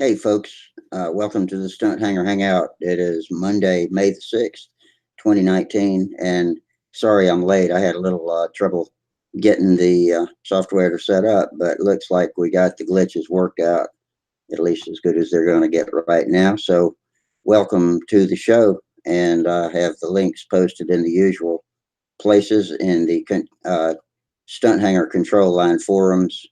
Hey, folks, welcome to the Stunthangar Hangout. It is Monday, May the 6th, 2019. And sorry I'm late. I had a little trouble getting the software to set up, but looks like we got the glitches worked out, at least as good as they're going to get right now. So, welcome to the show. And I have the links posted in the usual places in the Stunthangar control line forums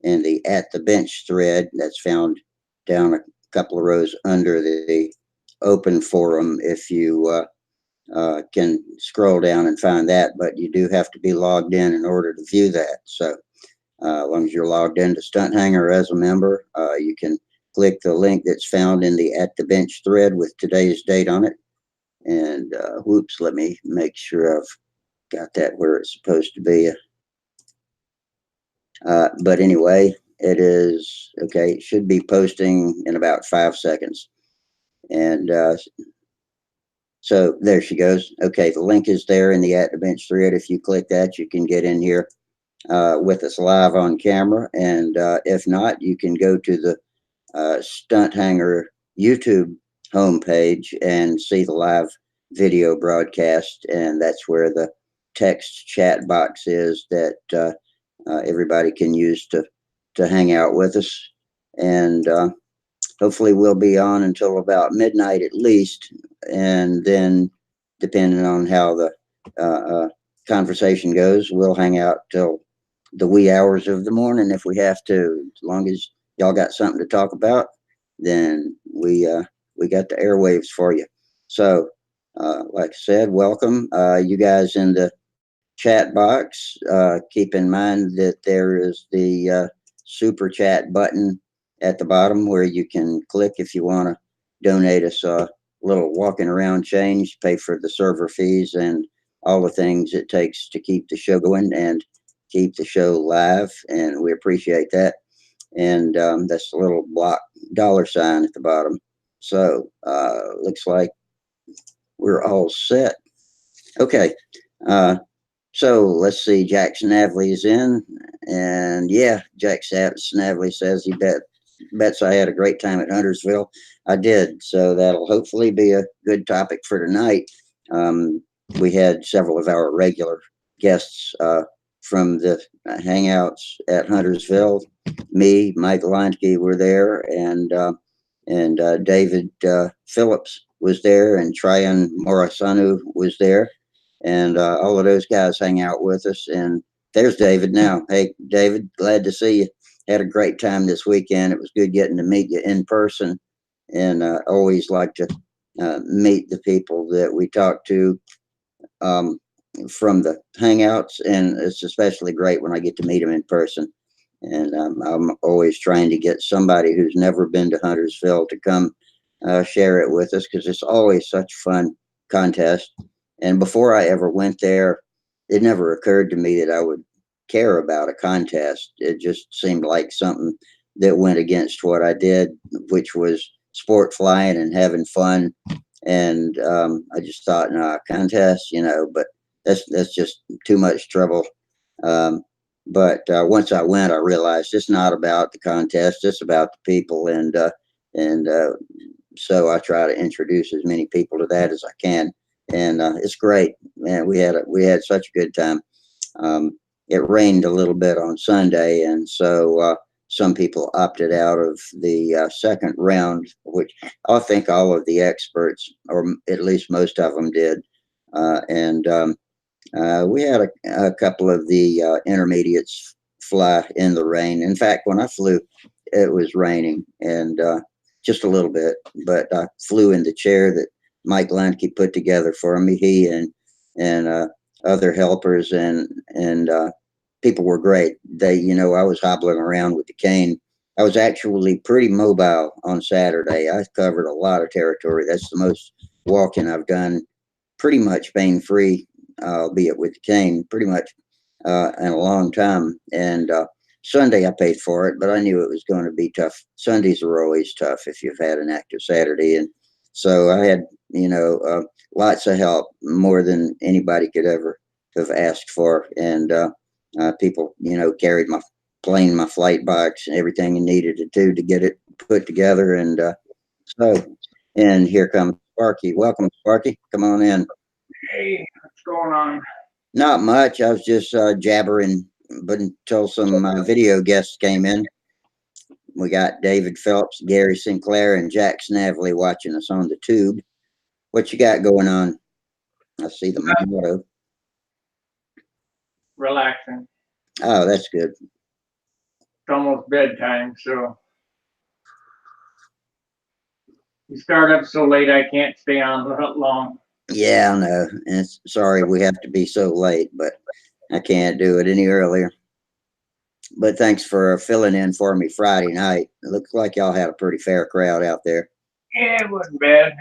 and the At the Bench thread that's found down a couple of rows under the open forum if you can scroll down and find that, but you do have to be logged in order to view that. So as long as you're logged into Stunthangar as a member, you can click the link that's found in the At the Bench thread with today's date on it. And whoops, let me make sure I've got that where it's supposed to be. But anyway, it is okay. It should be posting in about 5 seconds. And so there she goes. Okay, the link is there in the At the Bench thread. If you click that, you can get in here with us live on camera. And if not, you can go to the Stunthangar YouTube homepage and see the live video broadcast. And that's where the text chat box is that everybody can use to hang out with us. And hopefully we'll be on until about midnight at least. And then depending on how the conversation goes, we'll hang out till the wee hours of the morning if we have to. As long as y'all got something to talk about, then we got the airwaves for you. So like I said, welcome. You guys in the chat box, keep in mind that there is the super chat button at the bottom where you can click if you want to donate us a little walking around change, pay for the server fees and all the things it takes to keep the show going and keep the show live. And we appreciate that. And that's the little block $sign at the bottom. So looks like we're all set. Okay. So let's see. Jack Snavely is in, and yeah, Jack Snavely says he bets I had a great time at Huntersville. I did, so that'll hopefully be a good topic for tonight. We had several of our regular guests from the hangouts at Huntersville. Me, Mike Lineky were there, and David Phillips was there, and Tryon Morasanu was there. And all of those guys hang out with us. And there's David now. Hey, David, glad to see you. Had a great time this weekend. It was good getting to meet you in person. And always like to meet the people that we talk to from the hangouts. And it's especially great when I get to meet them in person. And I'm always trying to get somebody who's never been to Huntersville to come share it with us because it's always such a fun contest. And before I ever went there, it never occurred to me that I would care about a contest. It just seemed like something that went against what I did, which was sport flying and having fun. And I just thought, no, contest, but that's just too much trouble. But once I went, I realized it's not about the contest; it's about the people, and so I try to introduce as many people to that as I can. And it's great, man. We had such a good time. It rained a little bit on Sunday, and so some people opted out of the second round, which I think all of the experts, or at least most of them, did. And we had a couple of the intermediates fly in the rain. In fact, when I flew, it was raining and just a little bit, but I flew in the chair that Mike Lineky put together for me. He and other helpers and people were great. They, I was hobbling around with the cane. I was actually pretty mobile on Saturday. I covered a lot of territory. That's the most walking I've done, pretty much pain free, albeit with the cane, pretty much in a long time. And Sunday I paid for it, but I knew it was going to be tough. Sundays are always tough if you've had an active Saturday, and so I had lots of help, more than anybody could ever have asked for, and people carried planed my flight box and everything I needed to get it put together. And and here comes Sparky. Welcome, Sparky. Come on in. Hey, what's going on? Not much. I was just jabbering, but until some video guests came in. We got David Phelps, Gary Sinclair, and Jack Snavely watching us on the tube. What you got going on? I see the motto. Relaxing. Oh, that's good. It's almost bedtime, so you start up so late I can't stay on that long. Yeah, I know. And sorry we have to be so late, but I can't do it any earlier. But thanks for filling in for me Friday night. It looks like y'all had a pretty fair crowd out there. Yeah, it wasn't bad.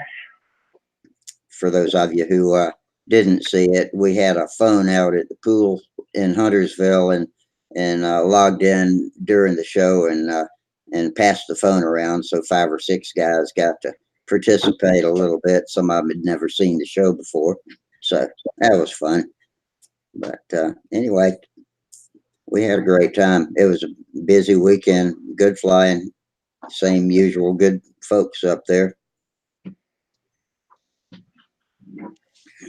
For those of you who didn't see it, we had a phone out at the pool in Huntersville and logged in during the show and passed the phone around. So 5 or 6 guys got to participate a little bit. Some of them had never seen the show before, so that was fun. But anyway, we had a great time. It was a busy weekend, good flying, same usual good folks up there.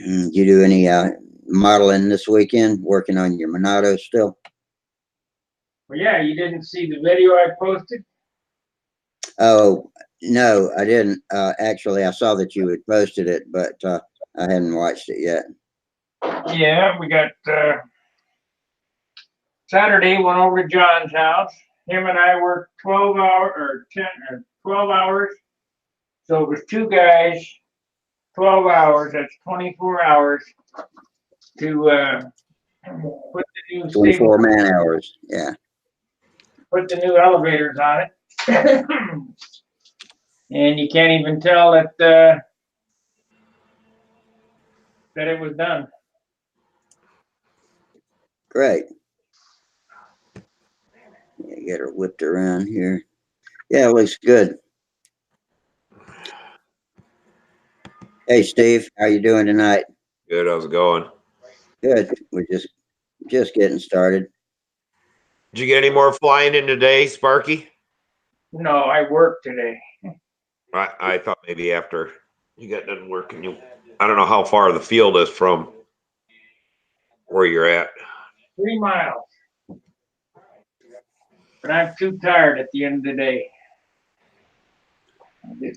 You do any modeling this weekend? Working on your Monado still? Well, yeah, you didn't see the video I posted? Oh, no, I didn't. Actually, I saw that you had posted it, but I hadn't watched it yet. Yeah, we got Saturday, went over to John's house. Him and I worked 12 hours or 10 or 12 hours. So it was 2 guys, 12 hours. That's 24 hours to put the new 24 man hours. Yeah. put the new elevators on it. And you can't even tell that that it was done. Great. Yeah, get her whipped around here. Yeah, it looks good. Hey, Steve, how you doing tonight? Good. How's it going? Good. We're just getting started. Did you get any more flying in today, Sparky? No, I worked today. I thought maybe after you got done working, I don't know how far the field is from where you're at. 3 miles. But I'm too tired at the end of the day.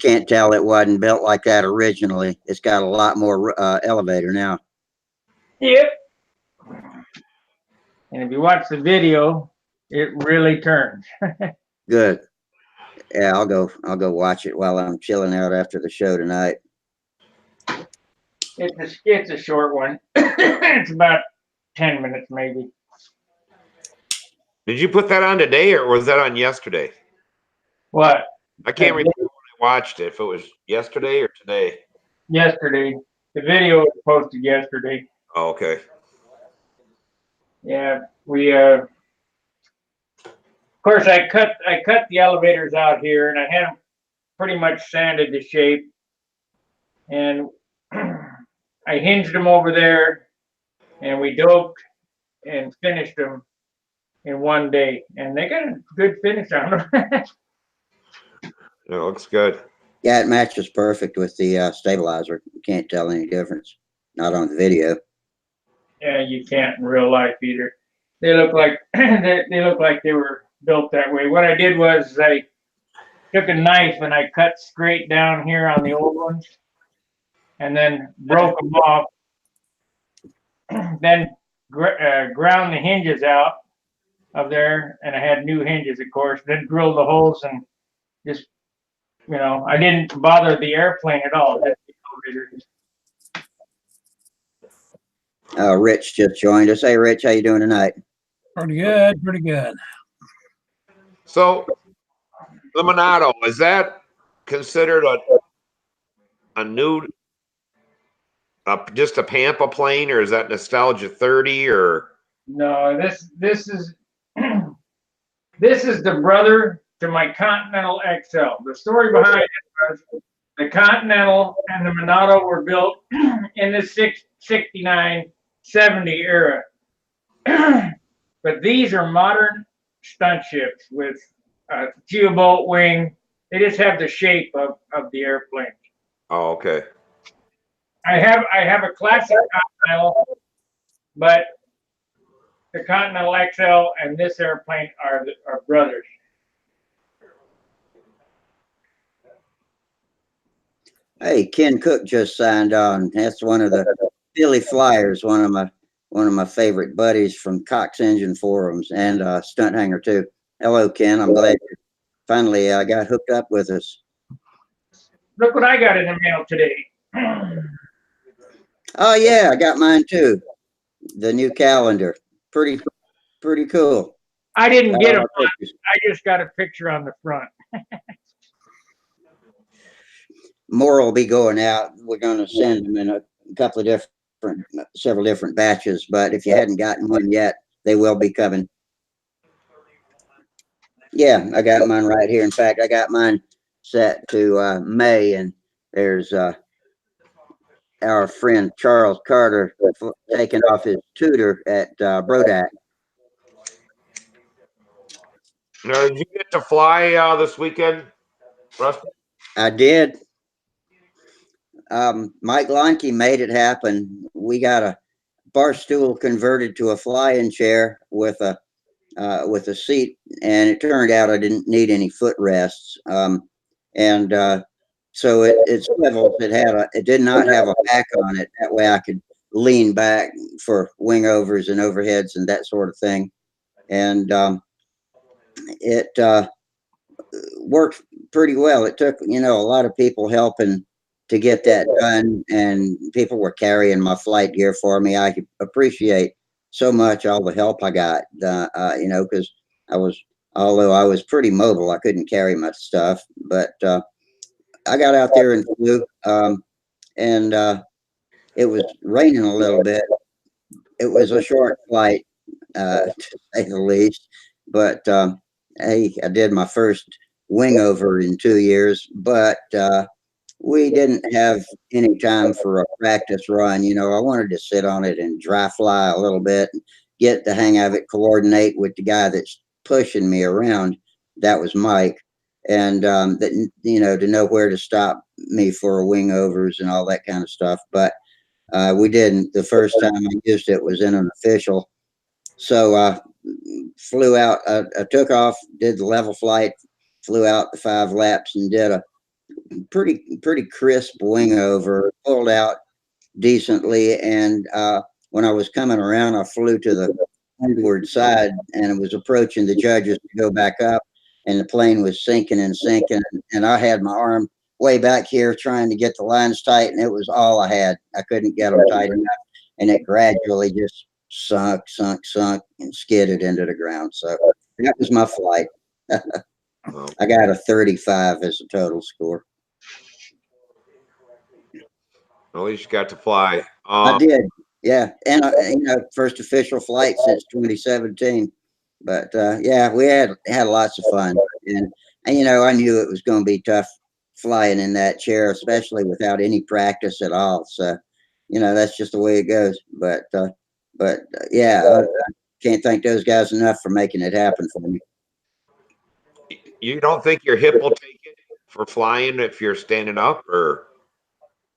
Can't tell it wasn't built like that originally. It's got a lot more elevator now. Yep. And if you watch the video, it really turns. Good. Yeah, I'll go watch it while I'm chilling out after the show tonight. It's a short one. It's about 10 minutes maybe. Did you put that on today or was that on yesterday? What? I can't remember when I watched it, if it was yesterday or today. Yesterday. The video was posted yesterday. Oh, okay. Yeah, we of course I cut the elevators out here and I had them pretty much sanded to shape. And I hinged them over there and we doped and finished them in one day. And they got a good finish on them. It looks good. Yeah, it matches perfect with the stabilizer. You can't tell any difference. Not on the video. Yeah, you can't in real life either. They look like they look like they were built that way. What I did was I took a knife and I cut straight down here on the old ones, and then broke them off. Then ground the hinges out of there, and I had new hinges, of course. Then drilled the holes and just, I didn't bother the airplane at all. Just the elevators. Rich just joined us. Hey, Rich, how you doing tonight? Pretty good, pretty good. So the Monado, is that considered a new just a Pampa plane, or is that Nostalgia 30 or? No, this is this is the brother to my Continental XL. The story behind it was the Continental and the Monado were built in the 69, 70 era. But these are modern stunt ships with geobolt wing. They just have the shape of the airplane. Oh, okay. I have a classic Continental, but the Continental XL and this airplane are brothers. Hey, Ken Cook just signed on. That's one of the Philly Flyers, one of my favorite buddies from Cox Engine Forums and Stunthangar too. Hello, Ken. I'm glad you finally got hooked up with us. Look what I got in the mail today. Oh yeah, I got mine too. The new calendar. Pretty cool. I didn't get them. Pictures. I just got a picture on the front. More will be going out. We're going to send them in a couple of several different batches. But if you hadn't gotten one yet, they will be coming. Yeah, I got mine right here. In fact, I got mine set to May, and there's our friend Charles Carter taking off his tutor at Brodak. Now, did you get to fly this weekend, Rusty? I did. Mike Lonke made it happen. We got a bar stool converted to a flying chair with a seat, and it turned out I didn't need any footrests. So it swiveled. It did not have a back on it. That way I could lean back for wing overs and overheads and that sort of thing. And it worked pretty well. It took, a lot of people helping to get that done, and people were carrying my flight gear for me. I appreciate so much all the help I got, because although I was pretty mobile, I couldn't carry much stuff, but I got out there and flew, and it was raining a little bit. It was a short flight, to say the least, but hey, I did my first wing over in 2 years, but we didn't have any time for a practice run. I wanted to sit on it and dry fly a little bit, and get the hang of it, coordinate with the guy that's pushing me around. That was Mike. And to know where to stop me for wing overs and all that kind of stuff. But we didn't. The first time I used it was in an official. So I flew out. I took off, did the level flight, flew out the 5 laps, and did a pretty crisp wing over, pulled out decently. And when I was coming around, I flew to the windward side and was approaching the judges to go back up, and the plane was sinking and sinking. And I had my arm way back here trying to get the lines tight, and it was all I had. I couldn't get them tight enough, and it gradually just sunk, and skidded into the ground. So that was my flight. I got a 35 as a total score. At least you got to fly. I did, yeah, and first official flight since 2017. But yeah, we had lots of fun, and I knew it was going to be tough flying in that chair, especially without any practice at all. So, that's just the way it goes. But yeah, I can't thank those guys enough for making it happen for me. You don't think your hip will take it for flying if you're standing up, or?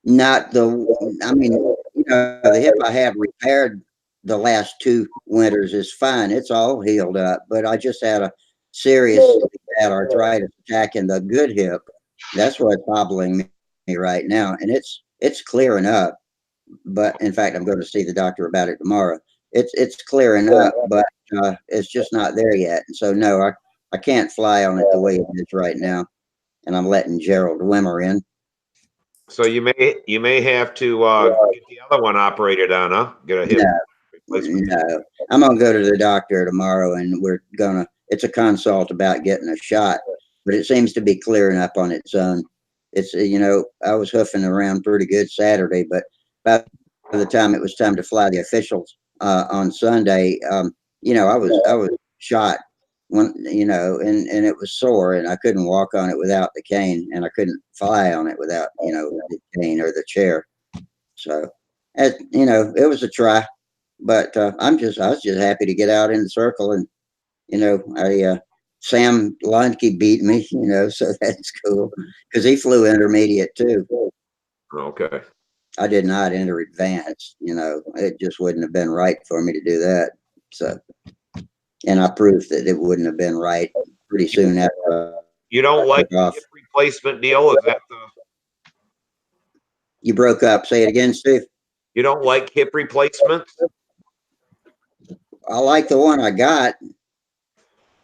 Not the, I mean, the hip I had repaired the last 2 winters is fine. It's all healed up, but I just had a serious bad arthritis attack in the good hip. That's what's hobbling me right now, and it's clearing up. But in fact, I'm going to see the doctor about it tomorrow. It's clearing up, but it's just not there yet. And so no, I can't fly on it the way it is right now, and I'm letting Gerald Wimmer in. So you may have to get the other one operated on, huh? Get a hip replacement. No, I'm gonna go to the doctor tomorrow, and it's a consult about getting a shot, but it seems to be clearing up on its own. It's, I was hoofing around pretty good Saturday, but by the time it was time to fly the officials on Sunday, I was shot and it was sore, and I couldn't walk on it without the cane, and I couldn't fly on it without, the cane or the chair. So, it was a try. But I was just happy to get out in the circle and You know, Sam Lunke beat me, you know, so that's cool because he flew intermediate too. Okay. I did not enter advanced, you know, it just wouldn't have been right for me to do that. So, and I proved that it wouldn't have been right pretty soon after You don't I like took the off. hip replacement deal? Is that the, You broke up. Say it again, Steve. you don't like hip replacements? I like the one I got,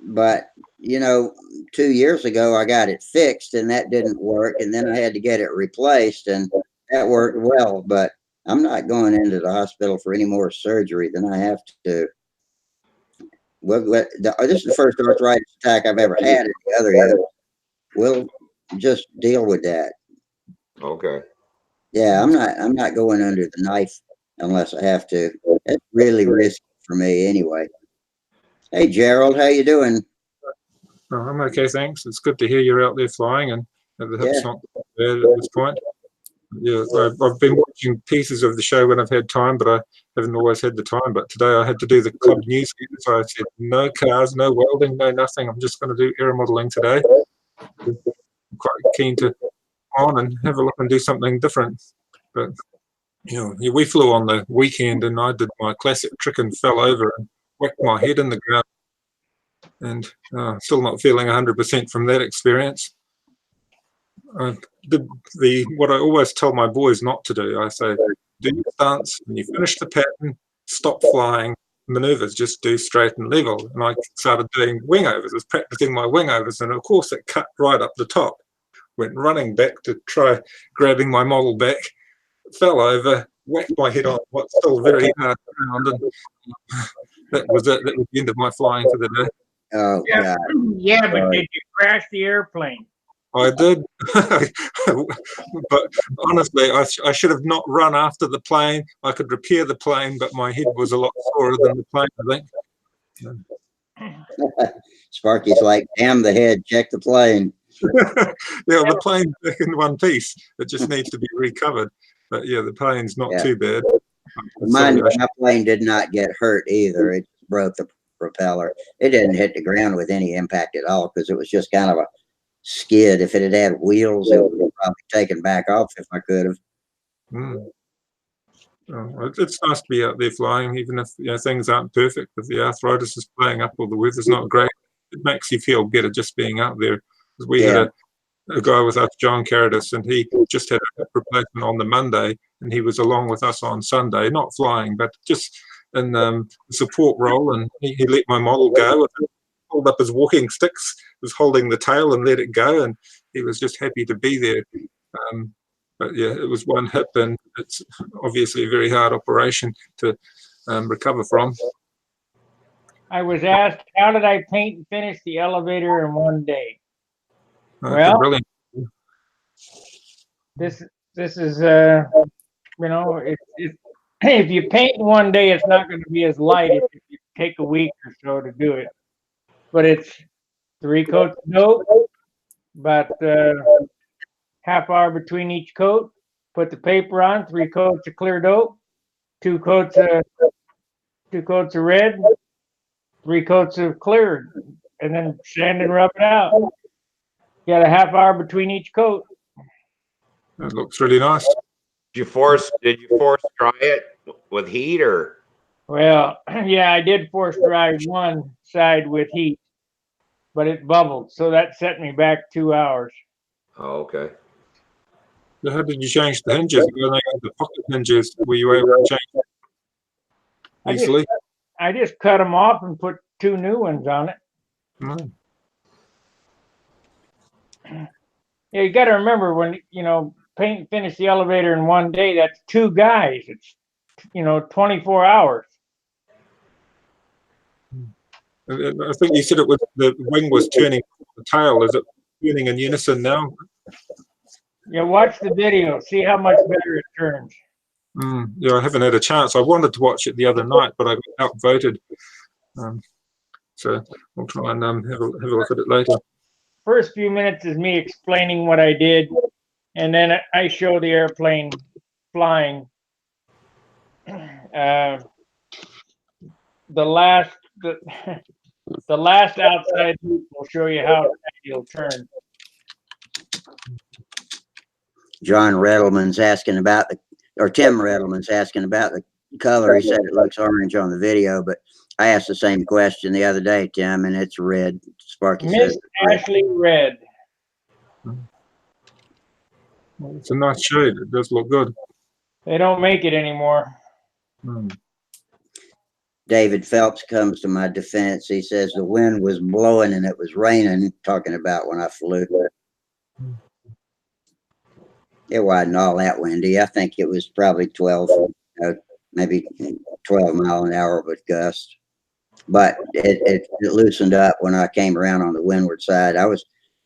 but you know, 2 years ago I got it fixed and that didn't work, and then I had to get it replaced, and that worked well. But I'm not going into the hospital for any more surgery than I have to. This is the first arthritis attack I've ever had in the other hip. We'll just deal with that. Okay. Yeah, I'm not going under the knife unless I have to. It's really risky for me anyway. Hey Gerald, how you doing? Oh, I'm okay, thanks. It's good to hear you're out there flying and the hip's Yeah. not bad at this point. Yeah, I've been watching pieces of the show when I've had time, but I haven't always had the time. But today I had to do the club news, so I said no cars, no welding, no nothing. I'm just going to do aeromodeling today. I'm quite keen to on and have a look and do something different. But you know, we flew on the weekend, and I did my classic trick and fell over and whacked my head in the ground, and still not feeling 100% from that experience. What I always tell my boys not to do, I say, do your stunts, when you finish the pattern, stop flying maneuvers, just do straight and level. And I started doing wing overs, I was practicing my wing overs, and of course it cut right up the top. Went running back to try grabbing my model back, fell over, whacked my head on what's still very hard ground, and that was it. That was the end of my flying for the day. Oh Yeah, God. yeah, but Sorry. did you crash the airplane? I did, but honestly, I should have not run after the plane. I could repair the plane, but my head was a lot sorer than the plane, I think. Sparky's like, damn the head, check the plane. Yeah, the plane's back in one piece. It just needs to be recovered. But yeah, the plane's not Yeah. too bad. My plane did not get hurt either. It broke the propeller. It didn't hit the ground with any impact at all because it was just kind of a skid. If it had had wheels, it would have probably taken back off if I could have. Mm. Oh, it's nice to be out there flying, even if things aren't perfect. If the arthritis is playing up or the weather's not great, it makes you feel better just being out there. We had a guy with us, John Caritas, and he just had a hip replacement on the Monday, and he was along with us on Sunday, not flying, but just in the support role, and he let my model go, pulled up his walking sticks, was holding the tail and let it go, and he was just happy to be there. But yeah, it was one hip, and it's obviously a very hard operation to recover from. I was asked, how did I paint and finish the elevator in one day? Well, brilliant. This is you know, if you paint in one day, it's not going to be as light if you take a week or so to do it. But it's 3 coats of dope, about half hour between each coat. Put the paper on, 3 coats of clear dope, 2 coats of red, 3 coats of clear, and then sand and rub it out. You got a half hour between each coat. That looks really nice. Did you force dry it with heat or? Well, yeah, I did force dry one side with heat, but it bubbled, so that set me back 2 hours. Oh, okay. So how did you change the hinges? The pocket hinges, were you able to change easily? I just cut them off and put 2 new ones on it. Mm. Yeah, you got to remember when, paint and finish the elevator in one day, that's 2 guys. It's, 24 hours. I think you said the wing was turning the tail. Is it turning in unison now? Yeah, watch the video. See how much better it turns. Yeah, I haven't had a chance. I wanted to watch it the other night, but I got outvoted. So I'll try and have a look at it later. First few minutes is me explaining what I did, and then I show the airplane flying. The The last outside loop will show you how you'll turn. John Reddleman's asking about Tim Reddleman's asking about the color. He said it looks orange on the video, but I asked the same question the other day, Tim, and it's red. Sparky says Miss it's red. Ashley Red. Well, it's a nice shade. It does look good. They don't make it anymore. David Phelps comes to my defense. He says the wind was blowing and it was raining, talking about when I flew. It wasn't all that windy. I think it was probably 12, maybe 12 mile an hour with gusts. But it loosened up when I came around on the windward side. I was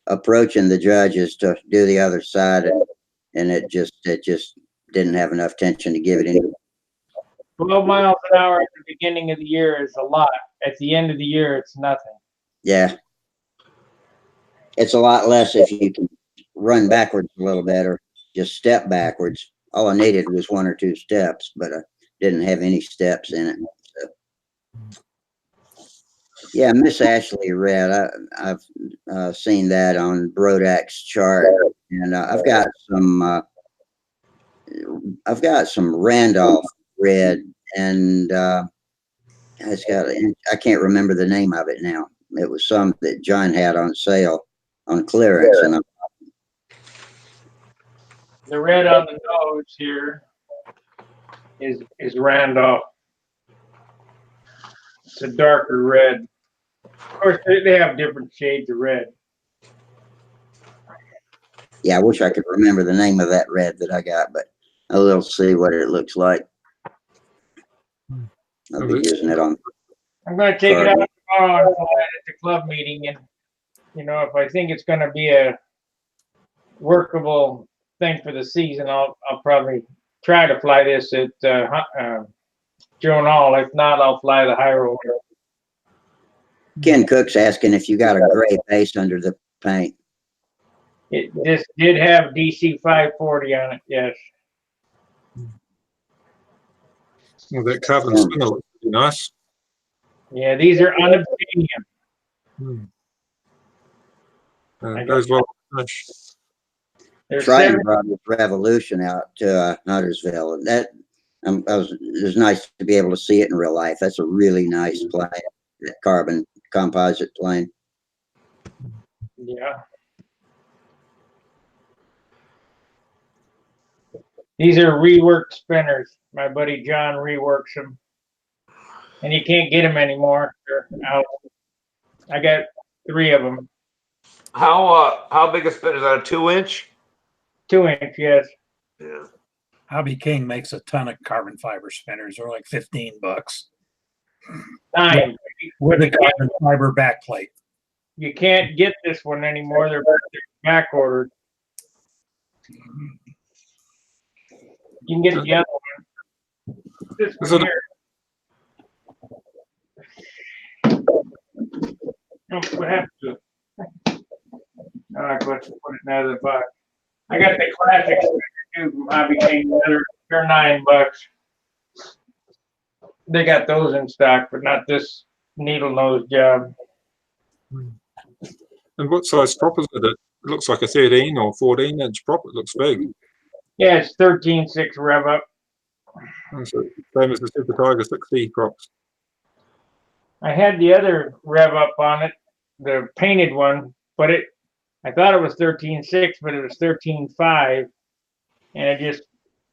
approaching the judges to do the other side, and it just didn't have enough tension to give it any. 12 miles an hour at the beginning of the year is a lot. At the end of the year, it's nothing. Yeah. It's a lot less if you can run backwards a little bit or just step backwards. All I needed was 1 or 2 steps, but I didn't have any steps in it. So. Yeah, Miss Ashley Red. I've seen that on Brodak's chart, and I've got some Randolph Red, and it's got I can't remember the name of it now. It was some that John had on sale on clearance, and The red on the nose here is Randolph. It's a darker red. Of course, they have different shades of red. yeah, I wish I could remember the name of that red that I got, but I'll see what it looks like. I'll be using it on. I'm going to take it out tomorrow and fly it at the club meeting, and if I think it's going to be a workable thing for the season, I'll probably try to fly this at Joan Hall. If not, I'll fly the high roller. Ken Cook's asking if you got a gray base under the paint. This did have DC 540 on it, yes. Well, that carbon spinner looks pretty nice. Yeah, these are unobtainium. Goes well with finish. Triton brought this Revolution out to Huntersville, and that it was nice to be able to see it in real life. That's a really nice plane, that carbon composite plane. Yeah. These are reworked spinners. My buddy John reworks them, and you can't get them anymore. They're out. I got 3 of them. How big a spin is that? A 2-inch? 2-inch, yes. Yeah. Hobby King makes a ton of carbon fiber spinners. They're like $15 9 with a carbon fiber backplate. You can't get this one anymore. They're back ordered. You can get the other one. This one here. Oh, what happened to it? Oh, I put it in another box. I got the classic spinner too from Hobby King. They're $9. They got those in stock, but not this needle nose job. And what size prop is it? It looks like a 13 or 14-inch prop. It looks big. Yeah, it's 13.6 rev up. So same as the Super Tiger 6C props. I had the other rev up on it, the painted one, but I thought it was 13.6, but it was 13.5, and it just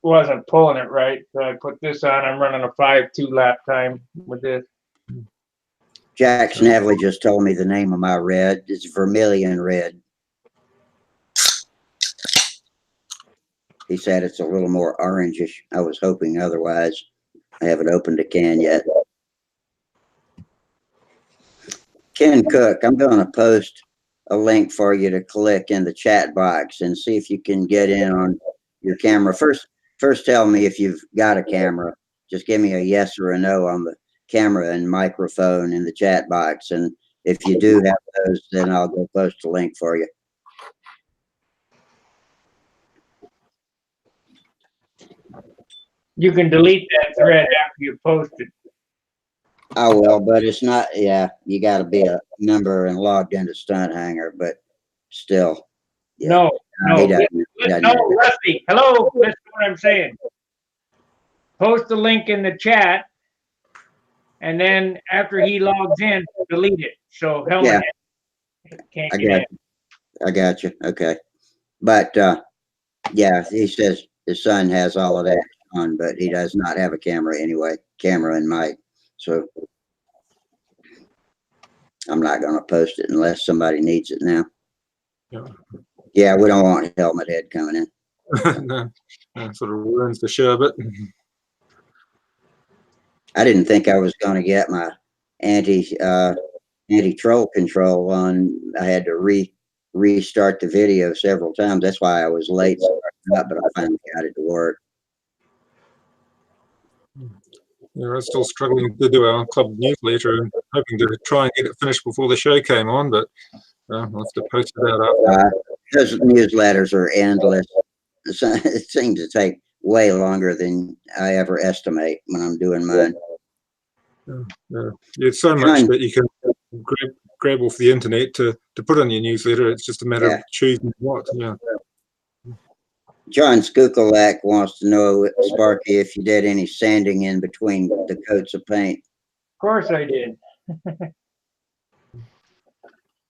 wasn't pulling it right. So I put this on. I'm running a 5.2 lap time with this. Jack Snavely just told me the name of my red. It's Vermilion Red. He said it's a little more orangish. I was hoping otherwise. I haven't opened a can yet. Ken Cook, I'm going to post a link for you to click in the chat box and see if you can get in on your camera. First tell me if you've got a camera. Just give me a yes or a no on the camera and microphone in the chat box. And if you do have those, then I'll go post a link for you. You can delete that thread after you post it. I will, but it's not. Yeah, you got to be a member and logged into Stunthangar, but still, yeah, No, he no, doesn't. He doesn't no, have it. Rusty. Hello, listen to what I'm saying. Post the link in the chat, and then after he logs in, delete it. So Yeah, Helen can't I get got in. you. I got you. Okay, but yeah, he says his son has all of that on, but he does not have a camera anyway. Camera and mic, so I'm not going to post it unless somebody needs it now. Yeah. Yeah, we don't want Helmet Head coming in. No, that sort of ruins the show a bit. I didn't think I was going to get my anti troll control on. I had to restart the video several times. That's why I was late starting up, but I finally got it to work. Yeah, I was still struggling to do our club newsletter and hoping to try and get it finished before the show came on, but I'll have to post it out after. Those newsletters are endless. It seems to take way longer than I ever estimate when I'm doing mine. It's so much that you can grab off the internet to put on your newsletter. It's just a matter of choosing what. Yeah. John Skukulak wants to know, Sparky, if you did any sanding in between the coats of paint. Of course I did.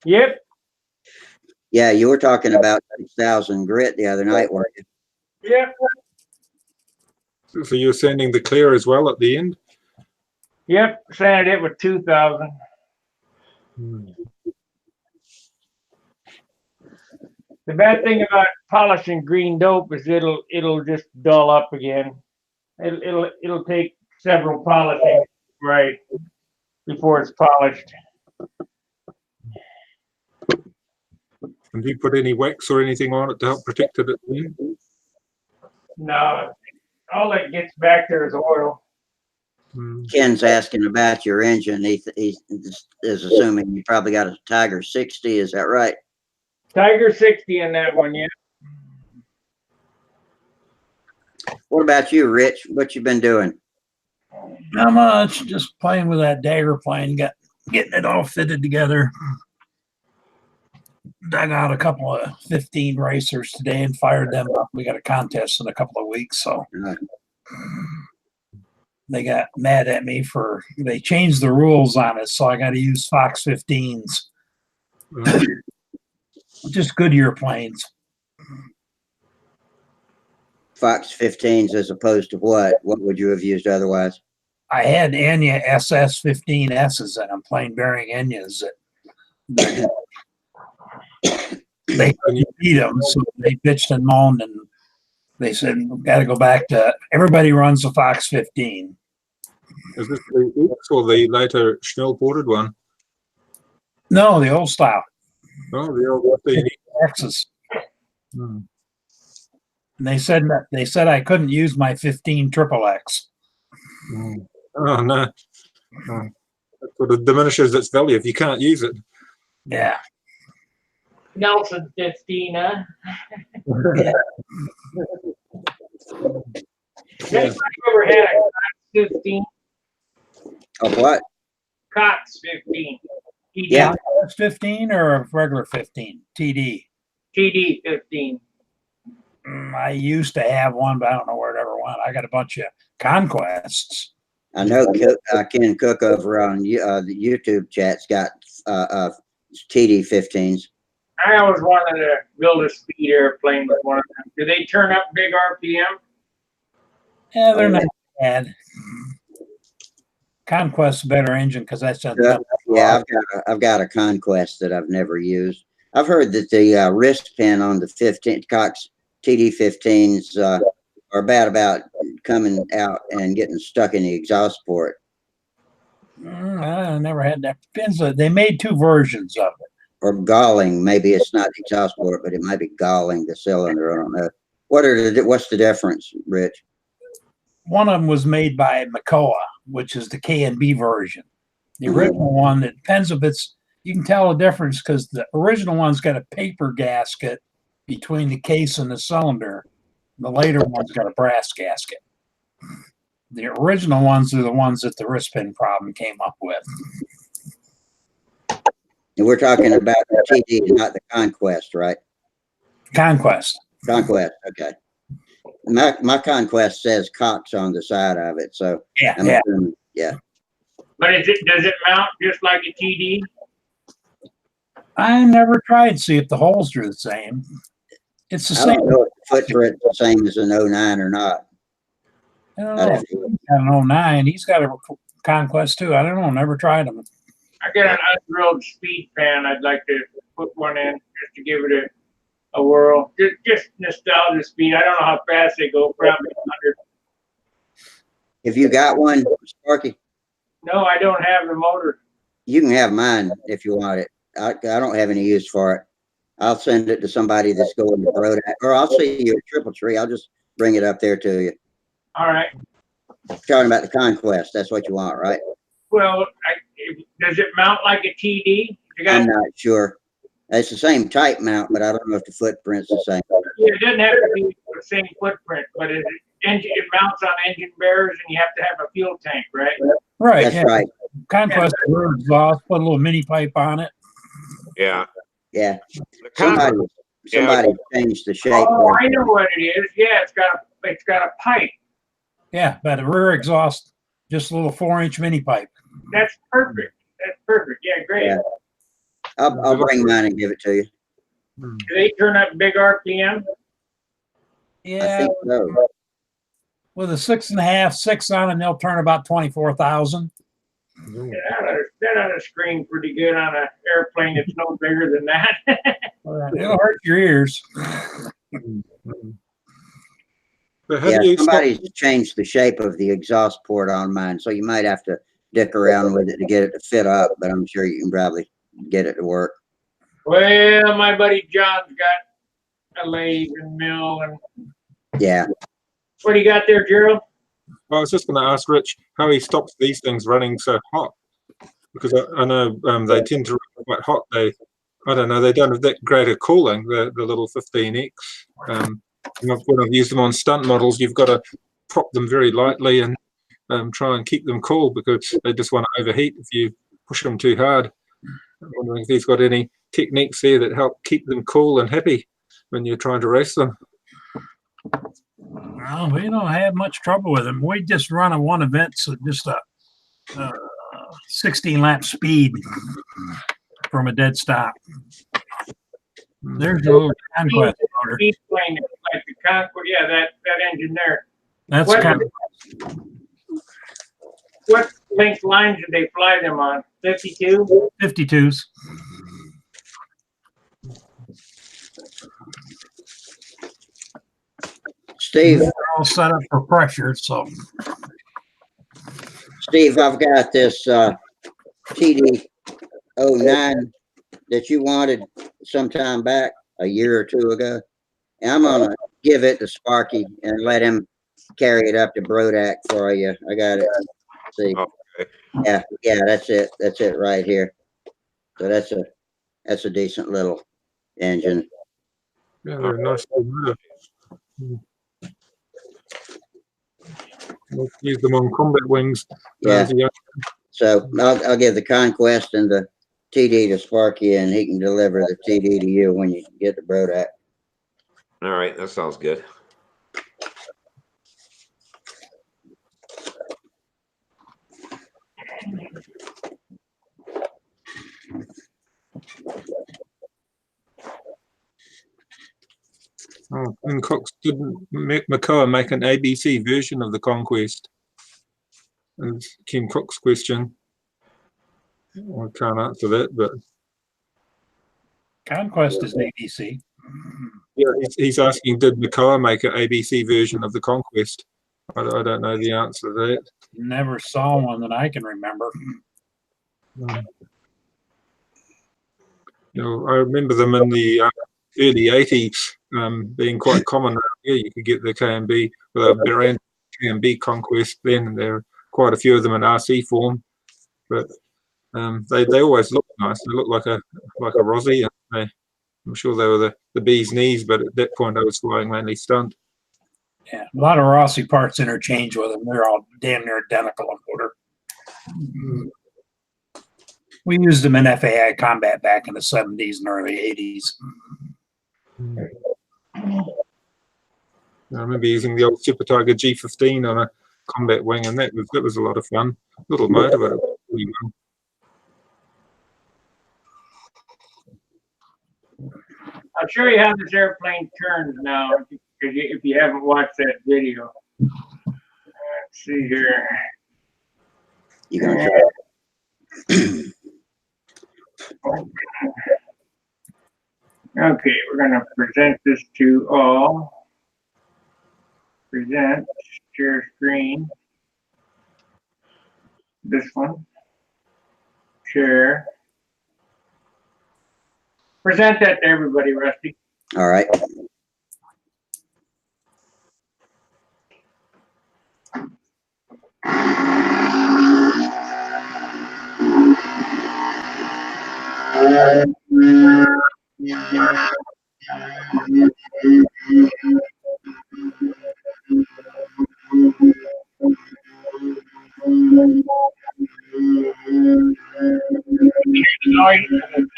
Yep. Yeah, you were talking about 6,000 grit the other night, weren't you? Yep. So you're sanding the clear as well at the end? Yep. Sanded it with 2,000. The bad thing about polishing green dope is it'll just dull up again. It'll take several polishing right before it's polished. Have you put any wax or anything on it to help protect it at the end? No, all that gets back there is oil. Ken's asking about your engine. He is assuming you probably got a Tiger 60. Is that right? Tiger 60 in that one, yeah. What about you, Rich? What you been doing? Not much. Just playing with that Dagger plane, getting it all fitted together. Dug out a couple of 15 racers today and fired them up. We got a contest in a couple of weeks, so they got mad at me for they changed the rules on it, so I got to use Fox 15s, just Goodyear planes. Fox 15s as opposed to what? What would you have used otherwise? I had Enya SS 15S's and I'm plain bearing Enyas that they couldn't beat them, so they bitched and moaned, and they said, we've got to go back to everybody runs a Fox 15. Is this the X or the later Schnell ported one? No, the old style. Oh, the old 15 X's. And they said I couldn't use my 15 triple X. Oh no. That sort of diminishes its value if you can't use it. Yeah. Nelson 15, huh? Has anybody ever had a Cox 15? Of what? Cox 15. TD. Yeah. That's 15 or a regular 15? TD. TD 15. I used to have one, but I don't know where it ever went. I got a bunch of Conquests. I know Ken Cook over on the YouTube chat's got TD 15s. I always wanted to build a speed airplane with one of them. Do they turn up big RPM? Yeah, they're not bad. Conquest's a better engine because that's a yeah. I've got a Conquest that I've never used. I've heard that the wrist pin on the 15 Cox TD 15s are bad about coming out and getting stuck in the exhaust port. I never had that. They made two versions of it. Or galling. Maybe it's not the exhaust port, but it might be galling the cylinder. I don't know. What's the difference, Rich? One of them was made by Makoa, which is the K&B version. The original one, it depends if it's, you can tell the difference because the original one's got a paper gasket between the case and the cylinder. The later one's got a brass gasket. The original ones are the ones that the wrist pin problem came up with. And we're talking about the TD, not the Conquest, right? Conquest. Conquest, okay. My Conquest says Cox on the side of it, so Yeah, I'm yeah. assuming, yeah. But does it mount just like a TD? I never tried to see if the holes are the same. It's the I same. don't know if the footprint's the same as an 09 or not. I don't I'd know. have to look. He's got an 09. He's got a Conquest too. I don't know. Never tried them. I got an undrilled speed fan. I'd like to put one in just to give it a whirl. Just nostalgia speed. I don't know how fast they go. Probably 100. If you got one, Sparky, No, I don't have the motor. you can have mine if you want it. I don't have any use for it. I'll send it to somebody that's going to Brodak, or I'll see you at Triple Tree. I'll just bring it up there to you. All right. Talking about the Conquest, that's what you want, right? Well, does it mount like a TD? You got, I'm not sure. It's the same type mount, but I don't know if the footprint's the same. yeah, it doesn't have to be the same footprint, but it mounts on engine bearers, and you have to have a fuel tank, right? Right. That's Yeah. right. Conquest rear exhaust. Put a little mini pipe on it. Yeah. Yeah. The Con- Somebody changed the shape. Oh, I know what it is. Yeah, it's got a pipe. Yeah, but a rear exhaust, just a little 4-inch mini pipe. That's perfect. That's perfect. Yeah, great. Yeah. I'll bring mine and give it to you. Do they turn up big RPM? I Yeah, think so. with a 6.5, 6 on it, they'll turn about 24,000. Yeah, that ought to scream pretty good on an airplane that's no bigger than that. It'll hurt your ears. But how Yeah, do you stop? somebody's changed the shape of the exhaust port on mine, so you might have to dick around with it to get it to fit up, but I'm sure you can probably get it to work. Well, my buddy John's got a lathe and mill. And Yeah. what do you got there, Gerald? I was just going to ask Rich how he stops these things running so hot, because I know they tend to run quite hot. I don't know, they don't have that great a cooling, the little 15X. When I've used them on stunt models, you've got to prop them very lightly and try and keep them cool, because they just want to overheat if you push them too hard. I'm wondering if he's got any techniques there that help keep them cool and happy when you're trying to race them. Well, we don't have much trouble with them. We just run a one event, so just a 16 lap speed from a dead stop. There's your little Conquest motor. Speed plane, like the Concord. Yeah, that engine there. That's What- Conquest. What length lines did they fly them on? 52? 52s. Steve, They're all set up for pressure, so I've got this TD 09 that you wanted sometime back a year or two ago. And I'm gonna give it to Sparky and let him carry it up to Brodak for you. I got it. See. Okay. Yeah, that's it. That's it right here. So that's a decent little engine. Yeah, they're nice. Use them on combat wings. Yeah. Yeah. So I'll give the Conquest and the TD to Sparky, and he can deliver the TD to you when you get the Brodak. All right, that sounds good. Oh, and Cox didn't Makoa make an ABC version of the Conquest? And Kim Cook's question. I can't answer that, but Conquest is ABC. yeah, he's asking, did Makoa make an ABC version of the Conquest? I don't know the answer to that. Never saw one that I can remember. You know, I remember them in the early 80s being quite common around here. You could get the KMB, Brand KMB Conquest then, and there are quite a few of them in RC form. But they always look nice. They look like a Rossi. And I'm sure they were the bee's knees, but at that point I was flying mainly stunt. Yeah, a lot of Rossi parts interchange with them. They're all damn near identical in motor. We used them in FAI combat back in the 70s and early 80s. I remember using the old Super Tiger G15 on a combat wing, and that was a lot of fun. Little motor, but it was really fun. I'll show you how this airplane turns now, if you haven't watched that video. Let's see here. You gonna try? Okay, we're gonna present this to all. Present, share screen. This one. Share. Present that to everybody, Rusty. All right.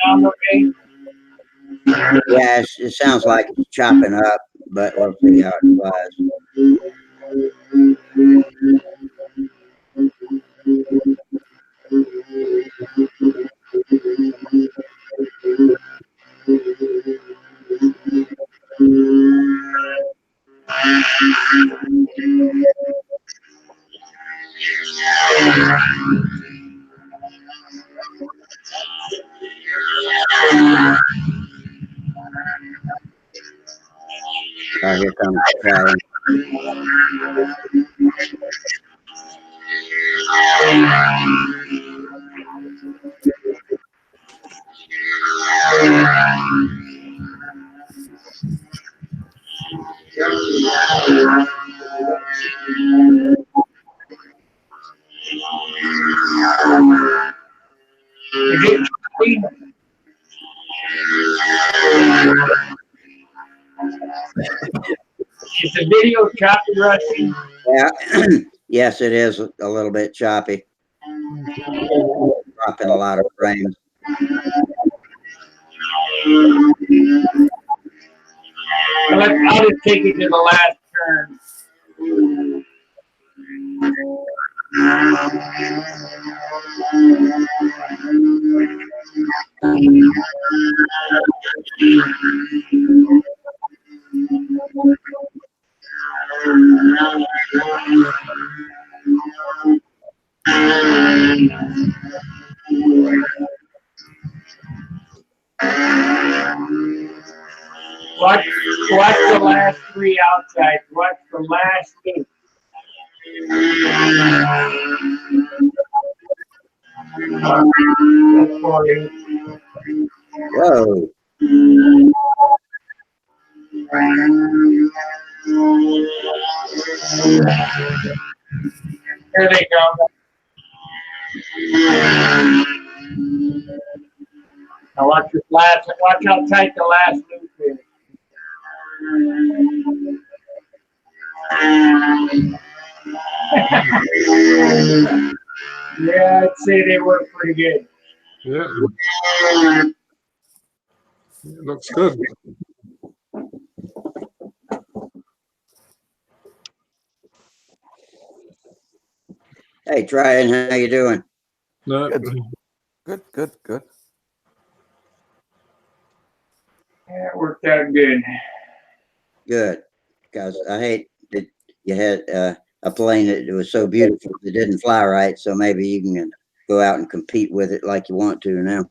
Sound okay? Yeah, it sounds like it's chopping up, but we'll see how it flies. Here comes Charlie. Is it choppy? Is the video choppy, Rusty? Yeah, yes, it is a little bit choppy. Dropping a lot of frames. I'll just take it to the last turn. Watch the last three outside. Watch the last two. That's for you. Whoa. There they go. Now watch this last. Watch how tight the last loop is. Yeah, I'd say they work pretty good. Yeah. It looks good. Hey, Tryon, how you doing? No, Good. Yeah, it worked out good. Good. Because I hate that you had a plane that was so beautiful that didn't fly right. So maybe you can go out and compete with it like you want to now.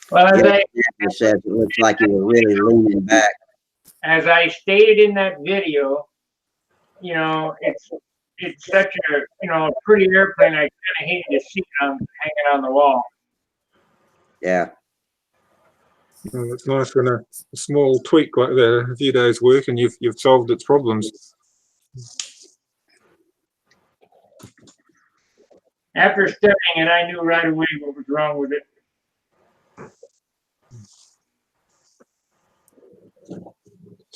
Well, It says it looks like you were really leaning back. as I stated in that video, you know, it's such a pretty airplane. I kind of hated to see it hanging on the wall. Yeah. well, it's nice when a small tweak like that, a few days' work, and you've solved its problems. After studying it, I knew right away what was wrong with it.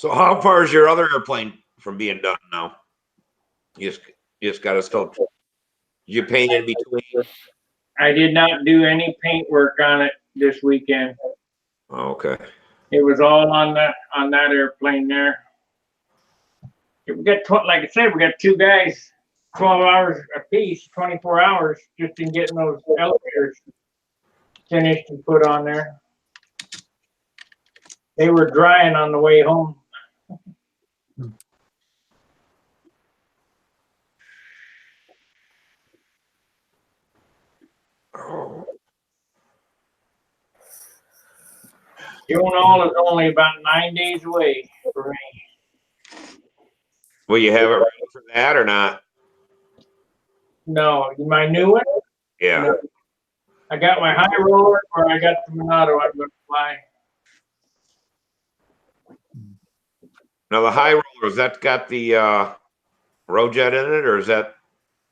So how far is your other airplane from being done now? You just got to still. You paint in between. I did not do any paint work on it this weekend. Oh, okay. It was all on that airplane there. We got like I said, we got two guys, 12 hours apiece, 24 hours just in getting those elevators finished and put on there. They were drying on the way home. Oh. Doing all is only about 9 days away for me. Will you have it ready for that or not? No, my new one? Yeah. No. I got my high roller or I got the Monado I'm going to fly. Now the high roller, has that got the Rojet in it, or is that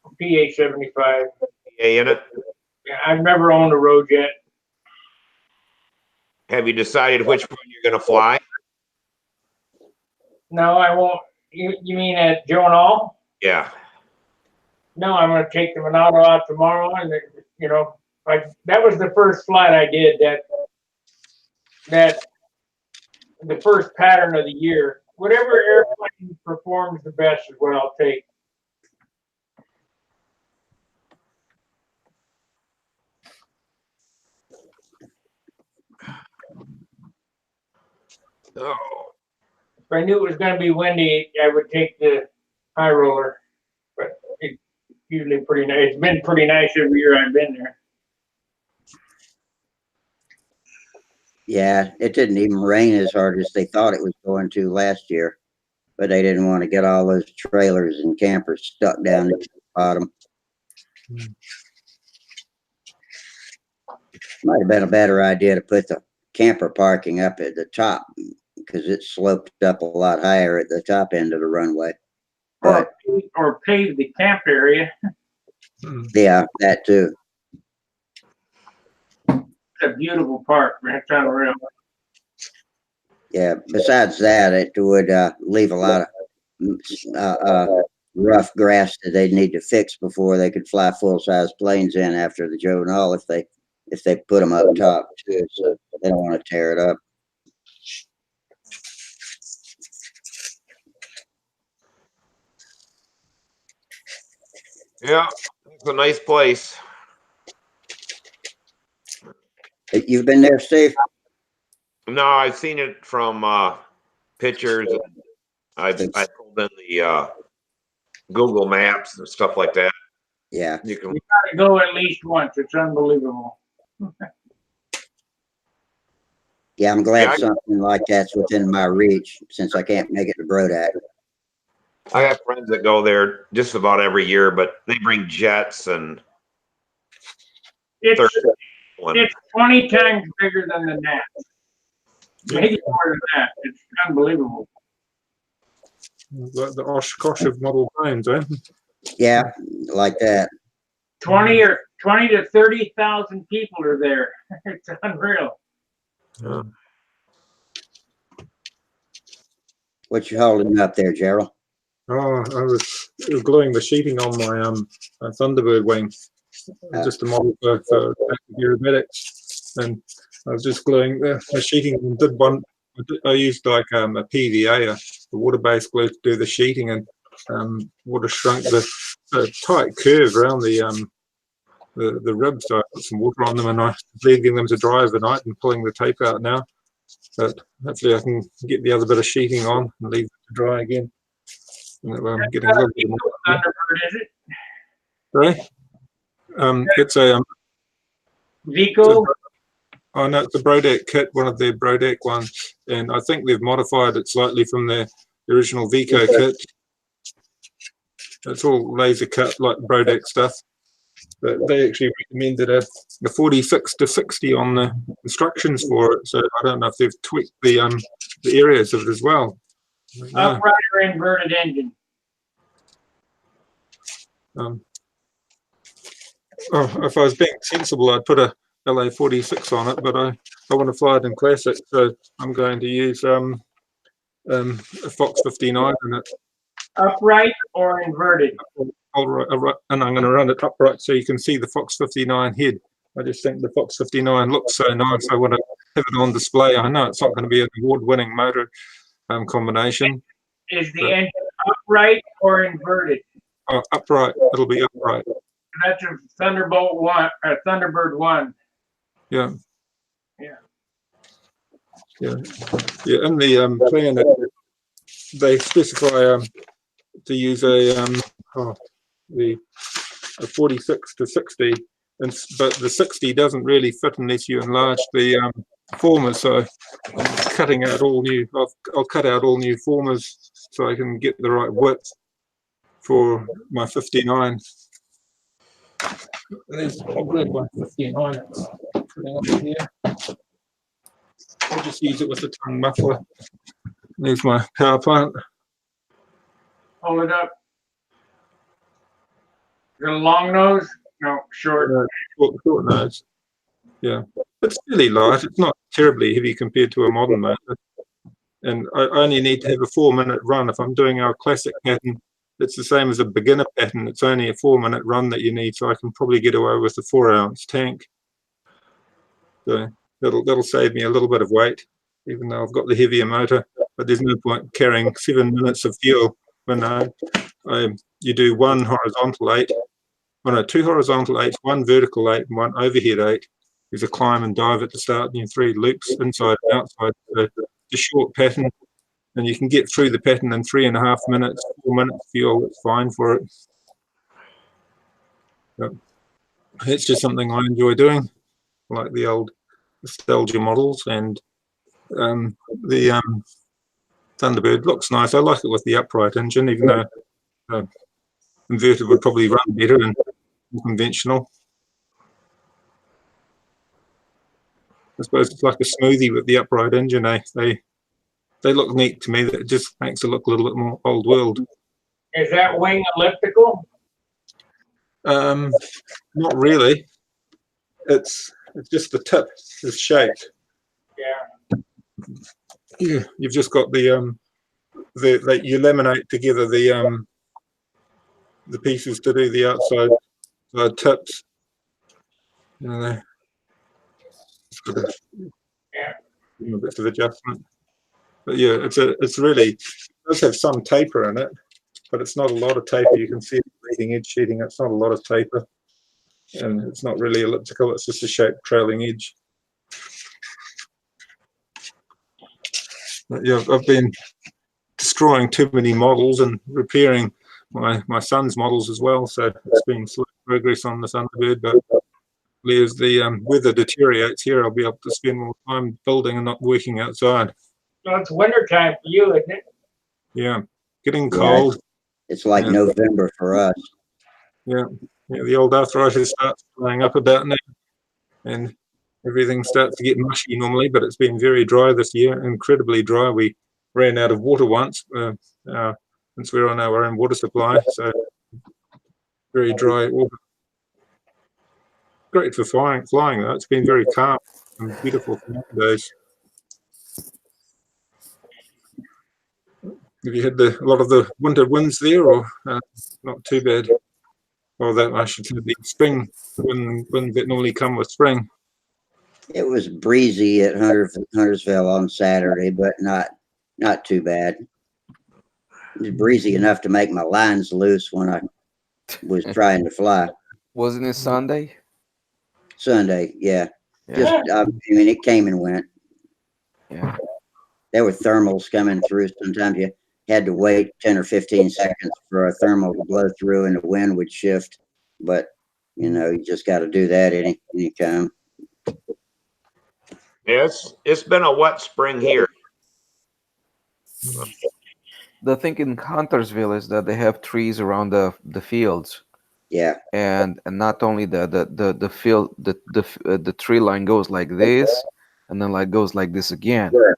PA-75. PA in it? Yeah, I've never owned a Rojet. Have you decided which one you're going to fly? No, I won't. You mean at Joe and All? Yeah. No, I'm going to take the Monado out tomorrow, and you know, like that was the first flight I did. That the first pattern of the year. Whatever airplane performs the best is what I'll take. Oh. If I knew it was going to be windy, I would take the high roller. But it's usually pretty nice. It's been pretty nice every year I've been there. Yeah, it didn't even rain as hard as they thought it was going to last year, but they didn't want to get all those trailers and campers stuck down at the bottom. Might have been a better idea to put the camper parking up at the top because it sloped up a lot higher at the top end of the runway. But Or pave the camp area. yeah, that too. It's a beautiful park, man. It's unreal. Yeah. Besides that, it would leave a lot of rough grass that they'd need to fix before they could fly full-size planes in after the Joe and All if they put them up top too. So they don't want to tear it up. Yeah, it's a nice place. You've been there, Steve? No, I've seen it from pictures. I pulled in the Google Maps and stuff like that. Yeah. You can. You gotta go at least once. It's unbelievable. Yeah, I'm glad Yeah, something like that's within my reach since I can't make it to Brodak. I have friends that go there just about every year, but they bring jets and It's 30. 20 times bigger than the Nats. Maybe more than that. It's unbelievable. Like the Oshkosh of model planes, eh? Yeah, like that. 20 to 30,000 people are there. It's unreal. Yeah. What you holding up there, Gerald? Oh, I was gluing the sheeting on my Thunderbird wing, just a model for aeromedics, and I was just gluing the sheeting. And did one. I used like a PVA, a water-based glue to do the sheeting, and water shrunk the tight curve around the ribs. So I put some water on them, and I'm leaving them to dry overnight and pulling the tape out now. But hopefully I can get the other bit of sheeting on and leave it to dry again. I'm getting a little bit more. Thunderbird, is it? Sorry? It's a Vico? oh no, it's a Brodak kit, one of their Brodak ones, and I think they've modified it slightly from their original Vico kit. It's all laser cut like Brodak stuff, but they actually recommended a 40 to 60 on the instructions for it. So I don't know if they've tweaked the areas of it as well. No. Upright inverted engine. If I was being sensible, I'd put a LA-46 on it, but I want to fly it in classic, so I'm going to use a Fox 59 in it. Upright or inverted? And I'm going to run it upright so you can see the Fox 59 head. I just think the Fox 59 looks so nice. I want to have it on display. I know it's not going to be an award-winning motor combination. Is the engine upright or inverted? Upright. It'll be upright. That's a Thunderbolt 1, or Thunderbird 1. Yeah. Yeah. Yeah. Yeah. In the plan, they specify to use a 46 to 60, but the 60 doesn't really fit unless you enlarge the formers. So I'm cutting out all new. I'll cut out all new formers so I can get the right width for my 59. I'll grab my 59. It's putting up here. I'll just use it with the tongue muffler. There's my power plant. Hold it up. Is it a long nose? No, short. Short nose. Yeah, it's really light. It's not terribly heavy compared to a modern motor. And I only need to have a 4-minute run. If I'm doing our classic pattern, it's the same as a beginner pattern. It's only a 4-minute run that you need, so I can probably get away with a 4-ounce tank. So that'll save me a little bit of weight, even though I've got the heavier motor. But there's no point carrying 7 minutes of fuel when you do 1 horizontal 8. Oh no, 2 horizontal 8s, 1 vertical 8, and 1 overhead 8. There's a climb and dive at the start, and your 3 loops inside and outside. So it's a short pattern, and you can get through the pattern in 3.5 minutes, 4 minutes fuel. It's fine for it. But it's just something I enjoy doing, like the old nostalgia models, and the Thunderbird looks nice. I like it with the upright engine, even though inverted would probably run better and more conventional. I suppose it's like a smoothie with the upright engine. They look neat to me. That just makes it look a little bit more old world. Is that wing elliptical? Not really. It's just the tip is shaped. Yeah. Yeah, you've just got the you laminate together the pieces to do the outside tips. You know, it's got a bit of adjustment. But yeah, it's really, it does have some taper in it, but it's not a lot of taper. You can see the leading edge sheeting. It's not a lot of taper, and it's not really elliptical. It's just a shaped trailing edge. But yeah, I've been destroying too many models and repairing my son's models as well. So it's been slow progress on the Thunderbird, but as the weather deteriorates here, I'll be able to spend more time building and not working outside. So it's winter time for you, isn't it? Yeah, getting cold. It's like November for us. Yeah, the old arthritis starts playing up about now, and everything starts to get mushy normally, but it's been very dry this year, incredibly dry. We ran out of water once, since we're on our own water supply, so very dry water. Great for flying though. It's been very calm and beautiful for days. Have you had a lot of the winter winds there, or not too bad? Well, that I should say the spring winds that normally come with spring. It was breezy at Huntersville on Saturday, but not too bad. It was breezy enough to make my lines loose when I was trying to fly. Wasn't it Sunday? Sunday, yeah. Yeah. Just, I mean, it came and went. Yeah. There were thermals coming through. Sometimes you had to wait 10 or 15 seconds for a thermal to blow through and the wind would shift. But, you just got to do that any time. Yeah, it's been a wet spring here. The thing in Huntersville is that they have trees around the fields. Yeah. And not only the field, the tree line goes like this, and then goes like this again. Sure.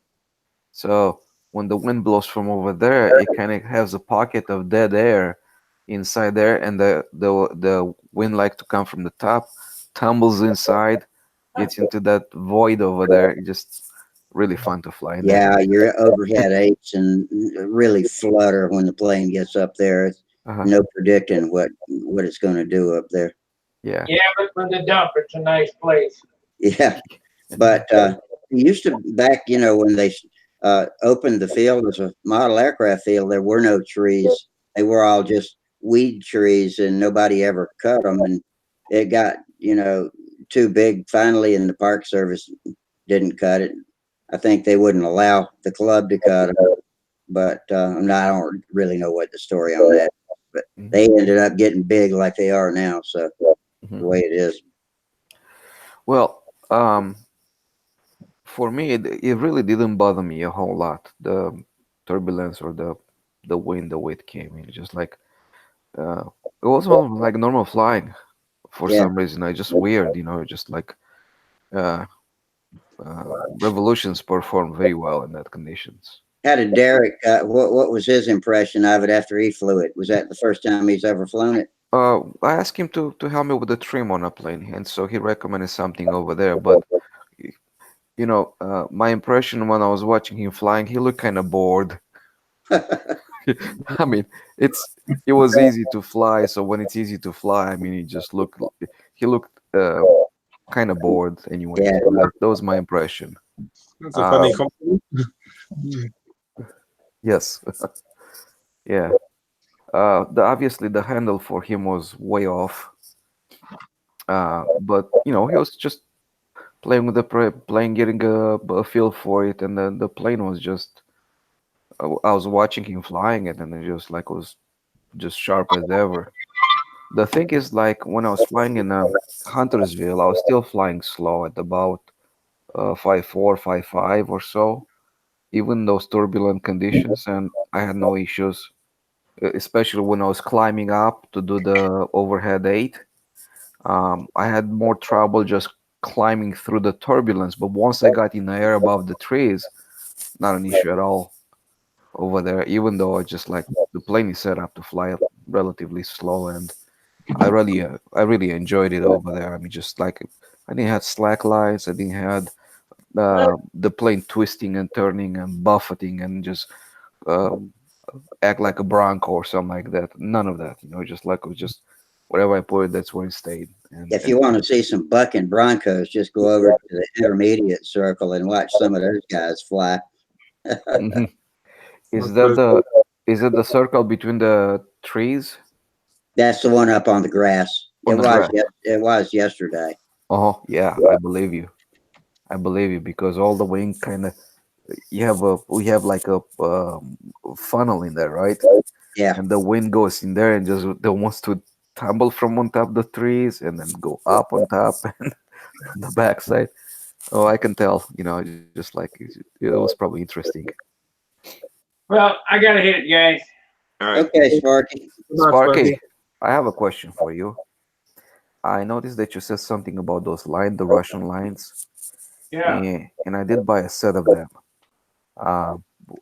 So when the wind blows from over there, it kind of has a pocket of dead air inside there, and the wind like to come from the top, tumbles inside, gets into that void over there. It just really fun to fly in there. Yeah, your overhead aches and really flutter when the plane gets up there. It's Uh-huh. no predicting what it's going to do up there. Yeah. Yeah, but for the dump, it's a nice place. Yeah, but used to back, when they opened the field as a model aircraft field, there were no trees. They were all just weed trees, and nobody ever cut them. And it got, too big finally, and the Park Service didn't cut it. I think they wouldn't allow the club to cut them, but I don't really know what the story on that. But they ended up getting big like they are now. So the way it is. Well, for me, it really didn't bother me a whole lot. The turbulence or the wind, the way it came in, just like uh, it was all like normal flying for Yeah. some reason. I just weird, just like uh, revolutions perform very well in that conditions. How did Derek? What was his impression of it after he flew it? Was that the first time he's ever flown it? I asked him to help me with the trim on a plane, and so he recommended something over there. But my impression when I was watching him flying, he looked kind of bored. I mean, it was easy to fly, so when it's easy to fly, I mean, he looked kind of bored anyway. Yeah. That was my impression. That's a funny Um, compliment. yes, yeah. Obviously the handle for him was way off, but he was just playing with the plane, getting a feel for it, and then the plane was just. I was watching him flying it, and it just like was just sharp as ever. The thing is, like when I was flying in Huntersville, I was still flying slow at about 5.4, 5.5 or so, even those turbulent conditions, and I had no issues, especially when I was climbing up to do the overhead 8. I had more trouble just climbing through the turbulence, but once I got in the air above the trees, not an issue at all over there, even though I just like the plane is set up to fly relatively slow, and I really enjoyed it over there. I mean, just like I didn't have slack lines, I didn't have the plane twisting and turning and buffeting and just uh, act like a bronco or something like that. None of that, just like it was just wherever I put it, that's where it stayed. And If you want to see some bucking Broncos, just go over to the intermediate circle and watch some of those guys fly. Mhm. Not Is that very the is it the circle between the trees That's the one up on the grass. on It the was. grass? It was yesterday. Oh yeah, I believe you. I believe you because all the wing kind of we have like a funnel in there, right? Yeah. And the wind goes in there and just they wants to tumble from on top of the trees and then go up on top and from the backside. Oh, I can tell. Just like it was probably interesting. Well, I gotta hit it, guys. All right. Okay, Sparky. much, Sparky, buddy. I have a question for you. I noticed that you said something about those the Russian lines, Yeah. and I did buy a set of them. Uh,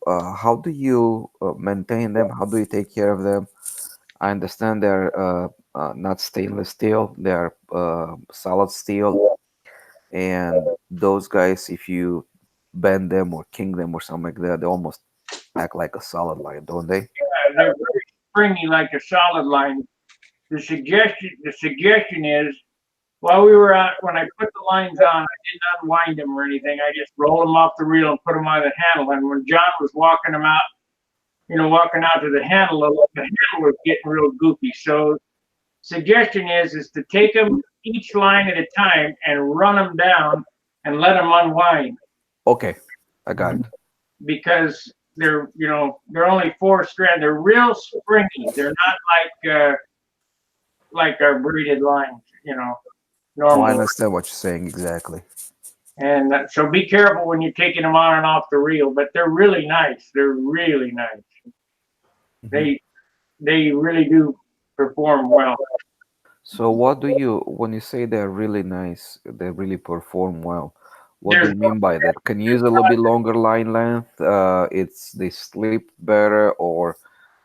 how do you maintain them? How do you take care of them? I understand they're not stainless steel; they're solid steel, and those guys, if you bend them or king them or something like that, they almost act like a solid line, don't they? They're very springy like a solid line. The suggestion is while we were out, when I put the lines on, I didn't unwind them or anything. I just rolled them off the reel and put them on the handle. And when John was walking them out, walking out to the handle, the handle was getting real goofy. So suggestion is to take them each line at a time and run them down and let them unwind Okay, I got it. because they're only 4 strand. They're real springy. They're not like our braided lines, Oh, I normally. understand what you're saying exactly. And so be careful when you're taking them on and off the reel, but they're really nice. They're really nice. Mhm. They really do perform well. So, when you say they're really nice, they really perform well, what do There's you mean by that? Can you use a little bit longer line length? They sleep better or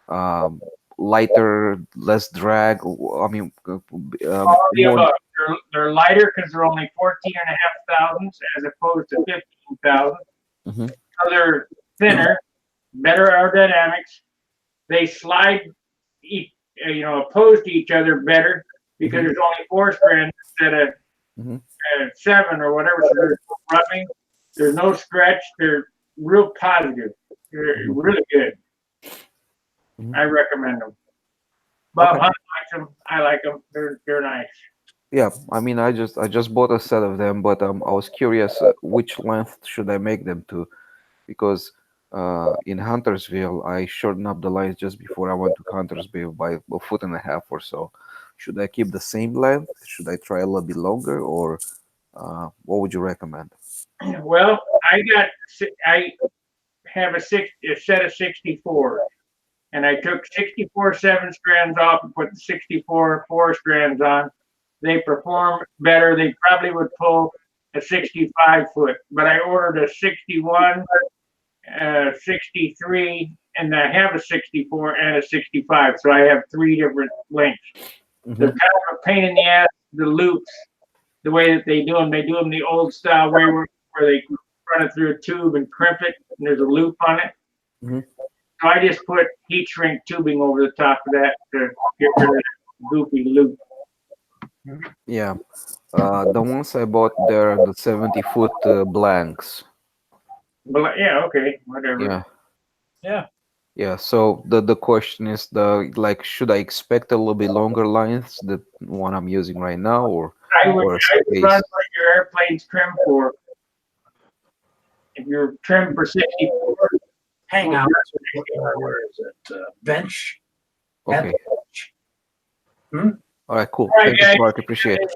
um, lighter, less drag? I mean, all the more. above. They're lighter because they're only 14 and a half thousandths as opposed to 15 thousandths. Mhm. So they're thinner, better aerodynamics. They slide, opposed to each other better because there's only 4 strands instead of Mhm. 7 or whatever. So there's no rubbing, there's no stretch. They're real positive. They're Mhm. really good. Mhm. I recommend them. Bob Okay. Hunt likes them. I like them. They're nice. Yeah, I mean, I just bought a set of them, but I was curious which length should I make them to, because in Huntersville I shortened up the lines just before I went to Huntersville by a foot and a half or so. Should I keep the same length? Should I try a little bit longer, or what would you recommend? Well, I have a set of 64, and I took 64 7 strands off and put the 64 4 strands on. They perform better. They probably would pull a 65 foot, but I ordered a 61, 63, and I have a 64 and a 65, so I have 3 different lengths. They're Hmm. kind of a pain in the ass. The loops, the way that they do them the old style way where they run it through a tube and crimp it, and there's a loop on it. Hmm. So I just put heat shrink tubing over the top of that to get rid of that goofy loop. Yeah, the ones I bought there are the 70-foot blanks. But yeah, okay, whatever. Yeah, Yeah. yeah. So the question is, should I expect a little bit longer lines than one I'm using right now, or a I would run space? what your airplane's trimmed for. If you're trimmed for 64, Hangout. Where is it? Bench. At Okay. the bench. All right. Cool. all right, Thank you, guys. Spark. Appreciate it.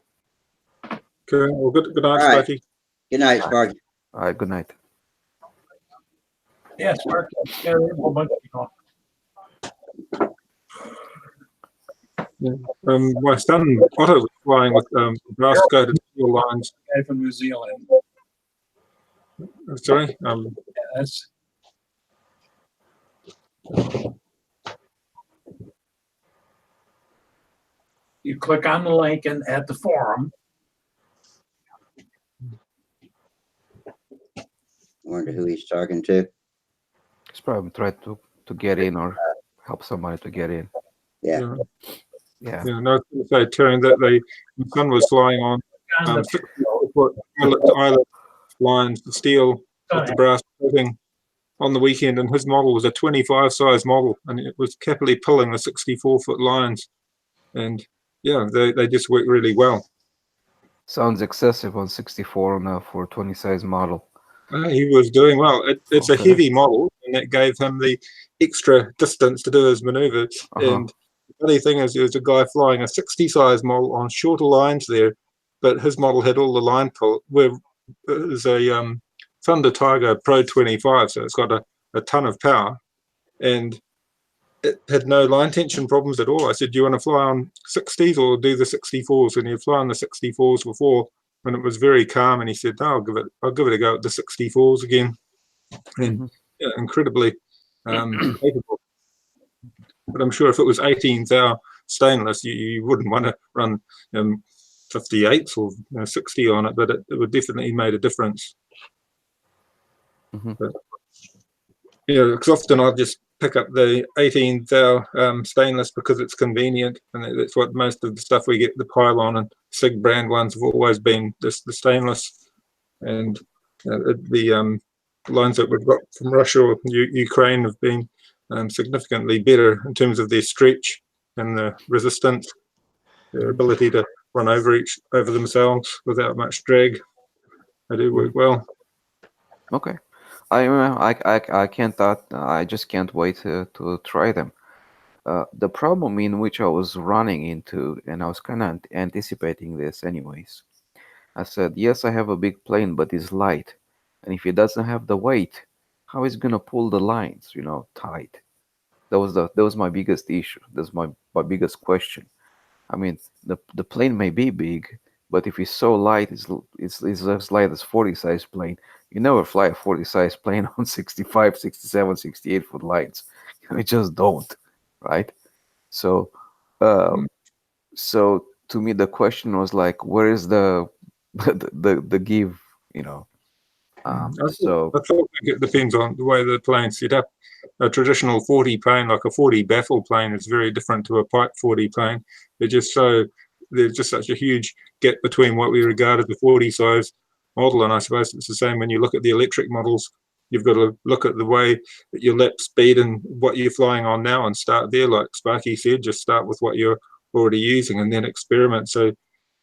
Okay, well, good night, All right. Sparky. Good night, Sparky. All right. Good night. Yeah, Sparky. Yeah, there's a whole bunch of people. My son Otto was flying with brass coated steel lines. Guy from New Zealand. Sorry, Yeah, that's you click on the link and at the forum. Wonder who he's talking to. He's probably tried to get in or help somebody to get in. Yeah. yeah, Yeah. yeah. No, I was going to say, Terry, that my son was flying on On the 64-foot eyelet to eyelet lines, the steel with the brass coating on the weekend, and his model was a 25 size model, and it was capitally pulling the 64-foot lines, and yeah, they just work really well. Sounds excessive on 64 on a 420 size model. He was doing well. It's a Okay. heavy model, and that gave him the extra distance to do his maneuvers. Uh-huh. And the funny thing is, there was a guy flying a 60 size model on shorter lines there, but his model had all the line pull. Where it was a Thunder Tiger Pro 25, so it's got a ton of power, and it had no line tension problems at all. I said, "Do you want to fly on 60s or do the 64s?" And he'd fly on the 64s before, and it was very calm. And he said, "No, I'll give it a go at the 64s again." And Mhm. yeah, incredibly capable. But I'm sure if it was 18 thou stainless, you wouldn't want to run 58s or 60 on it, but it would definitely made a difference. Mhm. But, yeah, because often I'll just pick up the 18 thou stainless because it's convenient, and that's what most of the stuff we get, the pylon and SIG brand ones have always been the stainless. And the lines that we've got from Russia or Ukraine have been significantly better in terms of their stretch and the resistance, their ability to run over themselves without much drag. They do work well. Okay. I can't I just can't wait to try them. The problem in which I was running into, and I was kind of anticipating this anyways. I said, yes, I have a big plane, but it's light, and if it doesn't have the weight, how is it gonna pull the lines, tight? That was my biggest issue. That's my biggest question. I mean, the plane may be big, but if it's so light, it's as light as 40 size plane. You never fly a 40 size plane on 65, 67, 68-foot lines. You just don't, right? So, uh, so to me, the question was like, where is the the give? So I think it depends on the way the plane's set up. A traditional 40 plane, like a 40 baffle plane, is very different to a Pipe 40 plane. There's just such a huge gap between what we regard as the 40 size model, and I suppose it's the same when you look at the electric models. You've got to look at the way that your lap speed and what you're flying on now and start there, like Sparky said, just start with what you're already using and then experiment. So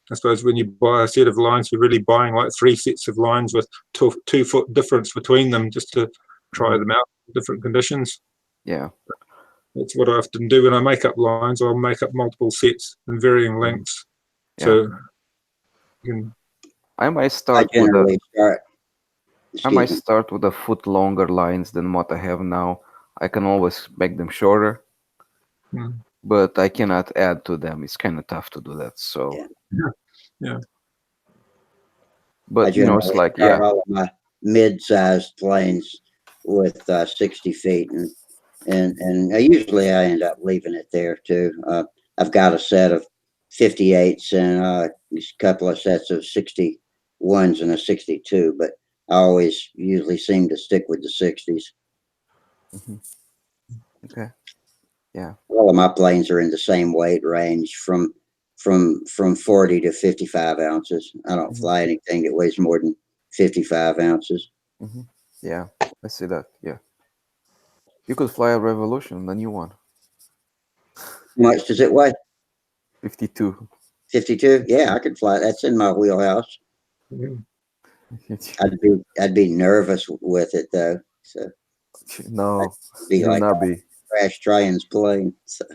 I suppose when you buy a set of lines, you're really buying like 3 sets of lines with 2 foot difference between them just to try them out in different conditions. yeah, That's what I often do when I make up lines. I'll make up multiple sets in varying lengths. yeah. So you can, I might I start with a generally start. I might Excuse me. start with a foot longer lines than what I have now. I can always make them shorter, mm, but I cannot add to them. It's kind of tough to do that. So, Yeah. yeah. I but it's generally like, start yeah, all of my mid-sized planes with 60 feet, and usually I end up leaving it there too. I've got a set of 58s and a couple of sets of 61s and a 62, but I always usually seem to stick with the 60s. mhm, okay, yeah, All of my planes are in the same weight range from 40 to 55 ounces. I don't mhm, fly anything that weighs more than 55 ounces. mhm, yeah. I see that. Yeah, you could fly a Revolution, the new one, How much does it weigh? 52. 52? Yeah, I could fly. That's in my wheelhouse. Mm. I'd be nervous with it though. So I'd No, be you'll like not be. crash Tryon's plane. So,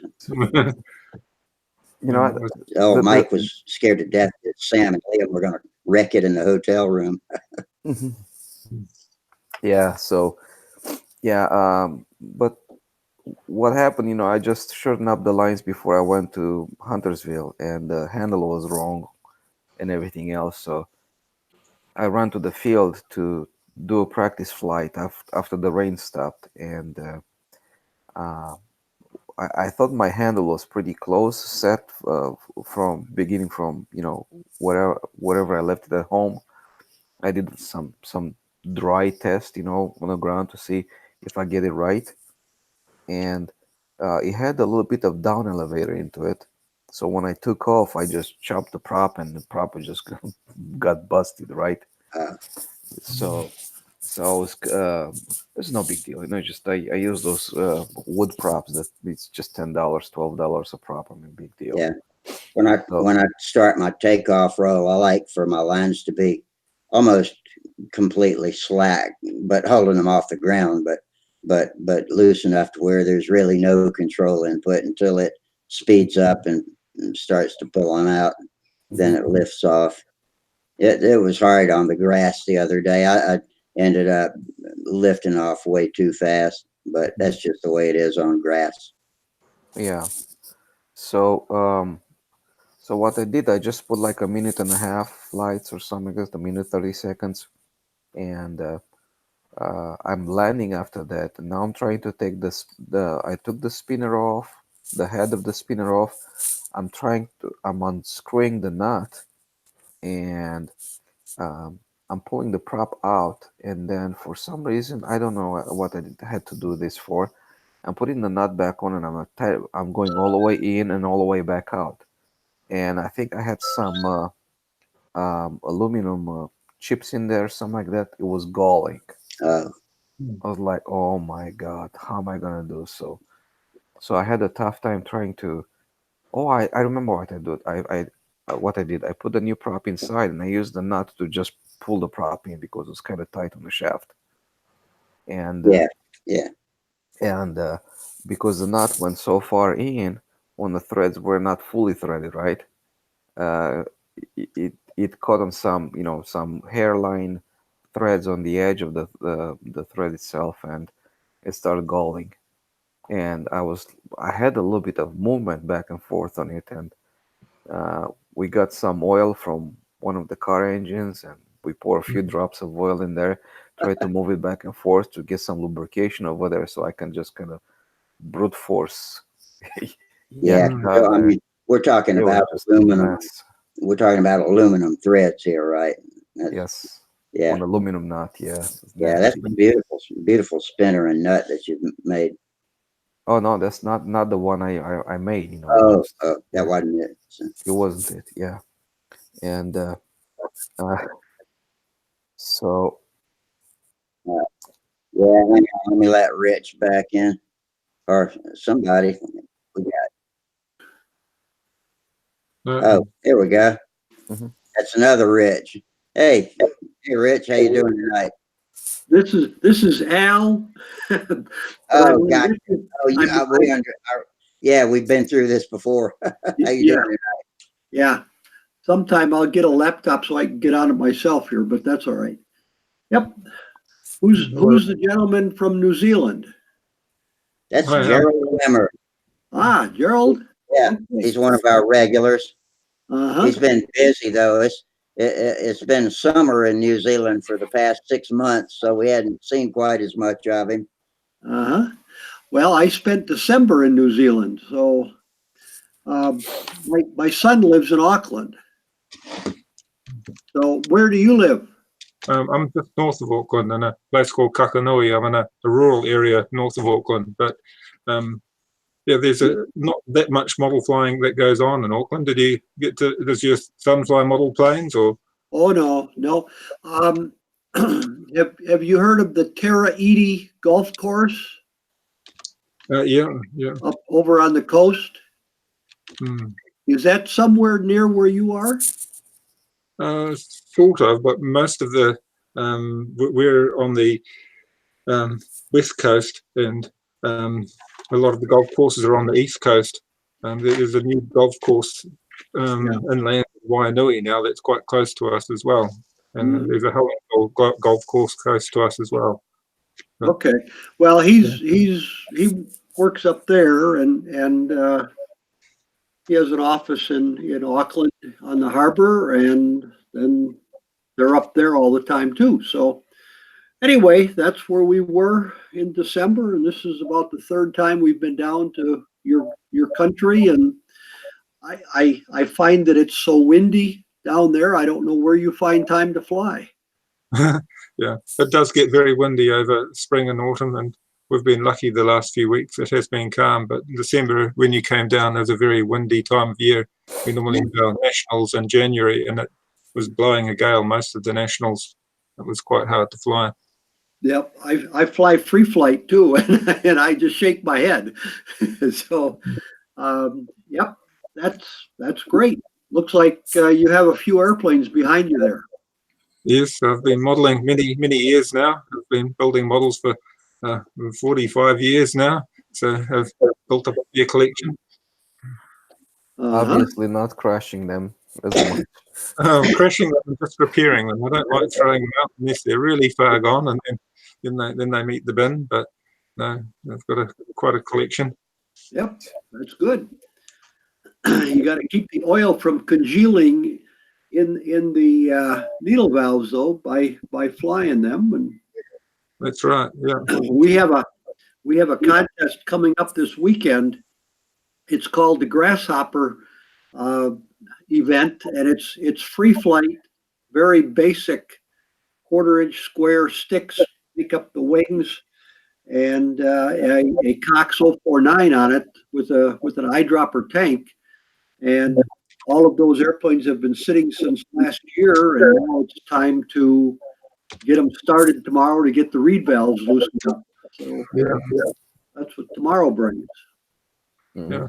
You know what? oh, The Mike was scared to death that Sam and Liam were going to wreck it in the hotel room. Mhm. Yeah. So yeah. But what happened? I just shortened up the lines before I went to Huntersville, and the handle was wrong and everything else. So I ran to the field to do a practice flight after the rain stopped, and uh, I thought my handle was pretty close set from beginning from wherever I left it at home. I did some dry test, on the ground to see if I get it right, and it had a little bit of down elevator into it. So when I took off, I just chopped the prop, and the prop just got busted, right? Uh, So so I was it's no big deal. Just I use those wood props that it's just $10, $12 a prop. I mean, big deal. yeah. When I So when I start my takeoff roll, I like for my lines to be almost completely slack, but holding them off the ground, but loose enough to where there's really no control input until it speeds up and starts to pull them out. Then it lifts off. It was hard on the grass the other day. I ended up lifting off way too fast, but that's just the way it is on grass. yeah. So so what I did, I just put like a minute and a half flights or something like that, a minute 30 seconds, and I'm landing after that. And now I'm trying to take I took the spinner off, the head of the spinner off. I'm unscrewing the nut, and um, I'm pulling the prop out, and then for some reason I don't know what had to do this for. I'm putting the nut back on, and I'm going all the way in and all the way back out. And I think I had some aluminum chips in there, something like that. It was galling. Uh, I was like, "Oh my God, how am I gonna do so?" So I had a tough time trying to. Oh, I remember what I did. What I did. I put the new prop inside, and I used the nut to just pull the prop in because it was kind of tight on the shaft. And yeah, yeah, and because the nut went so far in, when the threads were not fully threaded, right? Uh, it caught on some hairline threads on the edge of the thread itself, and it started galling. And I had a little bit of movement back and forth on it, and we got some oil from one of the car engines, and we pour a few drops of oil in there, try to move it back and forth to get some lubrication over there, so I can just kind of brute force yeah. yank it out So, of I there. mean, we're talking It was about just a aluminum. mess. We're talking about aluminum threads here, right? That's Yes. Yeah. on aluminum nut. Yeah. It's Yeah, that's nasty. a beautiful spinner and nut that you've made. Oh no, that's not the one I made. You know, Oh, that yeah, wasn't it. So, it wasn't it. Yeah, and uh, so uh, yeah, hang on, let me let Rich back in or somebody. We got, oh, here we go. Mhm. That's another Rich. Hey, hey, Rich, how you doing tonight? This is Al. But Oh, gotcha. Oh, you, I'm, yeah, we've been through this before. How you yeah, doing? yeah. Sometime I'll get a laptop so I can get on it myself here, but that's all right. Yep. Who's the gentleman from New Zealand? That's Hi, Gerald Wimmer. Ah, Gerald. Yeah, Okay. he's one of our regulars. Uh-huh. He's been busy though. It's been summer in New Zealand for the past 6 months, so we hadn't seen quite as much of him. Uh-huh. Well, I spent December in New Zealand, so my son lives in Auckland. So where do you live? I'm just north of Auckland in a place called Kakanui. I'm in a rural area north of Auckland, but yeah, there's not that much model flying that goes on in Auckland. Does your son fly model planes or? Oh no. Have you heard of the Tara Iti golf course Yeah. up over on the coast? Hmm. Is that somewhere near where you are? Sort of, but most of the we're on the west coast, and a lot of the golf courses are on the east coast. There's a new golf course inland Wainui now that's quite close to us as well, and there's a whole golf course close to us as well. But, Okay. Well, he works up there, and he has an office in Auckland on the harbor, and then they're up there all the time too. So anyway, that's where we were in December, and this is about the third time we've been down to your country, and I find that it's so windy down there. I don't know where you find time to fly. yeah, it does get very windy over spring and autumn, and we've been lucky the last few weeks. It has been calm, but in December, when you came down, it was a very windy time of year. We normally do our nationals in January, and it was blowing a gale most of the nationals. It was quite hard to fly. Yep, I fly free flight too, and I just shake my head. So, yep, that's great. Looks like you have a few airplanes behind you there. Yes, I've been modeling many years now. I've been building models for 45 years now, so I've built up a collection. obviously not crashing them as much. Crashing them and just repairing them. I don't like throwing them out unless they're really far gone, and then they meet the bin. But no, I've got quite a collection. Yep, that's good. You got to keep the oil from congealing in the needle valves though by flying them. And That's right. Yeah. we have a contest coming up this weekend. It's called the Grasshopper event, and it's free flight, very basic 1/4 inch square sticks make up the wings, and a Cox 049 on it with an eyedropper tank. And all of those airplanes have been sitting since last year, and now it's time to get them started tomorrow to get the reed valves loosened up. So Yeah. that's what tomorrow brings. Yeah.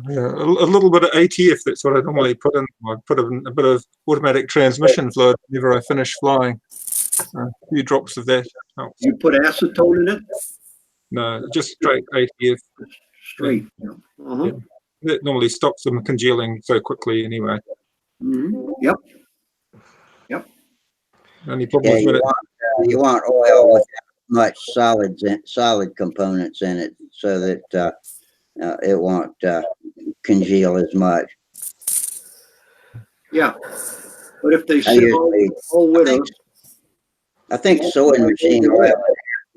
Yeah, a little bit of ATF. That's what I normally put in. I put a bit of automatic transmission fluid whenever I finish flying. A few drops of that helps. You put acetone in it? No, just straight ATF. Straight. Yeah. Uh-huh. Yeah. That normally stops them congealing so quickly anyway. Yep. Yep. Only problem Yeah, is when you want oil without much solid components in it, so that it won't congeal as much. Yeah. But if they I sit usually, all winter, I think sewing machine oil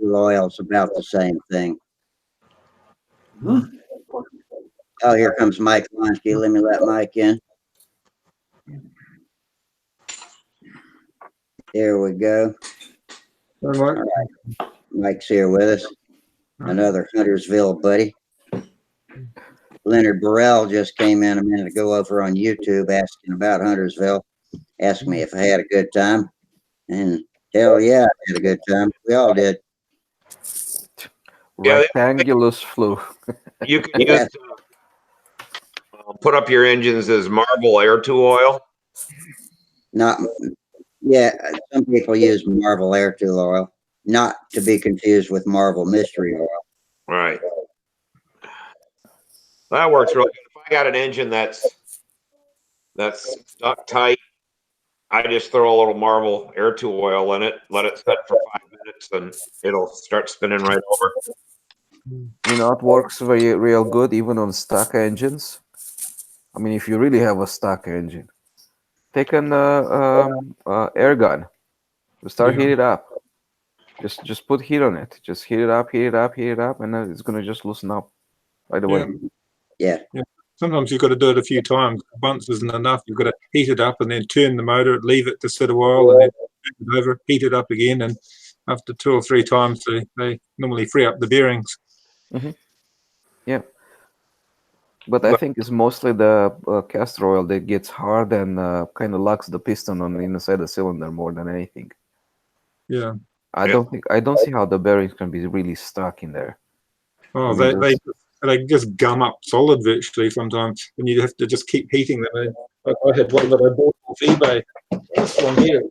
and oil is about the same thing. huh? Oh, here comes Mike Lonsky. Let me let Mike in. Here we go. All right. All right. Mike's here with us. Another Huntersville buddy. Leonard Burrell just came in a minute ago over on YouTube asking about Huntersville. Asked me if I had a good time. And hell yeah, I had a good time. We all did. Yeah, Rectangulus flu. you can Yeah. use put up your engines as Marvel Air Tool oil. Not, yeah, some people use Marvel Air Tool oil, not to be confused with Marvel Mystery Oil. Right. That works really good. If I got an engine that's stuck tight, I just throw a little Marvel Air Tool oil in it, let it set for 5 minutes, and it'll start spinning right over. You know, it works very real good even on stock engines. I mean, if you really have a stock engine, take an air gun, start Yeah. heat it up. Just put heat on it. Just heat it up, heat it up, heat it up, and then it's gonna just loosen up right away. Yeah. Yeah. Sometimes you've got to do it a few times. Once isn't enough. You've got to heat it up and then turn the motor, leave it to sit a while, and then turn it over, heat it up again. And after 2 or 3 times, they normally free up the bearings. Yeah. But I think it's mostly the castor oil that gets hard and kind of locks the piston on the inside the cylinder more than anything. Yeah. I don't see how the bearings can be really stuck in there. Oh, I mean, they just gum up solid virtually sometimes, and you have to just keep heating them. And I had one that I bought off eBay. This one here,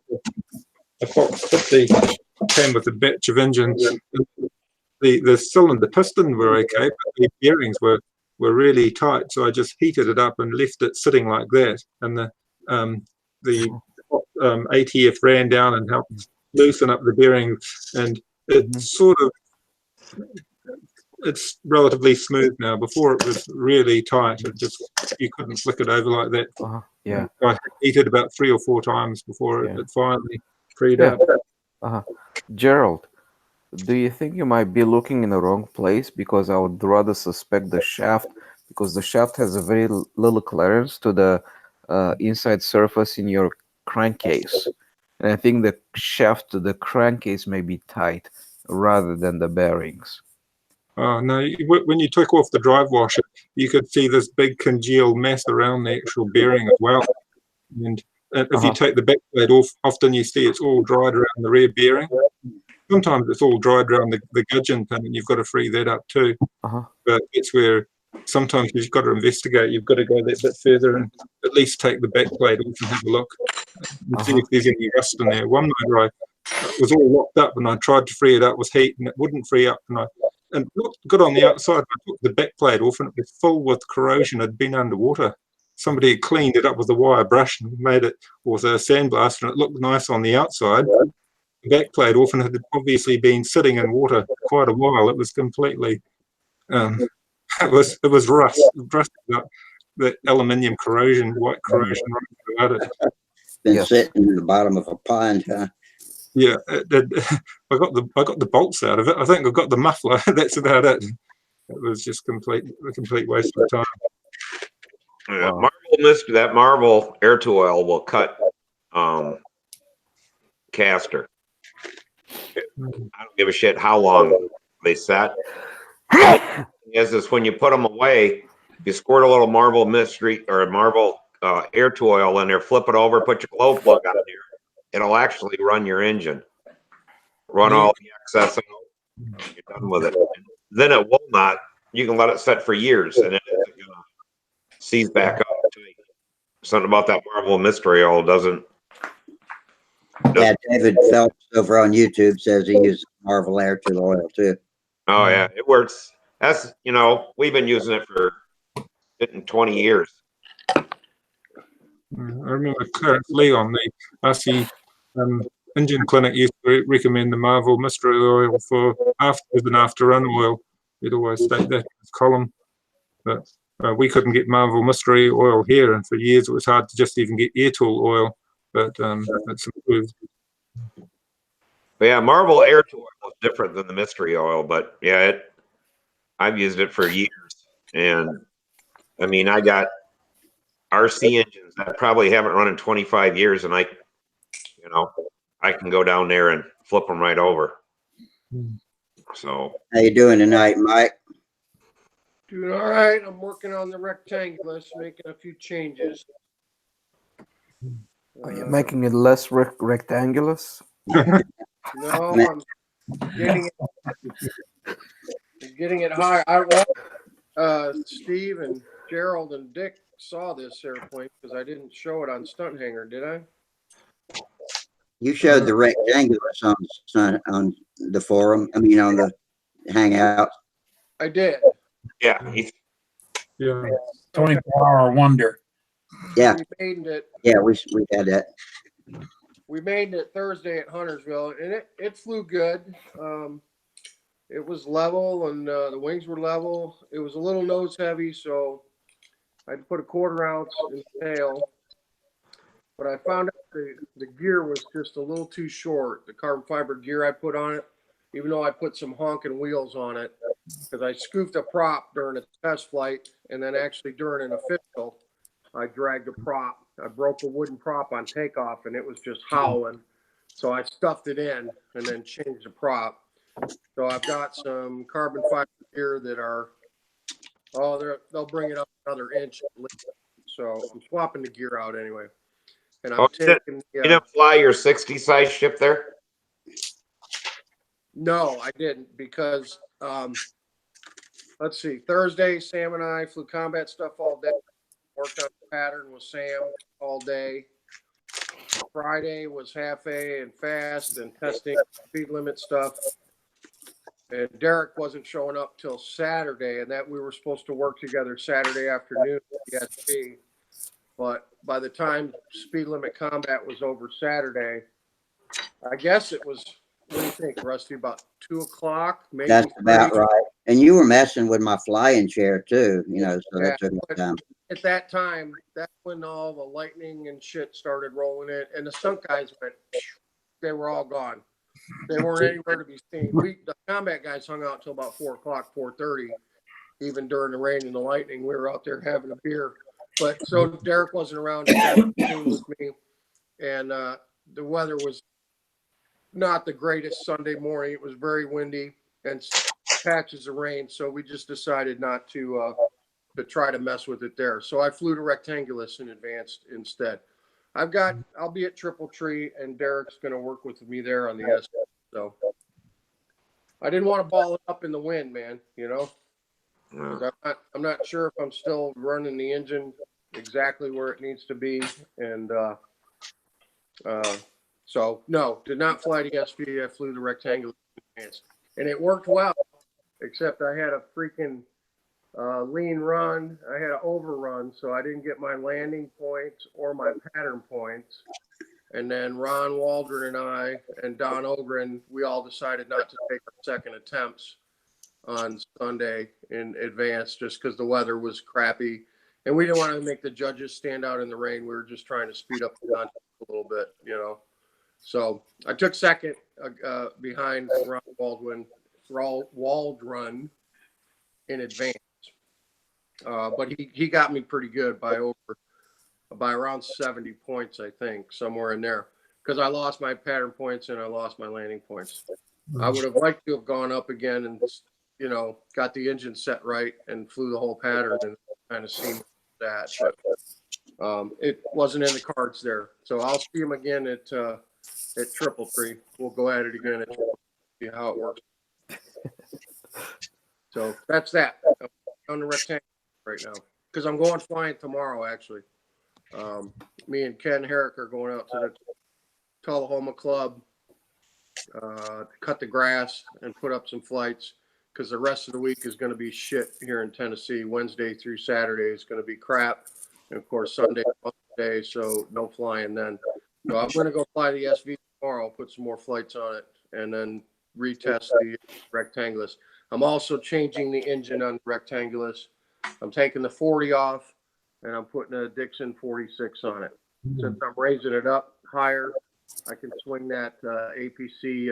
a Fox 50, came with a batch of engines. The cylinder piston were okay, but the bearings were really tight. So I just heated it up and left it sitting like that, and the ATF ran down and helped loosen up the bearings, and it's sort of. It's relatively smooth now. Before it was really tight. It just you couldn't flick it over like that. yeah. I heated about 3 or 4 times before Yeah. it finally freed Yeah. up. Gerald, do you think you might be looking in the wrong place? Because I would rather suspect the shaft, because the shaft has a very little clearance to the inside surface in your crankcase. And I think the shaft to the crankcase may be tight rather than the bearings. Oh no! When you took off the drive washer, you could see this big congealed mass around the actual bearing as well. And if you take the back plate off, often you see it's all dried around the rear bearing. Sometimes it's all dried around the gudgeon pin, and you've got to free that up too. But it's where sometimes you've got to investigate. You've got to go that bit further and at least take the back plate off and have a look and see if there's any rust in there. One motor it was all locked up, and I tried to free it up with heat, and it wouldn't free up. And it looked good on the outside. I took the back plate off, and it was full with corrosion. It had been underwater. Somebody had cleaned it up with a wire brush and made it with a sandblast, and it looked nice on the outside. The back plate off, and it had obviously been sitting in water quite a while. It was completely, it was rust up. The aluminium corrosion, white corrosion right throughout it. Been sitting in the bottom of a pond, huh? Yeah, I got the bolts out of it. I think I've got the muffler. That's about it. It was just a complete waste of time. Yeah, that Marvel Air Tool oil will cut caster. I don't give a shit how long they set. Is when you put them away, you squirt a little Marvel Mystery or Marvel Air Tool oil in there, flip it over, put your glow plug on there. It'll actually run your engine. Run all the excess out, you're done with it. And then it will not. You can let it set for years, and it isn't gonna seize back up. Something about that Marvel Mystery oil doesn't. Yeah, David Phelps over on YouTube says he uses Marvel Air Tool oil too. Oh yeah, it works. That's we've been using it for 20 years. I remember Clarence Lee on the RC engine clinic used to recommend the Marvel Mystery oil for after run oil. He'd always state that in his column. But we couldn't get Marvel Mystery oil here, and for years it was hard to just even get Air Tool oil. But it's improved. But yeah, Marvel Air Tool oil is different than the Mystery oil, but yeah, I've used it for years, and I mean I got RC engines that probably haven't run in 25 years, and I can go down there and flip them right over. So How you doing tonight, Mike? Doing all right. I'm working on the rectangulus, making a few changes. Are you making it less rectangulous? No, I'm getting it high. I want Steve and Gerald and Dick saw this airplane because I didn't show it on Stunthangar, did I? You showed the rectangulars on the forum. I mean, on the Hangout. I did. yeah, Yeah. 24-hour wonder. Yeah, We made it. yeah, we had that. We made it Thursday at Huntersville, and it flew good. It was level, and the wings were level. It was a little nose heavy, so I'd put a 1/4 ounce in the tail. But I found out the gear was just a little too short. The carbon fiber gear I put on it, even though I put some honking wheels on it, because I scooped a prop during a test flight, and then actually during an official, I dragged a prop. I broke a wooden prop on takeoff, and it was just howling. So I stuffed it in and then changed the prop. So I've got some carbon fiber gear that are, they'll bring it up another inch. So I'm swapping the gear out anyway. And I'm taking, you didn't fly your 60 size ship there? no, I didn't because, let's see, Thursday, Sam and I flew combat stuff all day. Worked on the pattern with Sam all day. Friday was half A and fast and testing speed limit stuff. And Derek wasn't showing up till Saturday, and that we were supposed to work together Saturday afternoon at the SB. But by the time speed limit combat was over Saturday, I guess it was, what do you think, Rusty, about 2 o'clock? Maybe That's about 3? right. And you were messing with my flying chair too, you know, so that took but time. at that time, that's when all the lightning and shit started rolling in, and the stunt guys went, they were all gone. They weren't anywhere to be seen. The combat guys hung out till about 4 o'clock, 4:30. Even during the rain and the lightning, we were out there having a beer. But so Derek wasn't around this afternoon with me, and the weather was not the greatest Sunday morning. It was very windy and patches of rain, so we just decided not to try to mess with it there. So I flew to Rectangulus in advance instead. I'll be at Triple Tree, and Derek's going to work with me there on the S. So I didn't want to ball it up in the wind, man. You know, I'm not sure if I'm still running the engine exactly where it needs to be, and so no, did not fly to SV. I flew the Rectangular advance, and it worked well, except I had a freaking lean run. I had an overrun, so I didn't get my landing points or my pattern points. And then Ron Waldron and I and Don Ogren, we all decided not to take our second attempts on Sunday in advance just because the weather was crappy. And we didn't want to make the judges stand out in the rain. We were just trying to speed up the contest a little bit, you know. So I took second behind Ron Waldron in advance. But he got me pretty good by around 70 points, I think, somewhere in there, because I lost my pattern points and I lost my landing points. I would have liked to have gone up again and, you know, got the engine set right and flew the whole pattern and kind of seen that, but it wasn't in the cards there. So I'll see him again at Triple Tree. We'll go at it again at Triple Tree, see how it works. So that's that. I'm on the Rectangle right now because I'm going flying tomorrow, actually. Me and Ken Herrick are going out to the Tullahoma Club to cut the grass and put up some flights because the rest of the week is going to be shit here in Tennessee. Wednesday through Saturday is going to be crap. And of course, Sunday, Monday, so no flying then. So I'm going to go fly the SV tomorrow, put some more flights on it, and then retest the Rectangulus. I'm also changing the engine on the Rectangulus. I'm taking the 40 off, and I'm putting a Dixon 46 on it. Since I'm raising it up higher, I can swing that APC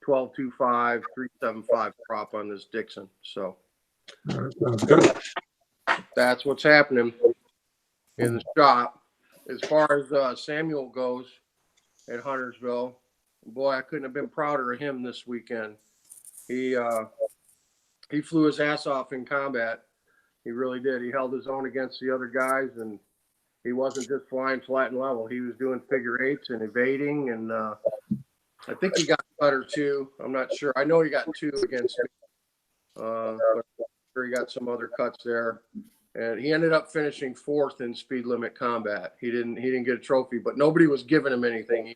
1225 375 prop on this Dixon. So that's what's happening in the shop. As far as Samuel goes, at Huntersville. Boy, I couldn't have been prouder of him this weekend. He flew his ass off in combat. He really did. He held his own against the other guys, and he wasn't just flying flat and level. He was doing figure eights and evading, and I think he got a cut or two. I'm not sure. I know he got two against me, but I'm sure he got some other cuts there. And he ended up finishing 4th in speed limit combat. He didn't get a trophy, but nobody was giving him anything.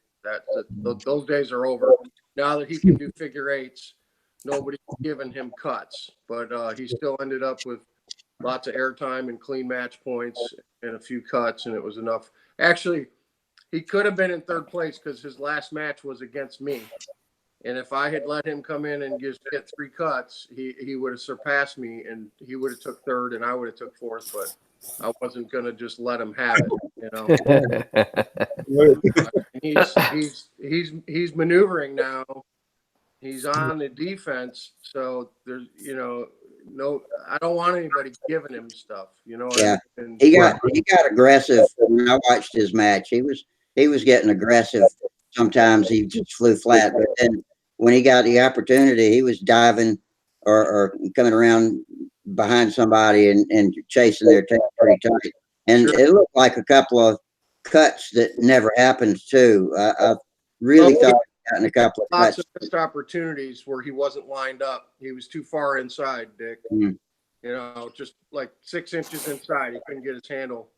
Those days are over. Now that he can do figure eights, nobody's giving him cuts. But he still ended up with lots of airtime and clean match points and a few cuts, and it was enough. Actually, he could have been in 3rd place because his last match was against me. And if I had let him come in and just get 3 cuts, he would have surpassed me, and he would have took 3rd, and I would have took 4th. But I wasn't gonna just let him have it, you know. He's maneuvering now. He's on the defense, so there's no. I don't want anybody giving him stuff, you know. Yeah, and he got aggressive when I watched his match. He was getting aggressive. Sometimes he just flew flat, but then when he got the opportunity, he was diving or coming around behind somebody and chasing their tail pretty tight. And it looked like a couple of cuts that never happened too. I really thought he gotten a couple of lots cuts. of missed opportunities where he wasn't lined up. He was too far inside, Dick. Mm. You know, just like 6 inches inside. He couldn't get his handle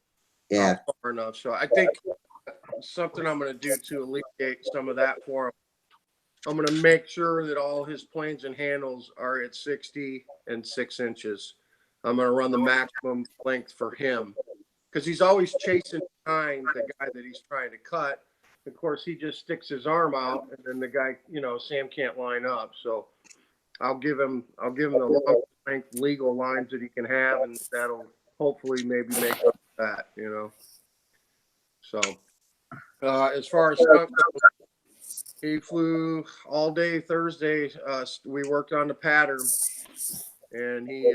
Yeah. out far enough. So I think something I'm going to do to alleviate some of that for him. I'm going to make sure that all his planes and handles are at 60 and 6 inches. I'm going to run the maximum length for him because he's always chasing behind the guy that he's trying to cut. Of course, he just sticks his arm out, and then the guy, Sam can't line up. So I'll give him the long length legal lines that he can have, and that'll hopefully maybe make up that, So as far as stunt goes, he flew all day Thursday. We worked on the pattern, and he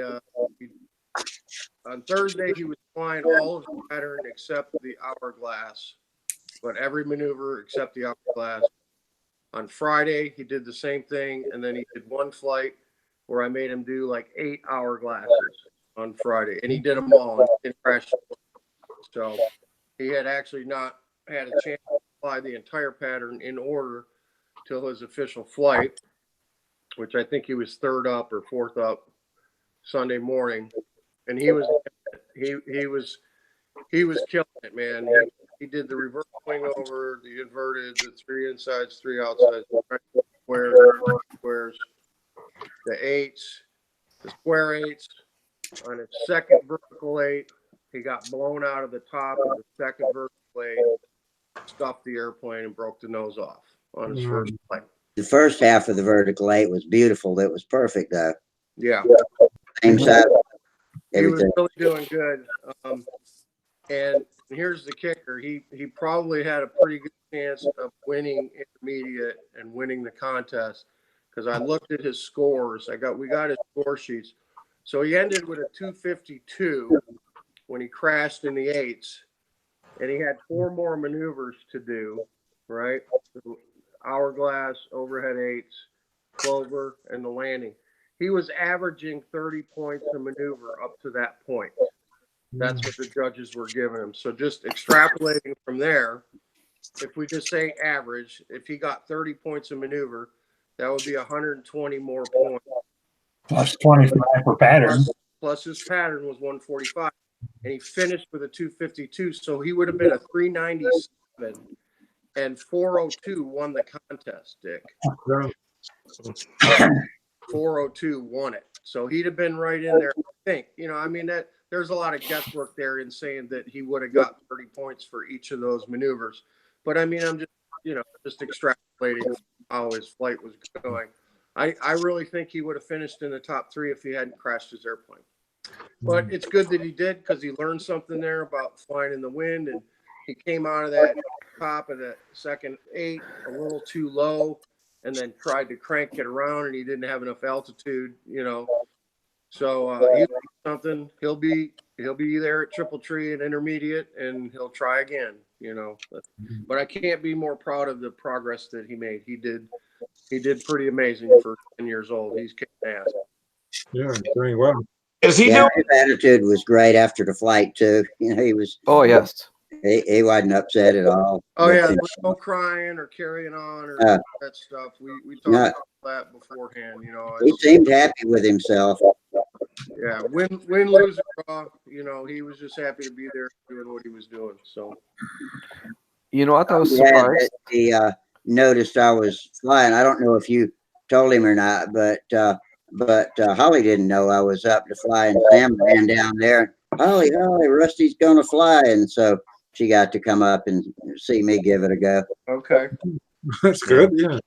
on Thursday he was flying all of the pattern except the hourglass, but every maneuver except the hourglass. On Friday he did the same thing, and then he did one flight where I made him do like 8 hourglasses on Friday, and he did them all and crashed. So he had actually not had a chance to fly the entire pattern in order till his official flight, which I think he was 3rd up or 4th up Sunday morning, and he was killing it, man. He did the reverse swing over, the inverted, the 3 insides, 3 outsides, squares, the eights, the square eights. On his second vertical 8, he got blown out of the top of the second vertical 8, stuffed the airplane, and broke the nose off on his first flight. The first half of the vertical 8 was beautiful. That was perfect, though. Yeah. Same side. He was Everything. really doing good. And here's the kicker. He probably had a pretty good chance of winning intermediate and winning the contest because I looked at his scores. We got his score sheets. So he ended with a 252 when he crashed in the 8s, and he had 4 more maneuvers to do, right? Hourglass, overhead 8s, clover, and the landing. He was averaging 30 points a maneuver up to that point. That's what the judges were giving him. So just extrapolating from there, if we just say average, if he got 30 points a maneuver, that would be 120 more points. Plus 25 per pattern. Plus his pattern was 145. And he finished with a 252. So he would have been a 397. And 402 won the contest, Dick. 402 won it. So he'd have been right in there, I think. That there's a lot of guesswork there in saying that he would have got 30 points for each of those maneuvers. But I'm just extrapolating how his flight was going. I really think he would have finished in the top 3 if he hadn't crashed his airplane. But it's good that he did because he learned something there about flying in the wind, and he came out of that top of that second 8 a little too low, and then tried to crank it around, and he didn't have enough altitude, So he learned something. He'll be there at Triple Tree and intermediate, and he'll try again. you know. But I can't be more proud of the progress that he made. He did pretty amazing for 10 years old. He's kicking ass. Yeah, doing well. Is he Yeah, doing? his attitude was great after the flight too. You know, Oh yes. he wasn't upset at all. Oh yeah, But, no crying or carrying on or Uh, that stuff. We talked no. about that beforehand. You know, he seemed happy with himself. yeah, win, lose or draw. You know, he was just happy to be there doing what he was doing. So You know what? I was He had that surprised. he noticed I was flying. I don't know if you told him or not, but Holly didn't know I was up to fly, and Sam ran down there. Holly, Rusty's gonna fly, and so she got to come up and see me give it a go. okay, That's good. Yeah.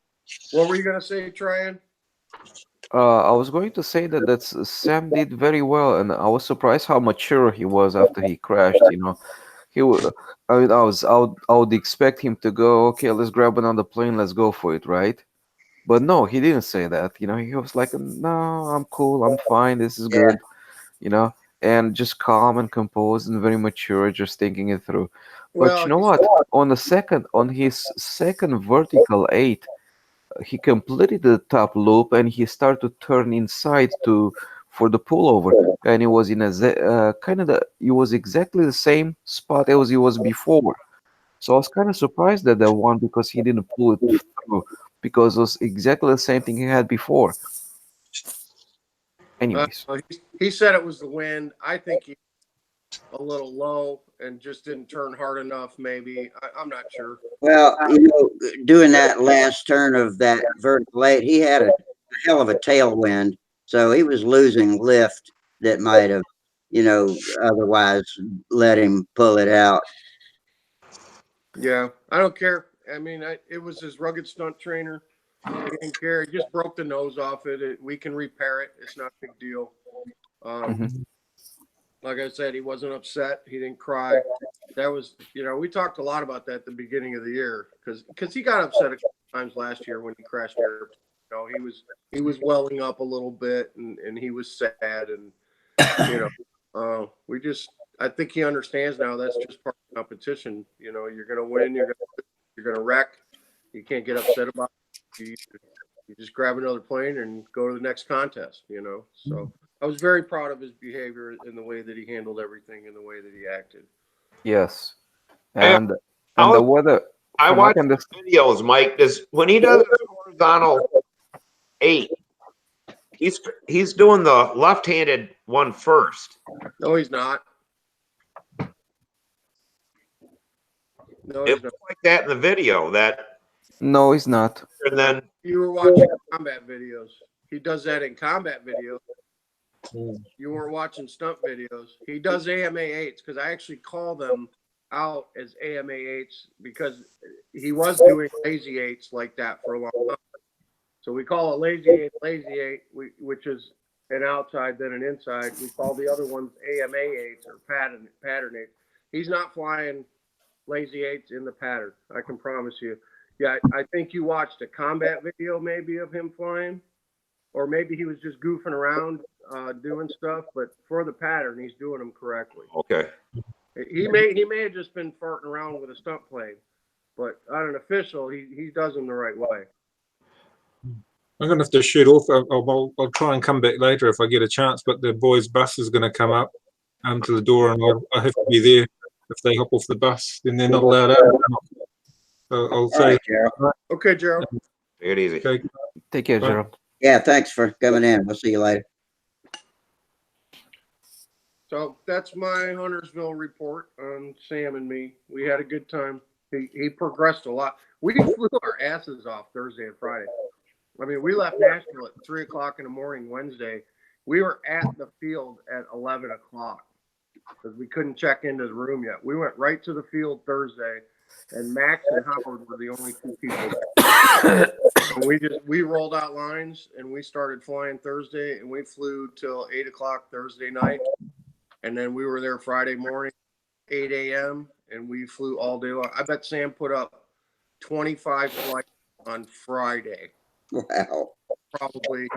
what were you gonna say, Tryon? I was going to say that Sam did very well, and I was surprised how mature he was after he crashed. You know, I mean, I would expect him to go, okay, let's grab another plane, let's go for it, right? But no, he didn't say that. You know, he was like, no, I'm cool, I'm fine, this is Yeah, good. You know, and just calm and composed and very mature, just thinking it through. But Well, you know what? On his second vertical eight, he completed the top loop and he started to turn inside to for the pullover, and he was in a kind of he was exactly the same spot as he was before. So I was kind of surprised at that one because he didn't pull it through, because it was exactly the same thing he had before. Anyways, he said it was the wind. I think he a little low and just didn't turn hard enough. Maybe I'm not sure. well, doing that last turn of that vertical eight, he had a hell of a tailwind, so he was losing lift that might have, otherwise let him pull it out. Yeah, I don't care. I mean, it was his rugged stunt trainer. He didn't care. He just broke the nose off it. We can repair it. It's not a big deal. Mhm. Like I said, he wasn't upset. He didn't cry. That was, we talked a lot about that at the beginning of the year because he got upset a couple times last year when he crashed there. He was welling up a little bit and he was sad and I think he understands now that's just part of competition. You're gonna win, you're gonna wreck. You can't get upset about it. You just grab another plane and go to the next contest. So I was very proud of his behavior in the way that he handled everything and the way that he acted. Yes, I, and I, the weather, I from what watch I understand, videos, Mike. When he does his horizontal eight, he's doing the left-handed one first. No, he's not. No, It he's not. looks like that in the video. no, he's not. And then You were watching combat videos. He does that in combat videos. You weren't watching stunt videos. He does AMA 8s because I actually call them out as AMA 8s because he was doing lazy 8s like that for a long time. So we call a lazy 8, which is an outside, then an inside. We call the other ones AMA 8s or pattern 8s. He's not flying lazy 8s in the pattern. I can promise you. Yeah, I think you watched a combat video maybe of him flying, or maybe he was just goofing around doing stuff. But for the pattern, he's doing them correctly. okay, He may have just been farting around with a stunt plane, but on an official, he does them the right way. I'm going to have to shoot off. I'll try and come back later if I get a chance, but the boys' bus is going to come up to the door, and I have to be there. If they hop off the bus, then they're not allowed out. So I'll All say, right, Gerald. Okay, Gerald. take it easy. okay, Take care, Bye. Gerald. Yeah, thanks for coming in. We'll see you later. So that's my Huntersville report on Sam and me. We had a good time. He progressed a lot. We flew our asses off Thursday and Friday. I mean, we left Nashville at 3 o'clock in the morning Wednesday. We were at the field at 11 o'clock because we couldn't check into the room yet. We went right to the field Thursday, and Max and Howard were the only two people there. And we rolled out lines and we started flying Thursday, and we flew till 8 o'clock Thursday night. And then we were there Friday morning, 8 a.m., and we flew all day long. I bet Sam put up 25 flights on Friday. Wow. Probably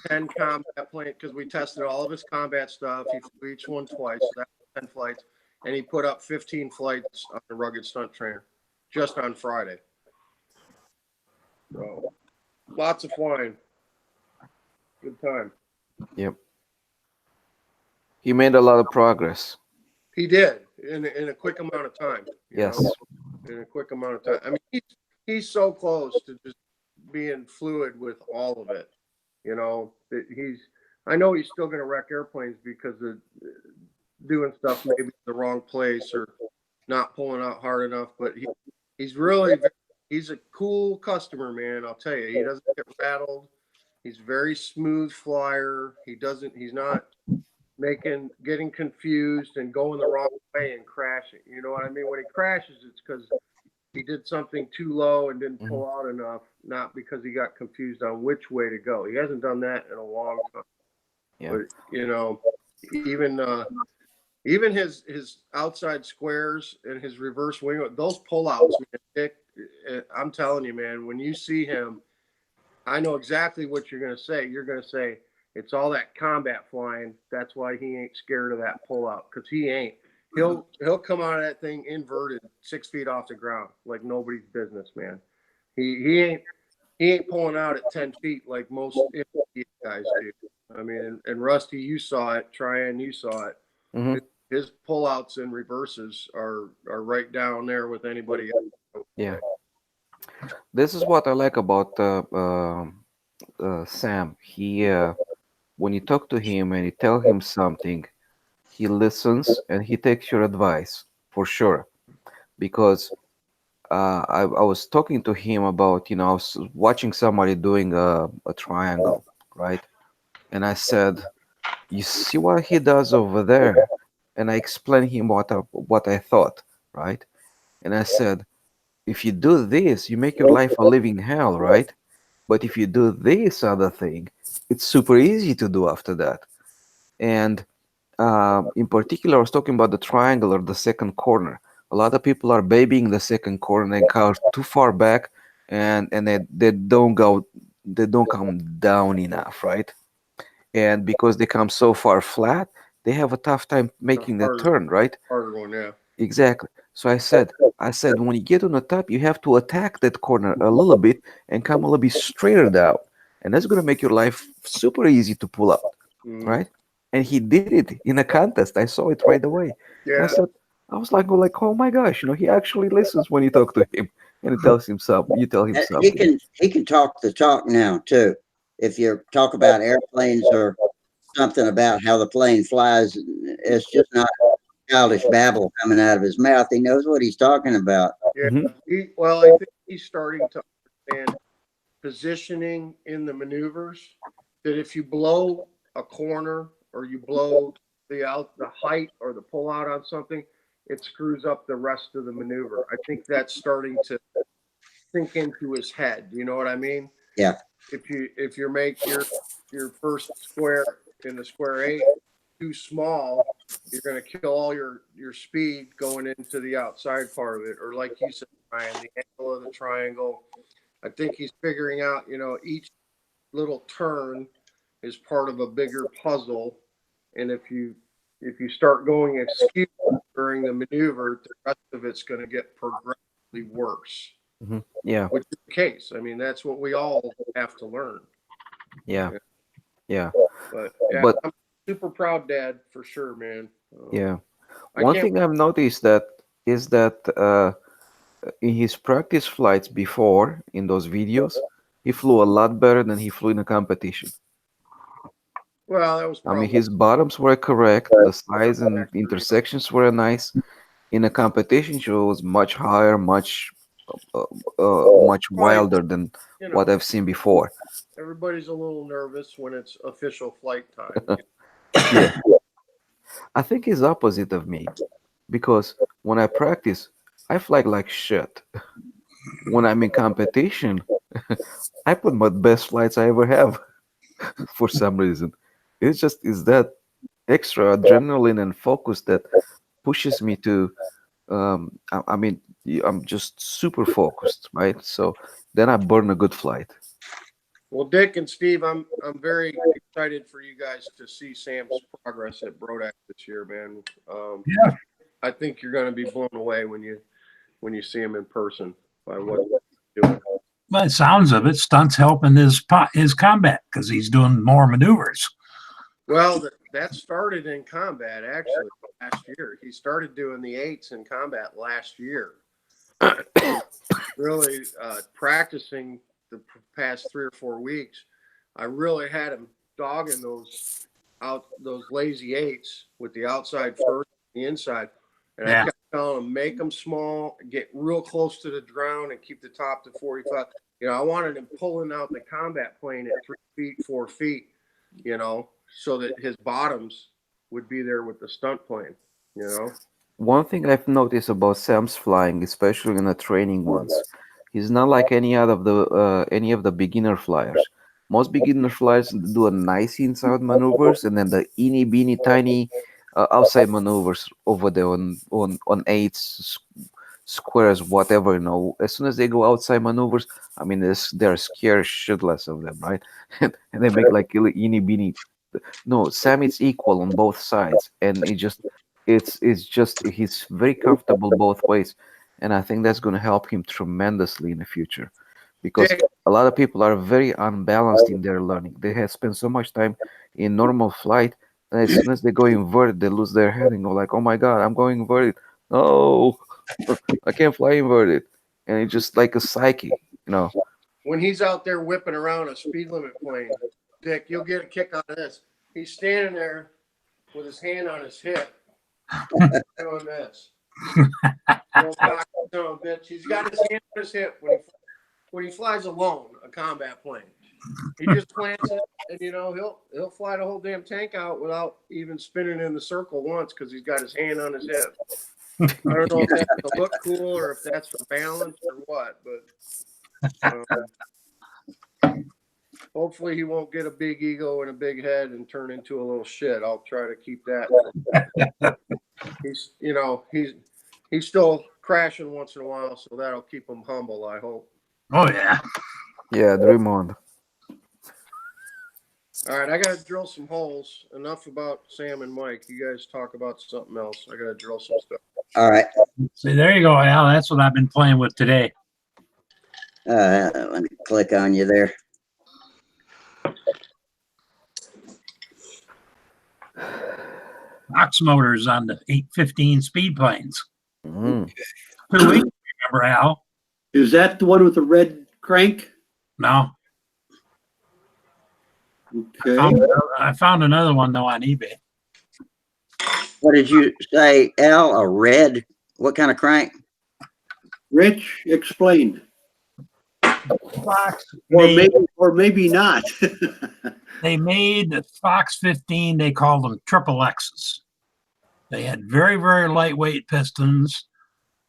10 combat planes because we tested all of his combat stuff. He flew each one twice, so that's 10 flights. and he put up 15 flights on the Rugged Stunt Trainer just on Friday. So lots of flying. Good time. Yep. He made a lot of progress. He did in a quick amount of time. Yes. In a quick amount of time. I mean, he's so close to just being fluid with all of it. You know, I know he's still going to wreck airplanes because of doing stuff maybe in the wrong place or not pulling out hard enough. But he's a cool customer, man. I'll tell you, he doesn't get rattled. He's very smooth flyer. He's not getting confused and going the wrong way and crashing. You know what I mean? When he crashes, it's because he did something too low and didn't pull out enough, not because he got confused on which way to go. He hasn't done that in a long time. Yeah. But you know, even his outside squares and his reverse wing, those pullouts, man, Dick, I'm telling you, man, when you see him, I know exactly what you're going to say. You're going to say it's all that combat flying. That's why he ain't scared of that pullout, because he ain't. He'll come out of that thing inverted 6 feet off the ground like nobody's business, man. He ain't pulling out at 10 feet like most intermediate guys do. I mean, and Rusty, you saw it. Tryon, you saw it. Mhm. His pullouts and reverses are right down there with anybody else. Yeah. This is what I like about Sam. When you talk to him and you tell him something, he listens and he takes your advice for sure. Because I was talking to him about, I was watching somebody doing a triangle, right? And I said, "You see what he does over there?" And I explained him what I thought, right? And I said, "If you do this, you make your life a living hell, right? But if you do this other thing, it's super easy to do after that." And in particular, I was talking about the triangle or the second corner. A lot of people are babying the second corner and go too far back, and they don't come down enough, right? And because they come so far flat, they have a tough time making the turn, right? Harder one, yeah. Exactly. So I said, when you get on the top, you have to attack that corner a little bit and come a little bit straighter down, and that's going to make your life super easy to pull out, right? And he did it in a contest. I saw it right away. Yeah. I was like, oh my gosh, he actually listens when you talk to him and you tell him something. He can talk the talk now too. If you talk about airplanes or something about how the plane flies, it's just not childish babble coming out of his mouth. He knows what he's talking about. Yeah. I think he's starting to understand positioning in the maneuvers. That if you blow a corner or you blow the height or the pull out on something, it screws up the rest of the maneuver. I think that's starting to sink into his head. You know what I mean? Yeah. If you make your first square in the square 8 too small, you're going to kill all your speed going into the outside part of it. Or like you said, Ryan, the angle of the triangle. I think he's figuring out, each little turn is part of a bigger puzzle. And if you start going askew during the maneuver, the rest of it's going to get progressively worse. Yeah. Which is the case. I mean, that's what we all have to learn. Yeah. But I'm super proud, Dad, for sure, man. Yeah. One thing I've noticed is that in his practice flights before, in those videos, he flew a lot better than he flew in a competition. Well, that was probably... his bottoms were correct, the size and intersections were nice. In a competition, he was much higher, much wilder than what I've seen before. Everybody's a little nervous when it's official flight time. Yeah. I think he's opposite of me, because when I practice, I fly like shit. When I'm in competition, I put my best flights I ever have for some reason. It's that extra adrenaline and focus that pushes me to, I'm just super focused, right? So then I burn a good flight. Well, Dick and Steve, I'm very excited for you guys to see Sam's progress at Brodak this year, man. I think you're going to be blown away when you see him in person by what he's doing. By the sounds of it, Stunt's helping his combat because he's doing more maneuvers. Well, that started in combat actually last year. He started doing the 8s in combat last year. Really practicing the past 3 or 4 weeks. I really had him dogging those lazy 8s with the outside first, the inside, and I kept telling him make them small, get real close to the ground, and keep the top to 45. You know, I wanted him pulling out the combat plane at 3 feet, 4 feet. You know, so that his bottoms would be there with the stunt plane. You know. One thing I've noticed about Sam's flying, especially in the training ones, he's not like any of the beginner flyers. Most beginner flyers do a nice inside maneuvers and then the eeny beeny tiny outside maneuvers over there on 8s, squares, whatever. You know, as soon as they go outside maneuvers, I mean, they're scared shitless of them, right? And they make like eeny beeny. No, Sam is equal on both sides, and it's just he's very comfortable both ways, and I think that's going to help him tremendously in the future, because a lot of people are very unbalanced in their learning. They have spent so much time in normal flight, and as soon as they go inverted, they lose their head and go like, "Oh my God, I'm going inverted! No, I can't fly inverted," and it's just like a psyche, you know. When he's out there whipping around a speed limit plane, Dick, you'll get a kick out of this. He's standing there with his hand on his hip, doing this. Little bitch. He's got his hand on his hip when he flies alone, a combat plane. He just plants it, and you know he'll fly the whole damn tank out without even spinning in the circle once because he's got his hand on his hip. I don't know if that's to look cool or if that's for balance or what, but hopefully he won't get a big ego and a big head and turn into a little shit. I'll try to keep that. He's still crashing once in a while, so that'll keep him humble, I hope. Oh yeah. Yeah, dream on. All right, I gotta drill some holes. Enough about Sam and Mike. You guys talk about something else. I gotta drill some stuff. All right. See, there you go, Al. That's what I've been playing with today. Let me click on you there. Box motors on the 815 speed planes. 2 weeks, remember, Al? Is that the one with the red crank? No. Okay. I found another one though on eBay. What did you say, Al? A red? What kind of crank? Rich, explain. Fox Or maybe not. they made the Fox 15. They called them triple X's. They had very, very lightweight pistons.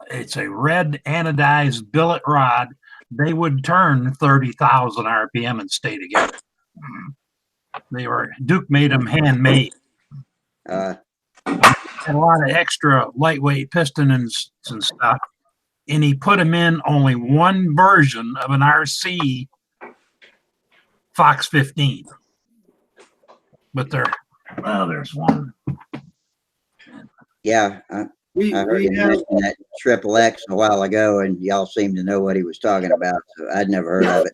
It's a red anodized billet rod. They would turn 30,000 RPM and stay together. Duke made them handmade. And a lot of extra lightweight piston and stuff. And he put them in only one version of an RC Fox 15. But there's one. Yeah, I heard him mention that triple X a while ago, and y'all seem to know what he was talking about. So I'd never heard of it.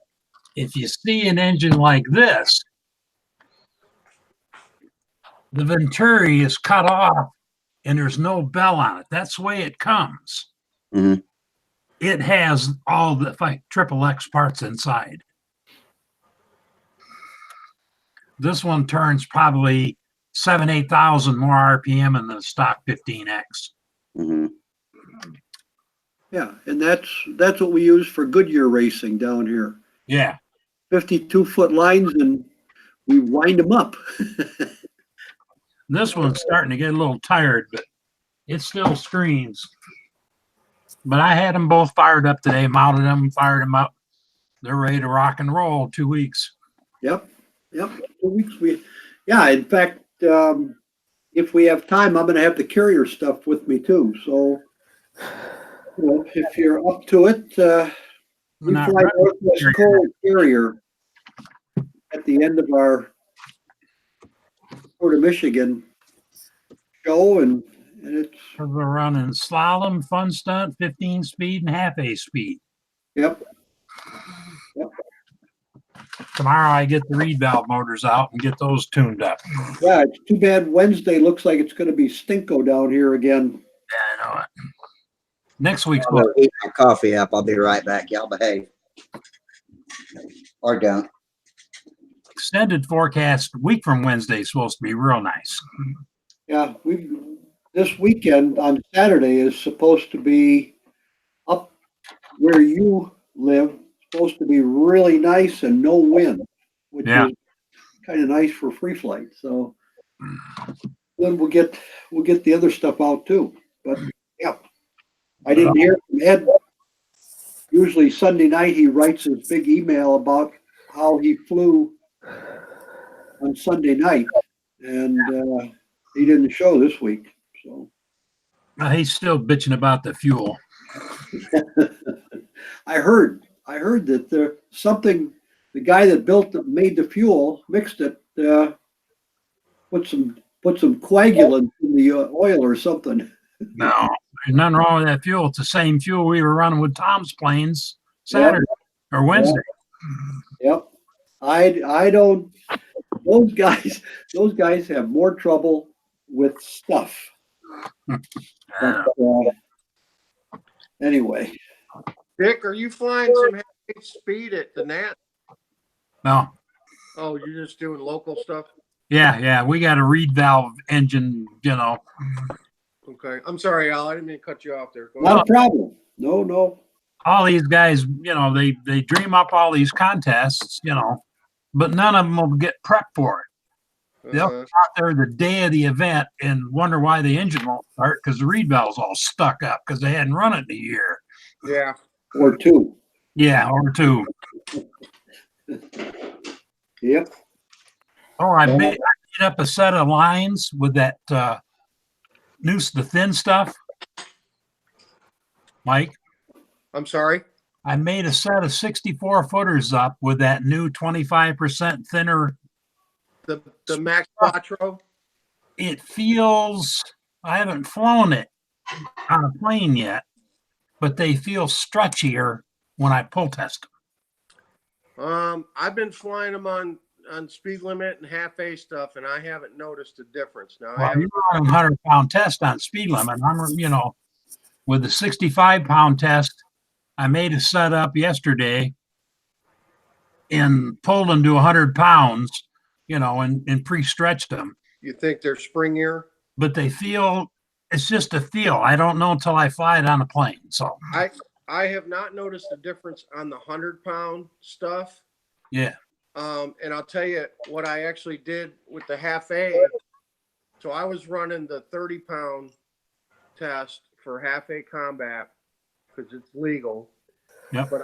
If you see an engine like this, the venturi is cut off and there's no bell on it. That's the way it comes. Mm-hmm. It has all the triple X parts inside. This one turns probably 8,000 more RPM than the stock 15X. Mm-hmm. Yeah, and that's what we use for Goodyear racing down here. Yeah. 52-foot lines, and we wind them up. This one's starting to get a little tired, but it still screams. But I had them both fired up today, mounted them, fired them up. They're ready to rock and roll 2 weeks. Yep. 2 weeks. In fact, if we have time, I'm going to have the carrier stuff with me too. So, if you're up to it, we fly Northwest Coal Carrier at the end of our Port of Michigan show, and and it's, We're running slalom, fun stunt, 15 speed, and half A speed. yep. Tomorrow I get the reed valve motors out and get those tuned up. Yeah, it's too bad Wednesday looks like it's gonna be stinko down here again. Yeah, I know it. Next week's I'm gonna heat my coffee up. I'll be right back. Y'all behave. Or don't. extended forecast week from Wednesday is supposed to be real nice. Yeah, this weekend on Saturday is supposed to be up where you live, supposed to be really nice and no wind, which Yeah. is kind of nice for free flight. So then we'll get the other stuff out too. But yeah, I didn't hear from Ed. Usually Sunday night he writes his big email about how he flew on Sunday night, and he didn't show this week. So He's still bitching about the fuel. I heard that the guy that made the fuel mixed it, put some coagulant in the oil or something. No, there's nothing wrong with that fuel. It's the same fuel we were running with Tom's planes Saturday or Wednesday. Yep. I don't. Those guys have more trouble with stuff. But, anyway. Dick, are you flying some heavy speed at the Nat? No. Oh, you're just doing local stuff? Yeah. We got a reed valve engine, Okay. I'm sorry, Al. I didn't mean to cut you off there. Go Not ahead. a problem. No. all these guys, they dream up all these contests, but none of them will get prepped for it. They'll Uh-huh. out there the day of the event and wonder why the engine won't start because the reed valve's all stuck up because they hadn't run it in a year. Yeah. Or two. Yeah, or two. Yep. Oh, I made up a set of lines with that noose the thin stuff. Mike, I'm sorry. I made a set of 64 footers up with that new 25% thinner. The Max Quattro. It feels, I haven't flown it on a plane yet, but they feel stretchier when I pull test them. I've been flying them on speed limit and half A stuff, and I haven't noticed a difference. Now, Well, you're on a 100-pound test on speed limit. With the 65-pound test, I made a set up yesterday and pulled them to 100 pounds, and pre-stretched them. You think they're springier? But they feel, it's just a feel. I don't know until I fly it on a plane. So I have not noticed a difference on the 100-pound stuff. Yeah. And I'll tell you what I actually did with the half A. So I was running the 30-pound test for half A combat because it's legal. Yep. But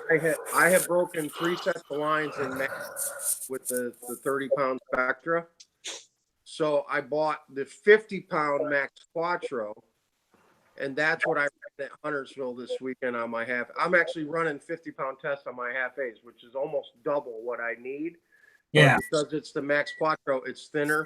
I have broken 3 sets of lines in Max with the 30-pound Spectra. So I bought the 50-pound Max Quattro, and that's what I ran at Huntersville this weekend on my half. I'm actually running 50-pound tests on my half A's, which is almost double what I need. Yeah. But because it's the Max Quattro, it's thinner,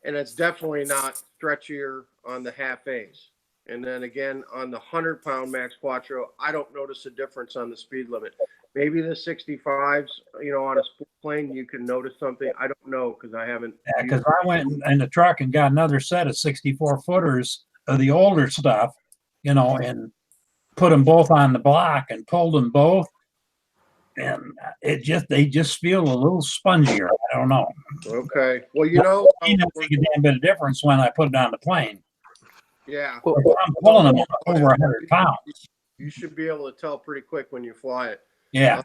and it's definitely not stretchier on the half A's. And then again, on the 100-pound Max Quattro, I don't notice a difference on the speed limit. Maybe the 65s, on a sport plane, you can notice something. I don't know because I haven't. Yeah, because I went in the truck and got another set of 64 footers of the older stuff, and put them both on the block and pulled them both. And they just feel a little spongier. I don't know. Okay. Well, Make a damn bit of difference when I put it on the plane. Yeah. If I'm pulling them over 100 pounds. You should be able to tell pretty quick when you fly it. Yeah.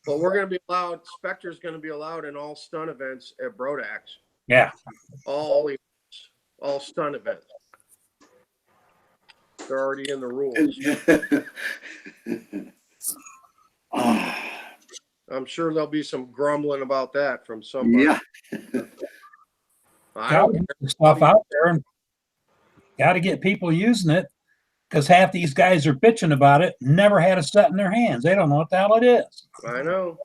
But we're going to be allowed, Spectre's going to be allowed in all stunt events at Brodax. Yeah. All stunt events. They're already in the rules. I'm sure there'll be some grumbling about that from somebody. Yeah. I Got don't to get the stuff out there and got to get people using it because half these guys are bitching about it, never had a set in their hands. They don't know what the hell it is. I know,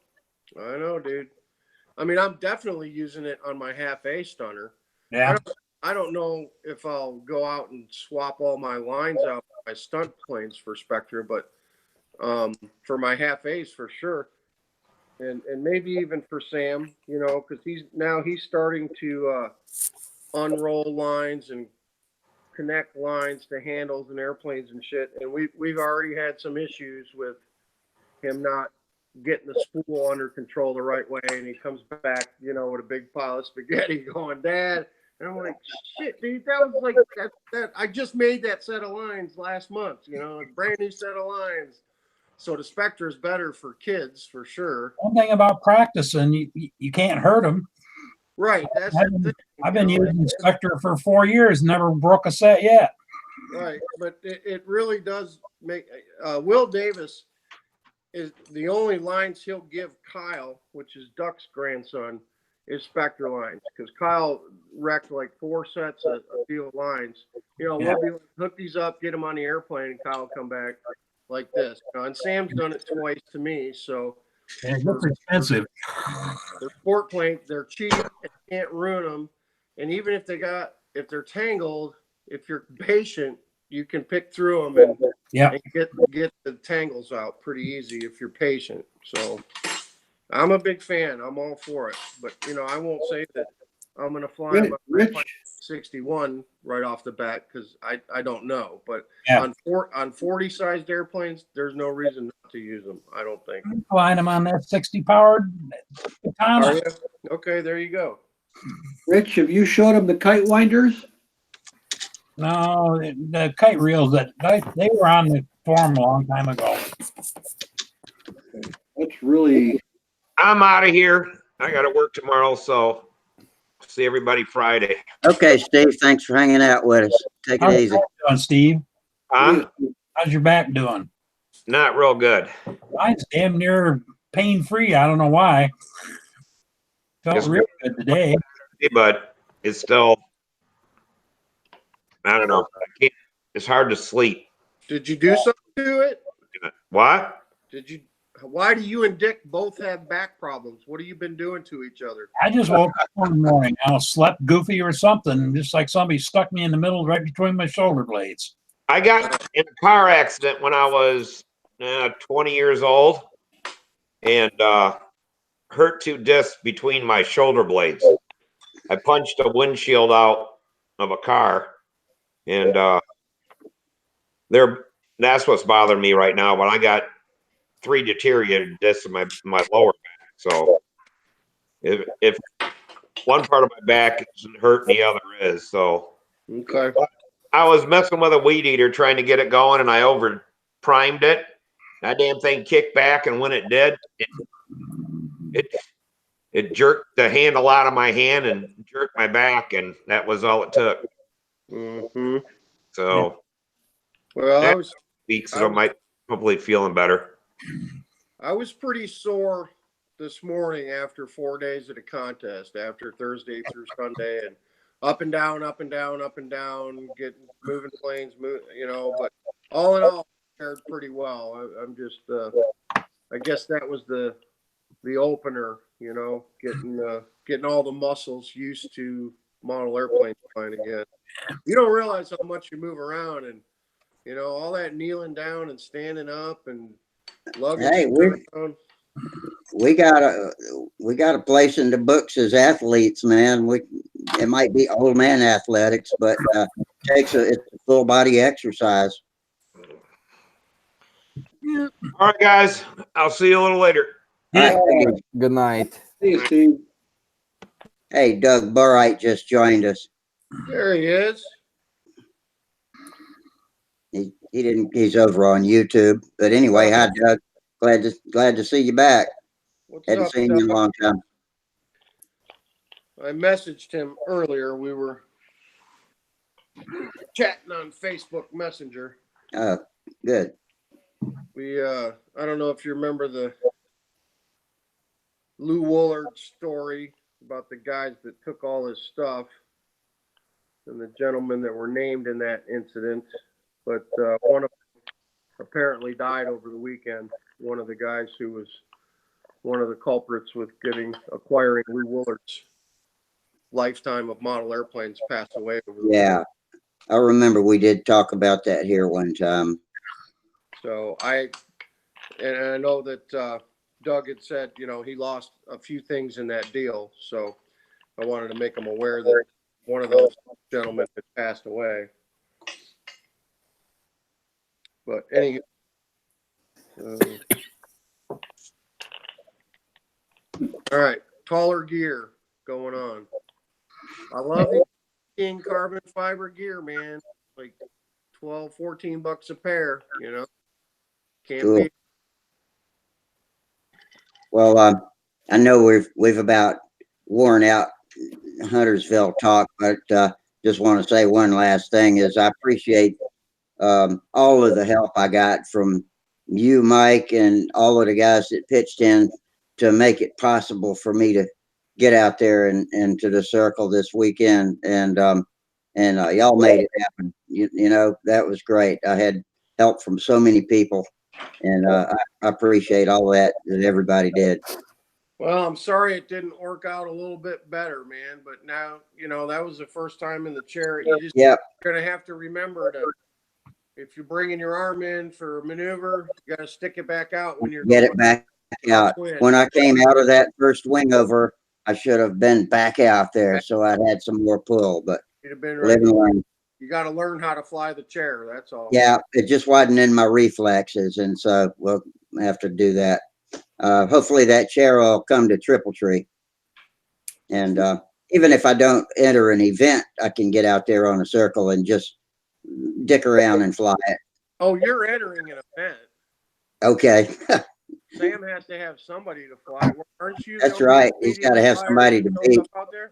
dude. I mean, I'm definitely using it on my half A stunner. Yeah. I don't know if I'll go out and swap all my lines out, my stunt planes for Spectre, but for my half A's for sure. And maybe even for Sam, you know, because he's starting to unroll lines and connect lines to handles and airplanes and shit. And we've already had some issues with him not getting the spool under control the right way, and he comes back, you know, with a big pile of spaghetti going, Dad. And I'm like, shit, dude, that was like that I just made that set of lines last month, you know, a brand new set of lines. So the Spectre is better for kids for sure. One thing about practicing, you can't hurt them. Right. That's the thing. I've been using Spectre for 4 years, never broke a set yet. Right. But it really does make Will Davis is the only lines he'll give Kyle, which is Duck's grandson, is Spectre lines, because Kyle wrecked like 4 sets of field lines. You know, we'll be like, hook these up, get them on the airplane, and Kyle will come back like this. You know, and Sam's done it twice to me, so And it looks expensive. they're sport planes, they're cheap, and can't ruin them. And even if they're tangled, if you're patient, you can pick through them and get the tangles out pretty easy if you're patient. So I'm a big fan. I'm all for it. But you know, I won't say that I'm gonna fly my 61 right off the bat, because I don't know. But on 40 sized airplanes, there's no reason not to use them. I don't think. I'm flying them on that 60 powered katana. Are you? Okay, there you go. Rich, have you showed him the kite winders? No, the kite reels they were on the forum a long time ago. That's really. I'm out of here. I got to work tomorrow, so see everybody Friday. Okay, Steve, thanks for hanging out with us. Take it easy. Doing, Steve? Huh? How's your back doing? Not real good. Mine's damn near pain-free. I don't know why. Felt real good today. But it's still, I don't know. It's hard to sleep. Did you do something to it? What? Why do you and Dick both have back problems? What have you been doing to each other? I just woke up one morning. I slept goofy or something, just like somebody stuck me in the middle right between my shoulder blades. I got in a car accident when I was 20 years old and hurt 2 discs between my shoulder blades. I punched a windshield out of a car, and that's what's bothering me right now. But I got 3 deteriorated discs in my lower back. So if one part of my back isn't hurt, the other is. So okay. I was messing with a weed eater trying to get it going, and I over primed it. That damn thing kicked back, and when it did, it jerked the handle out of my hand and jerked my back, and that was all it took. Mm-hmm. So, well, I was weeks, so I might hopefully feeling better. I was pretty sore this morning after 4 days of the contest, after Thursday through Sunday, and up and down, up and down, up and down, moving planes, you know. But all in all, I fared pretty well. I'm just, I guess that was the opener, you know, getting all the muscles used to model airplane flying again. You don't realize how much you move around, and you know, all that kneeling down and standing up and lugging. Hey, we got a place in the books as athletes, man. It might be old man athletics, but it's a full body exercise. All right, guys. I'll see you a little later. All right, Good night. See you, Steve. hey, Doug Burright just joined us. There he is. He didn't. He's over on YouTube. But anyway, hi, Doug. Glad to see you back. Hadn't seen you in a long time. I messaged him earlier. We were chatting on Facebook Messenger. Oh, good. I don't know if you remember the Lou Woolard story about the guys that took all his stuff and the gentlemen that were named in that incident, but one of them apparently died over the weekend. One of the guys who was one of the culprits with acquiring Lou Woolard's lifetime of model airplanes passed away. Over the Yeah, I remember we did talk about that here one time. So I know that Doug had said, you know, he lost a few things in that deal. So I wanted to make him aware that one of those gentlemen had passed away. But anyway, all right, taller gear going on. I love the King carbon fiber gear, man. Like 12, 14 bucks a pair, you know. Can't Cool. beat. Well, I know we've about worn out Huntersville talk, but just want to say one last thing is I appreciate all of the help I got from you, Mike, and all of the guys that pitched in to make it possible for me to get out there and to the circle this weekend. And y'all made it happen. You know, that was great. I had help from so many people, and I appreciate all that everybody did. Well, I'm sorry it didn't work out a little bit better, man. But now, you know, that was the first time in the chair. You just, Yep. you're going to have to remember to, if you're bringing your arm in for a maneuver, you got to stick it back out when you're Get going it back out. upwind. When I came out of that first wing over, I should have been back out there, so I'd had some more pull, but You'd have been live ready. and learn. You got to learn how to fly the chair. That's all. Yeah, it just wasn't in my reflexes, and so we'll have to do that. Hopefully that chair will come to Triple Tree. And even if I don't enter an event, I can get out there on a circle and just dick around and fly it. Oh, you're entering an event. Okay. Sam has to have somebody to fly. Aren't you? That's right. He's got to have somebody to beat. Out there?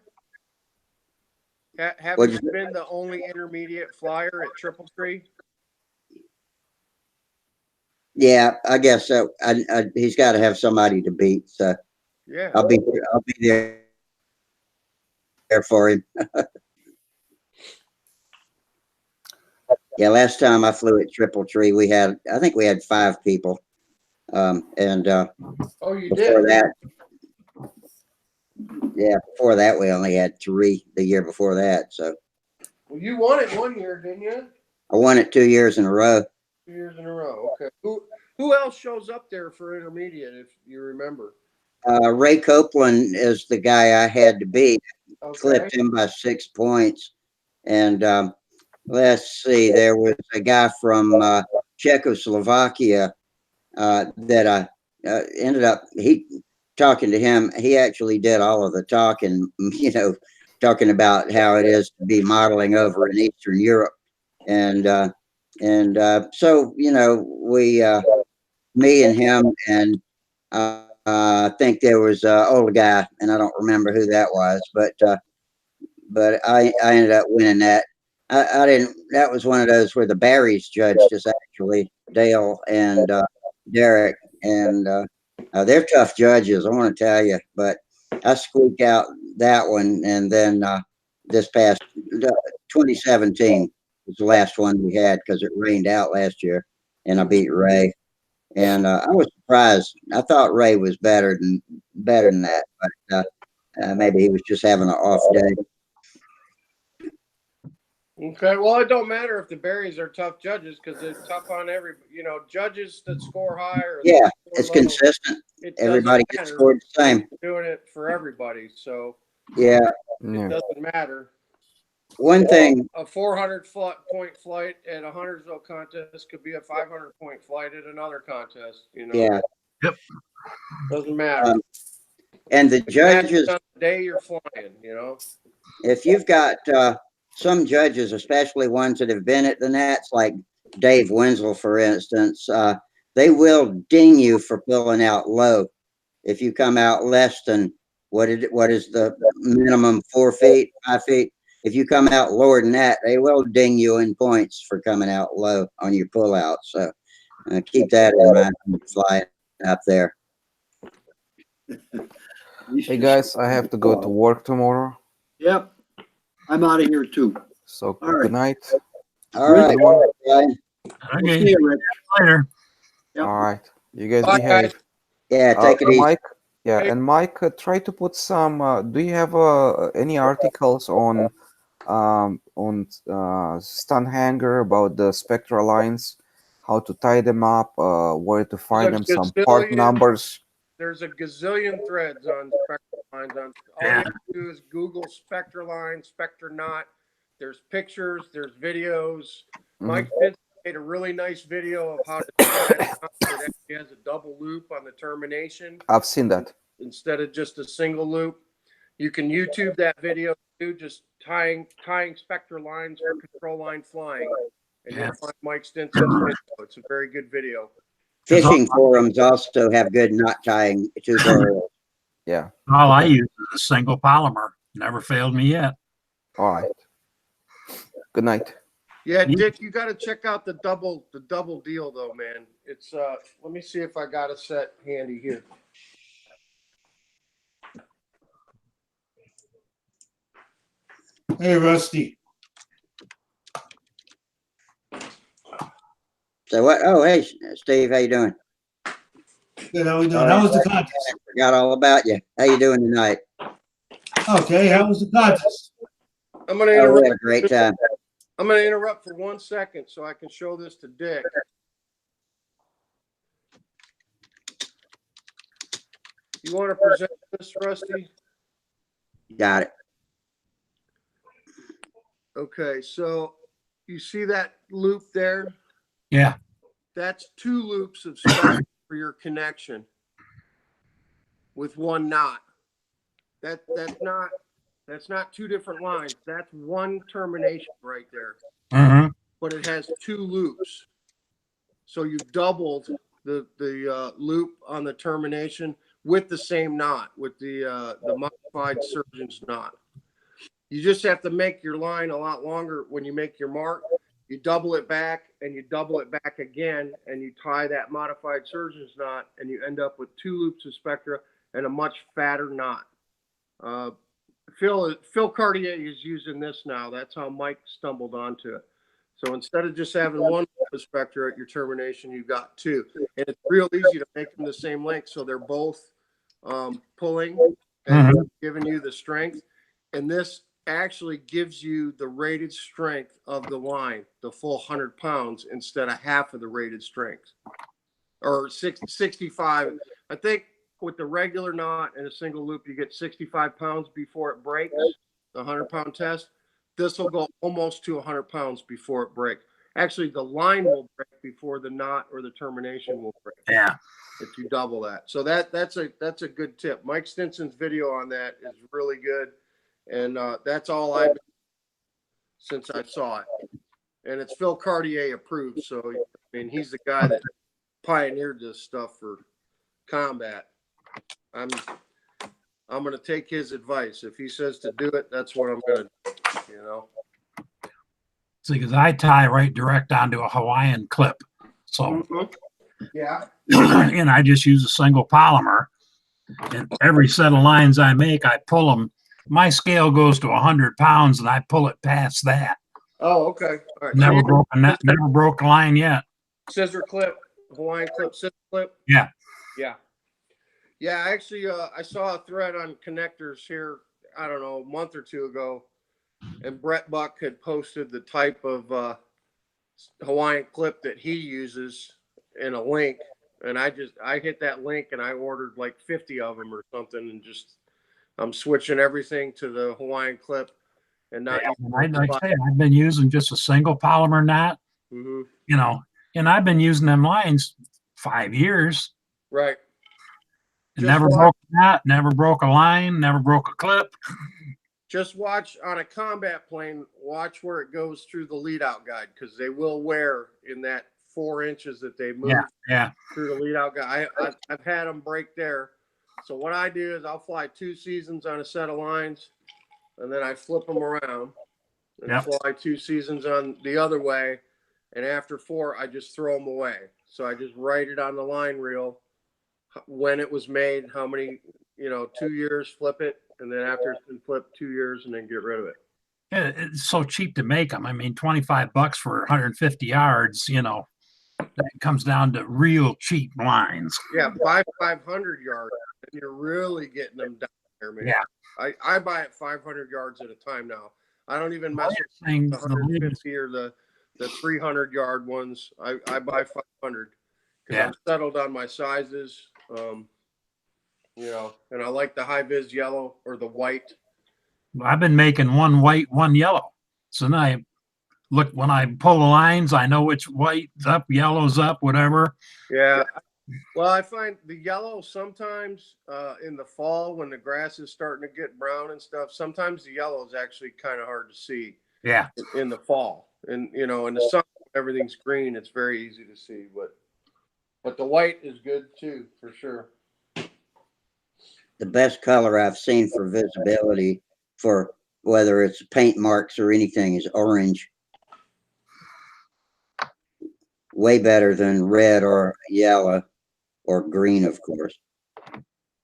Have What'd you you- been the only intermediate flyer at Triple Tree? Yeah, I guess so. He's got to have somebody to beat. So Yeah. I'll be there for him. Yeah, last time I flew at Triple Tree, I think we had 5 people. Oh, you before did? that, yeah, before that we only had 3 the year before that. So Well, you won it one year, didn't you? I won it 2 years in a row. 2 years in a row. Okay. Who else shows up there for intermediate, if you remember? Ray Copeland is the guy I had to beat. Okay. Clipped him by 6 points. And let's see, there was a guy from Czechoslovakia that I ended up talking to him. He actually did all of the talking, you know, talking about how it is to be modeling over in Eastern Europe. And so, you know, me and him, and I think there was an older guy, and I don't remember who that was, but I ended up winning that. I didn't. That was one of those where the Barrys judged us, actually, Dale and Derek, and they're tough judges, I want to tell you. But I squeaked out that one, and then this past 2017 was the last one we had because it rained out last year, and I beat Ray. And I was surprised. I thought Ray was better than that, but maybe he was just having an off day. Okay. Well, it don't matter if the Berries are tough judges because they're tough on every. You know, judges that score high or Yeah, score it's low, consistent. Everybody gets scored the same. Doing it for everybody, so Yeah. it doesn't matter. One thing. A 400 point flight at a Huntersville contest could be a 500 point flight at another contest. You know. Yeah. Yep. Doesn't matter. And the judges. On the day you're flying, you know. If you've got some judges, especially ones that have been at the Nats, like Dave Wenzel, for instance, they will ding you for pulling out low. If you come out less than what is the minimum 4 feet, 5 feet. If you come out lower than that, they will ding you in points for coming out low on your pullout. So keep that in mind when you fly up there. Hey guys, I have to go to work tomorrow. Yep. I'm out of here too. So All right. good night. All right. We'll Okay. see you, Rick. Later. Yep. All right. You guys Bye, behave. guys. Yeah, take it easy. Mike, Yeah, Hey. and Mike, try to put some. Do you have any articles on Stunthangar about the spectral lines, how to tie them up, where to find them, some part numbers? There's a gazillion threads on spectral lines. All you have to do is Google spectral line, spectronaut. There's pictures, there's videos. Mike Fitz made a really nice video of how to tie it up. It actually has a double loop on the termination I've seen that. instead of just a single loop. You can YouTube that video too, just tying spectral lines for control line flying. And you'll find Mike Stinson's video. It's a very good video. Fishing forums also have good knot tying tutorials. Yeah. All I use is a single polymer. Never failed me yet. All right. Good night. Yeah, Dick, you got to check out the double deal though, man. It's let me see if I got a set handy here. Hey, Rusty. So what? Oh, hey, Steve, how you doing? Good, how we doing? How was the contest? I forgot all about you. How you doing tonight? Okay, how was the contest? I'm gonna Oh, interrupt. we had a great time. I'm gonna interrupt for 1 second so I can show this to Dick. You want to present this, Rusty? Got it. Okay, so you see that loop there? Yeah. That's 2 loops of spectrum for your connection with 1 knot. That's not 2 different lines. That's 1 termination right there. But it has 2 loops. So you've doubled the loop on the termination with the same knot, with the modified surgeon's knot. You just have to make your line a lot longer when you make your mark. You double it back and you double it back again, and you tie that modified surgeon's knot, and you end up with 2 loops of spectra and a much fatter knot. Phil Cartier is using this now. That's how Mike stumbled onto it. So instead of just having 1 spectra at your termination, you've got 2. And it's real easy to make them the same length, so they're both pulling and giving you the strength. And this actually gives you the rated strength of the line, the full 100 pounds, instead of half of the rated strength. Or 65. I think with the regular knot and a single loop, you get 65 pounds before it breaks, the 100-pound test. This will go almost to 100 pounds before it breaks. Actually, the line will break before the knot or the termination will break. Yeah. If you double that. So that's a good tip. Mike Stinson's video on that is really good. And that's all I've been since I saw it. And it's Phil Cartier approved. So, I mean, he's the guy that pioneered this stuff for combat. I'm going to take his advice. If he says to do it, that's what I'm going to do, you know. See, because I tie right direct onto a Hawaiian clip. So, yeah. And I just use a single polymer. And every set of lines I make, I pull them. My scale goes to 100 pounds, and I pull it past that. Oh, okay. All right. Never broke a line yet. Scissor clip, Hawaiian clip, scissor clip. Yeah. Yeah. Yeah, actually, I saw a thread on connectors here, I don't know, a month or 2 ago, and Brett Buck had posted the type of Hawaiian clip that he uses in a link, and I hit that link and I ordered like 50 of them or something, and just I'm switching everything to the Hawaiian clip and not. Like I say, I've been using just a single polymer knot, you know, and I've been using them lines 5 years. Right. Never broke a knot, never broke a line, never broke a clip. Just watch on a combat plane, watch where it goes through the lead out guide, because they will wear in that 4 inches that they move through the lead out guide. I've had them break there. So what I do is I'll fly 2 seasons on a set of lines, and then I flip them around and fly 2 seasons on the other way. And after 4, I just throw them away. So I just write it on the line reel, when it was made, how many, 2 years, flip it. And then after it's been flipped, 2 years, and then get rid of it. It's so cheap to make them. I mean, $25 for 150 yards, That comes down to real cheap blinds. Yeah, buy 500 yards, and you're really getting them down there, man. Yeah. I buy it 500 yards at a time now. I don't even mess with Things, the 150 or the 300 yard ones. I buy 500 because I'm settled on my sizes. You know, and I like the high vis yellow or the white. I've been making one white, one yellow. So now I look, when I pull the lines, I know which white's up, yellow's up, whatever. Yeah. Well, I find the yellow sometimes in the fall when the grass is starting to get brown and stuff, sometimes the yellow is actually kind of hard to see. Yeah. In the fall. And, you know, in the summer, everything's green. It's very easy to see. But the white is good too, for sure. The best color I've seen for visibility for whether it's paint marks or anything is orange. Way better than red or yellow or green, of course.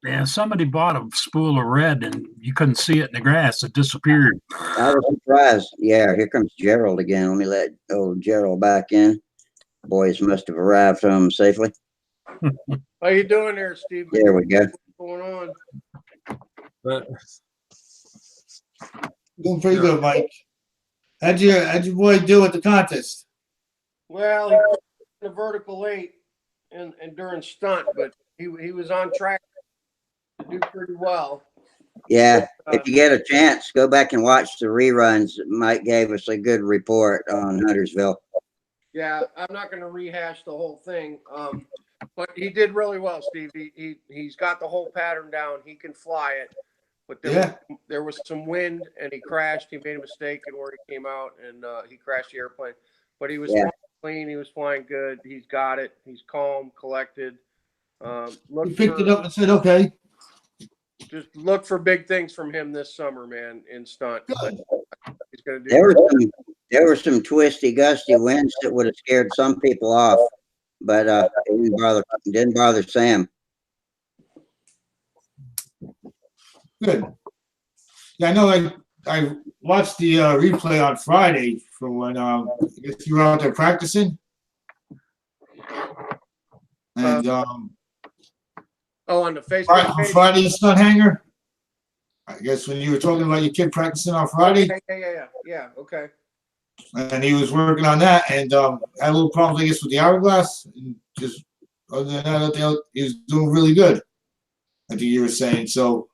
Yeah, somebody bought a spool of red and you couldn't see it in the grass. It disappeared. I was surprised. Yeah, here comes Gerald again. Let me let old Gerald back in. Boys must have arrived home safely. How you doing there, Steve? There we go. What's going on? Doing pretty good, Mike. How'd your boy do at the contest? Well, he was in the vertical 8 and during stunt, but he was on track to do pretty well. Yeah, if you get a chance, go back and watch the reruns. Mike gave us a good report on Huntersville. Yeah, I'm not going to rehash the whole thing, but he did really well, Steve. He's got the whole pattern down. He can fly it, but there was some wind and he crashed. He made a mistake in where he came out and he crashed the airplane. But he was flying clean. He was flying good. He's got it. He's calm, collected. He picked it up and said, "Okay." Just look for big things from him this summer, man, in stunt. Good. He's going to do There were some twisty, gusty winds that would have scared some people off, but it didn't bother Sam. Good. Yeah, I know. I watched the replay on Friday from when I guess you were out there practicing, and on the Facebook page. Friday Stunthangar. I guess when you were talking about your kid practicing on Friday. Yeah. Okay. And he was working on that, and had a little problem, I guess, with the hourglass. And just other than that, he was doing really good. I think you were saying so.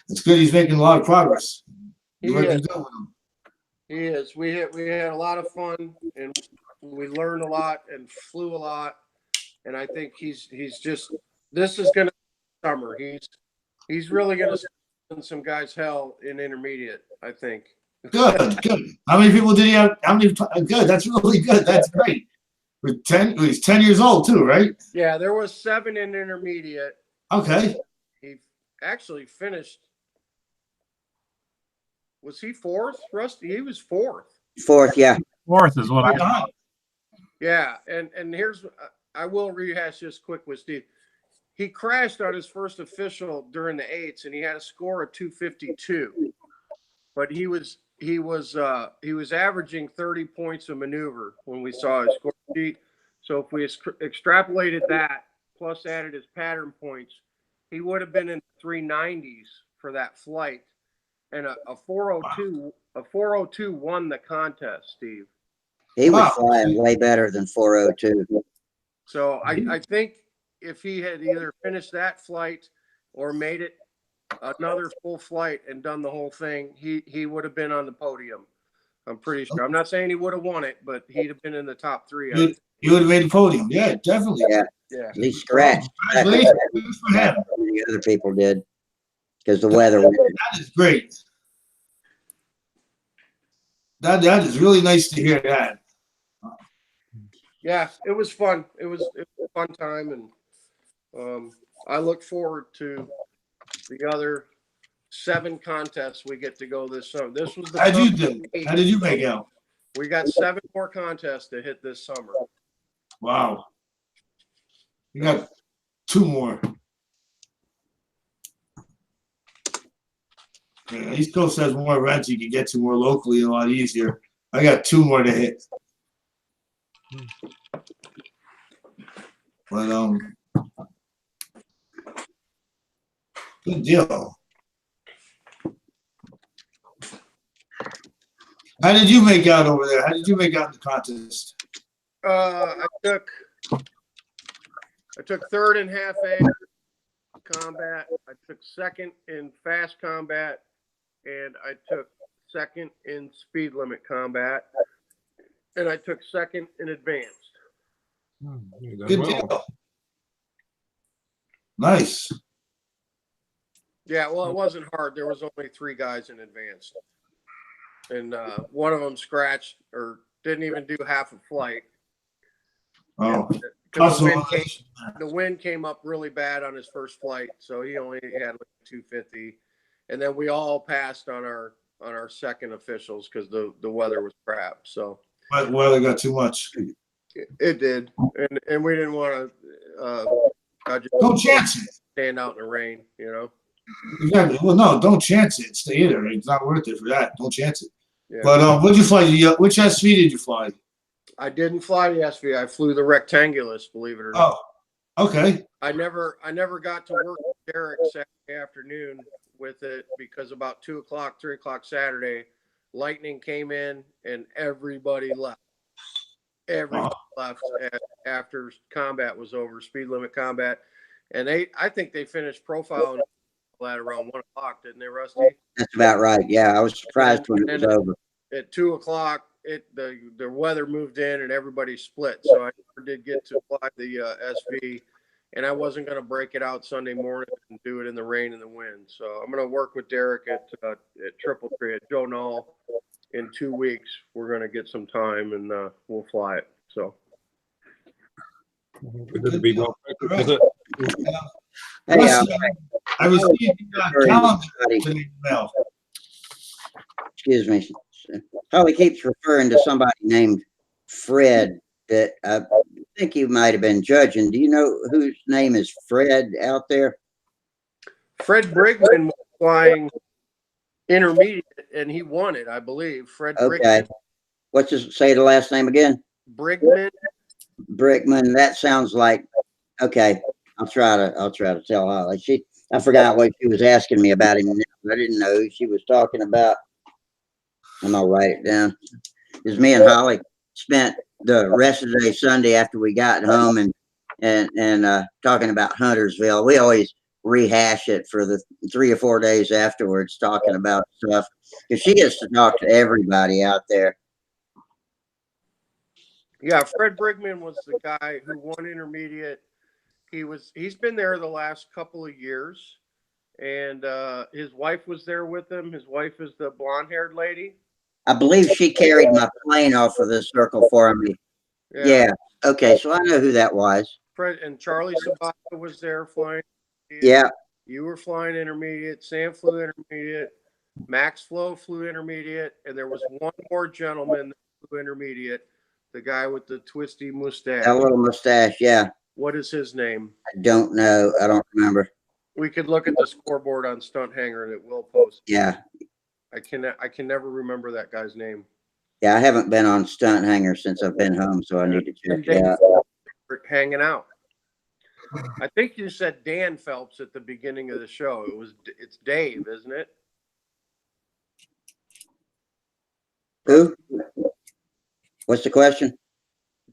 It's good. He's making a lot of progress. He is. We had a lot of fun, and we learned a lot and flew a lot. And I think he's just. This is going to be summer. He's really going to send some guys hell in intermediate, I think. Good. How many people did he have? How many? Good. That's really good. That's great. He's 10 years old too, right? Yeah, there was 7 in intermediate. Okay. He actually finished. Was he 4th, Rusty? He was 4th. 4th, yeah. 4th is what I got. Yeah, and here's I will rehash this quick with Steve. He crashed on his first official during the 8s, and he had a score of 252. But he was averaging 30 points a maneuver when we saw his score sheet. So if we extrapolated that plus added his pattern points, he would have been in the 390s for that flight. And a 402 won the contest, Steve. He was flying way better than 402. So I think if he had either finished that flight or made it another full flight and done the whole thing, he would have been on the podium. I'm pretty sure. I'm not saying he would have won it, but he'd have been in the top 3. He would have made the podium. Yeah, definitely. Yeah. He scratched. Congratulations. Good for him. The other people did because the weather. That is great. That is really nice to hear that. Yeah, it was fun. It was a fun time, and I look forward to the other 7 contests we get to go this summer. This was the How did you make out? We got 7 more contests to hit this summer. Wow. You got 2 more. Yeah, East Coast has more events you can get to more locally, a lot easier. I got 2 more to hit. But good deal. How did you make out over there? How did you make out in the contest? I took third in half air combat. I took second in fast combat, and I took second in speed limit combat, and I took second in advanced. Good deal. Nice. Yeah, well, it wasn't hard. There was only 3 guys in advanced, and one of them scratched or didn't even do half a flight. Oh, Because the wind came up really bad on his first flight, so he only had like 250, and then we all passed on our second officials because the weather was crap. So but weather got too much. it did, and we didn't want to. Don't chance it. Stand out in the rain, you know. Exactly. Well, no, don't chance it. Stay there. It's not worth it for that. Don't chance it. Yeah. But what'd you fly? Which SV did you fly? I didn't fly the SV. I flew the Rectangulus, believe it or not. Oh, okay. I never got to work with Derek Saturday afternoon with it because about 2 o'clock, 3 o'clock Saturday, lightning came in and everybody left. Everybody left after combat was over, speed limit combat. And I think they finished profiling at around 1 o'clock, didn't they, Rusty? That's about right. Yeah, I was surprised when it was over. At 2 o'clock, the weather moved in and everybody split. So I never did get to fly the SV, and I wasn't going to break it out Sunday morning and do it in the rain and the wind. So I'm going to work with Derek at Triple Tree at Joe Knoll in 2 weeks. We're going to get some time and we'll fly it. So. Good to be well. Hey, I received calendar in the email. excuse me. Holly keeps referring to somebody named Fred that I think you might have been judging. Do you know whose name is Fred out there? Fred Brigman was flying intermediate, and he won it, I believe. Fred Okay. Brigman. Say the last name again? Brigman. Brickman. That sounds like, okay. I'll try to tell Holly. I forgot what she was asking me about him. I didn't know who she was talking about. I'm gonna write it down. Because me and Holly spent the rest of the day Sunday after we got home and talking about Huntersville. We always rehash it for the 3 or 4 days afterwards, talking about stuff. Because she gets to talk to everybody out there. Yeah, Fred Brigman was the guy who won intermediate. He's been there the last couple of years, and his wife was there with him. His wife is the blonde-haired lady. I believe she carried my plane off of the circle for me. Yeah. Okay, so I know who that was. Fred and Charlie Sabata was there flying. Yeah. You were flying intermediate. Sam flew intermediate. Max Flo flew intermediate, and there was one more gentleman that flew intermediate. The guy with the twisty mustache. That little mustache, yeah. What is his name? I don't know. I don't remember. We could look at the scoreboard on Stunthangar that we'll post. Yeah. I can never remember that guy's name. Yeah, I haven't been on Stunthangar since I've been home, so I need to check it out. Hanging out. I think you said Dan Phelps at the beginning of the show. It's Dave, isn't it? Who? What's the question?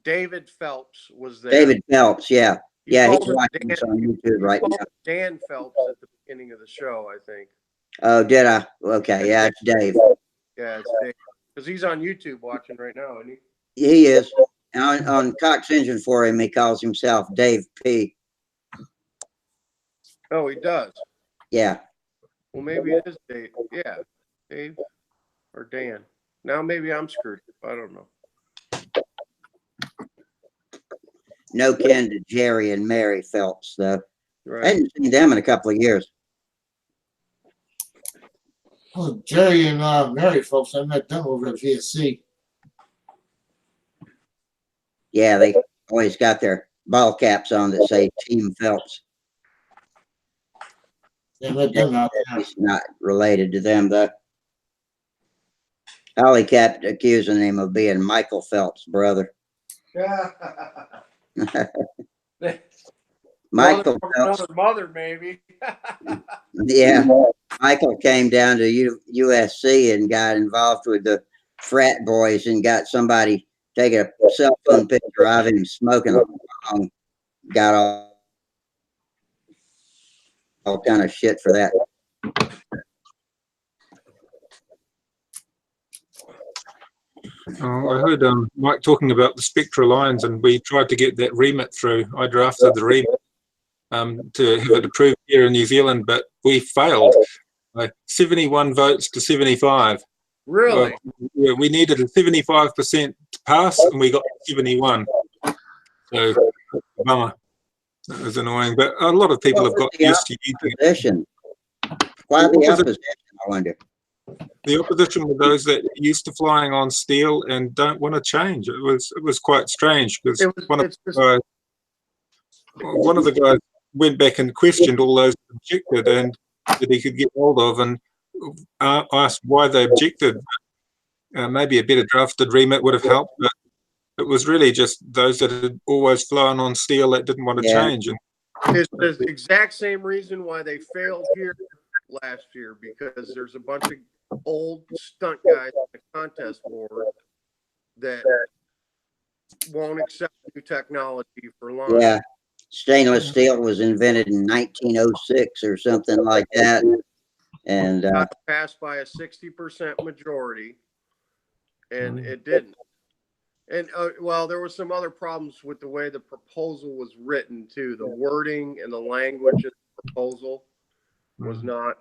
David Phelps was there. David Phelps, yeah. Yeah, he's called him watching us on YouTube right now. Dan Phelps at the beginning of the show, I think. Oh, did I? Okay, yeah, it's Dave. Yeah, it's Dave. Because he's on YouTube watching right now, isn't he? He is. On Cox Engine for him, he calls himself Dave P. Oh, he does. Yeah. Well, maybe it is Dave. Yeah, Dave or Dan. Now maybe I'm screwed. I don't know. No kin to Jerry and Mary Phelps, though. Right. I hadn't seen them in a couple of years. Well, Jerry and Mary folks, I met them over at VSC. Yeah, they always got their ball caps on that say Team Phelps. Yeah, met them out there. He's not related to them, though. Holly kept accusing him of being Michael Phelps' brother. Michael, Another mother, maybe. yeah, Michael came down to USC and got involved with the frat boys and got somebody taking a cell phone picture of him smoking a bong. Got all kind of shit for that. I heard Mike talking about the Spectra lines, and we tried to get that remit through. I drafted the remit to have it approved here in New Zealand, but we failed. 71 votes to 75. Really? We needed a 75% to pass, and we got 71. So, bummer. That was annoying, but a lot of people have got used to using it. Opposition. Why the opposition, I wonder? The opposition were those that are used to flying on steel and don't want to change. It was quite strange because one of the guys went back and questioned all those that objected and that he could get hold of, and asked why they objected. Maybe a better drafted remit would have helped, but it was really just those that had always flown on steel that didn't want to change. And it's the exact same reason why they failed here last year, because there's a bunch of old stunt guys on the contest board that won't accept new technology for long. Yeah, stainless steel was invented in 1906 or something like that, and got passed by a 60% majority, and it didn't. And well, there were some other problems with the way the proposal was written too. The wording and the language of the proposal was not,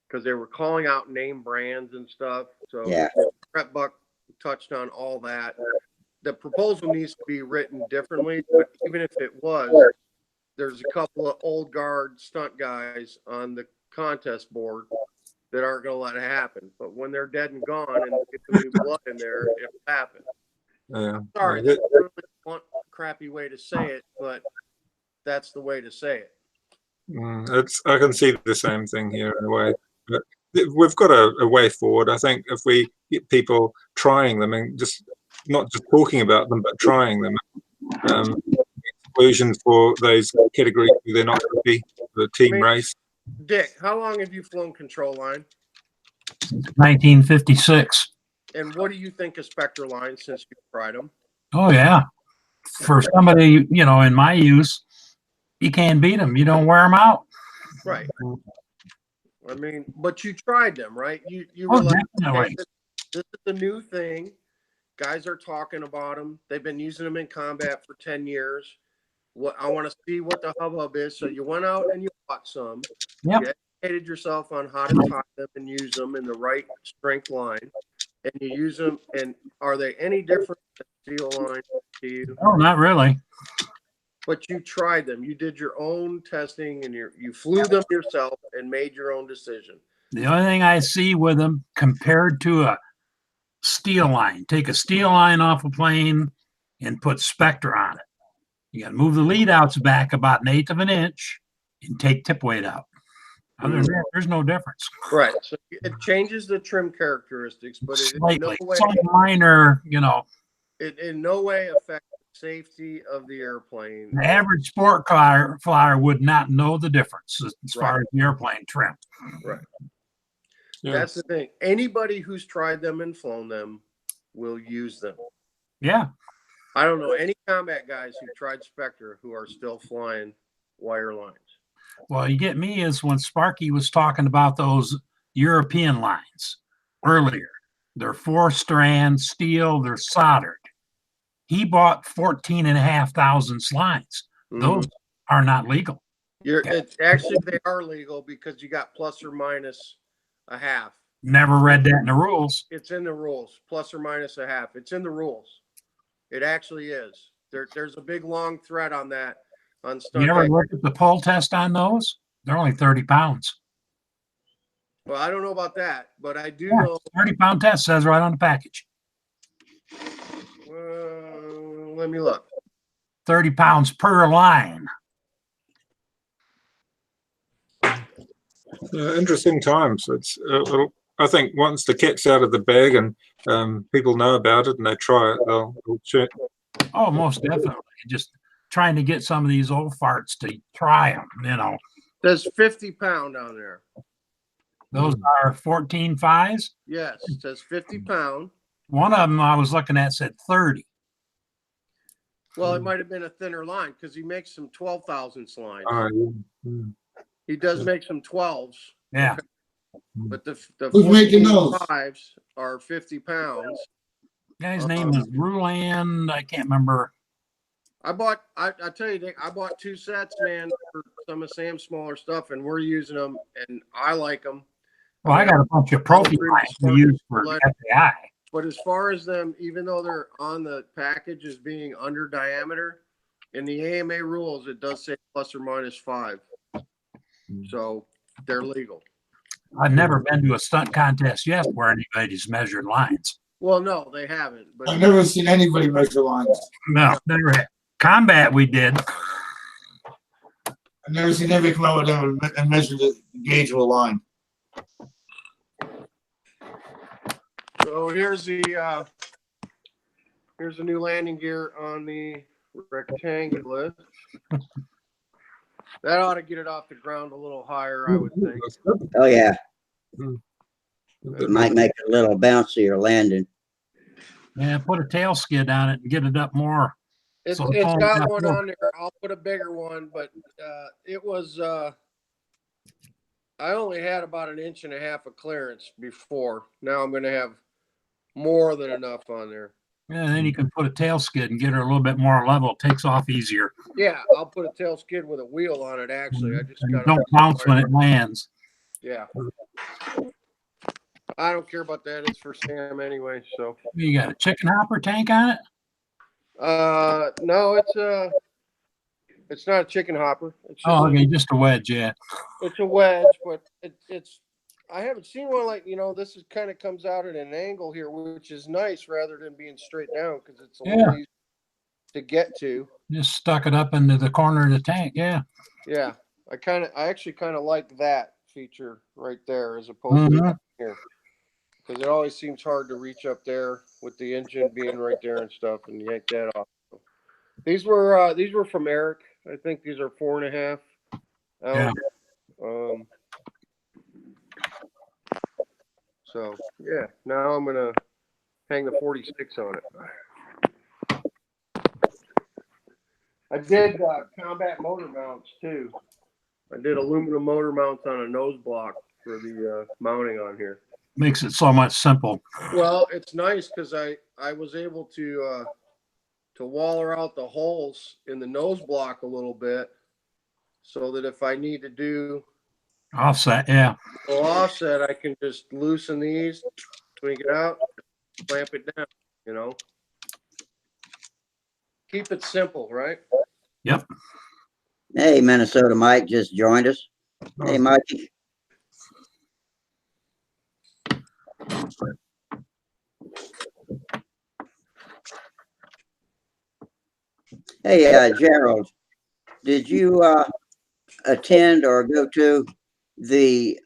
because they were calling out name brands and stuff. So yeah, Brett Buck touched on all that. The proposal needs to be written differently, but even if it was, there's a couple of old guard stunt guys on the contest board that aren't going to let it happen. But when they're dead and gone and get the new blood in there, it'll happen. Sorry, that's really one crappy way to say it, but that's the way to say it. I can see the same thing here in a way. But we've got a way forward. I think if we get people trying them and just not just talking about them, but trying them. Exclusions for those categories where they're not going to be the team race. Dick, how long have you flown control line? 1956. And what do you think of Spectra lines since you've tried them? Oh, yeah. For somebody, in my use, you can't beat them. You don't wear them out. Right. I mean, but you tried them, right? You were like, okay, this is a new thing. Guys are talking about them. They've been using them in combat for 10 years. I want to see what the hubbub is. So you went out and you bought some. Yep. You educated yourself on how to tie them and use them in the right strength line. And you use them, and are they any different than steel line to you? No, not really. But you tried them. You did your own testing, and you flew them yourself and made your own decision. The only thing I see with them compared to a steel line, take a steel line off a plane and put Spectra on it. You got to move the lead outs back about 1/8 of an inch and take tip weight out. Other than that, there's no difference. Right. So it changes the trim characteristics, but it in no way, some minor, it in no way affects the safety of the airplane. The average sport car flyer would not know the difference as far as the airplane trim. Right. Yeah. That's the thing. Anybody who's tried them and flown them will use them. Yeah. I don't know any combat guys who tried Spectra who are still flying wire lines. Well, you get me is when Sparky was talking about those European lines earlier. They're 4-strand steel, they're soldered. He bought 14,500 lines. Those are not legal. Actually, they are legal because you got plus or minus a half. Never read that in the rules. It's in the rules, plus or minus a half. It's in the rules. It actually is. There's a big long thread on that. On Stunt. You ever look at the pull test on those? They're only 30 pounds. Well, I don't know about that, but I do know. 30-pound test says right on the package. Let me look. 30 pounds per line. Interesting times. It's. I think once the cat's out of the bag and people know about it and they try it, they'll check. Oh, most definitely. Just trying to get some of these old farts to try them, you know. There's 50 pound on there. Those are 14.5s. Yes, it says 50 pound. One of them I was looking at said 30. Well, it might have been a thinner line because he makes some 12,000 lines. Yeah. He does make some 12s. Yeah. Okay. But the Who's making those? 5s are 50 pounds. Guy's name is Ruland. I can't remember. I tell you, Dick, I bought 2 sets, man, for some of Sam's smaller stuff, and we're using them, and I like them. Well, I got a bunch of profi lines to use for FAI. But as far as them, even though they're on the package as being under diameter, in the AMA rules, it does say plus or minus 5. So they're legal. I've never been to a stunt contest yet where anybody's measured lines. Well, no, they haven't. But I've never seen anybody measure lines. No, never had. Combat we did. I've never seen anybody come out with them and measure the gauge of a line. so here's the new landing gear on the rectangular. That ought to get it off the ground a little higher, I would think. Oh yeah. It might make it a little bouncier landing. Yeah, put a tail skid on it and get it up more. It's So got one on there. I'll put a bigger one, but it was I only had about 1.5 inches of clearance before. Now I'm going to have more than enough on there. Yeah, then you can put a tail skid and get her a little bit more level. It takes off easier. Yeah, I'll put a tail skid with a wheel on it. Actually, I just got. Don't bounce when it lands. Yeah. I don't care about that. It's for Sam anyway. So You got a chicken hopper tank on it? no, it's not a chicken hopper. It's just, Okay, just a wedge, yeah. it's a wedge, but it's. I haven't seen one like, this is kind of comes out at an angle here, which is nice rather than being straight down because it's a little easy to get to. Just stuck it up into the corner of the tank, yeah. Yeah, I actually kind of like that feature right there as opposed to here, because it always seems hard to reach up there with the engine being right there and stuff and yank that off. These were from Eric. I think these are 4.5 ounce. Yeah. So yeah, now I'm gonna hang the 46 on it. I did combat motor mounts too. I did aluminum motor mounts on a nose block for the mounting on here. Makes it so much simple. Well, it's nice because I was able to waller out the holes in the nose block a little bit, so that if I need to do Offset, yeah. offset, I can just loosen these, tweak it out, clamp it down. Keep it simple, right? Yep. Hey, Minnesota Mike just joined us. Hey, Mikey. Hey, Gerald, did you attend or go to the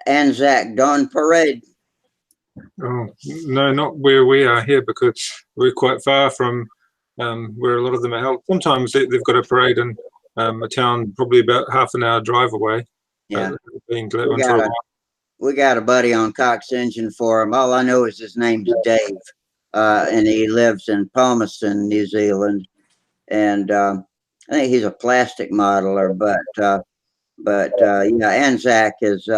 Anzac Dawn Parade? Oh, no, not where we are here because we're quite far from where a lot of them are held. Sometimes they've got a parade in a town probably about half an hour drive away. Yeah. Been to that one for a while. We got a buddy on Cox Engine for him. All I know is his name's Dave, and he lives in Palmerston, New Zealand. And I think he's a plastic modeler, but yeah, Anzac is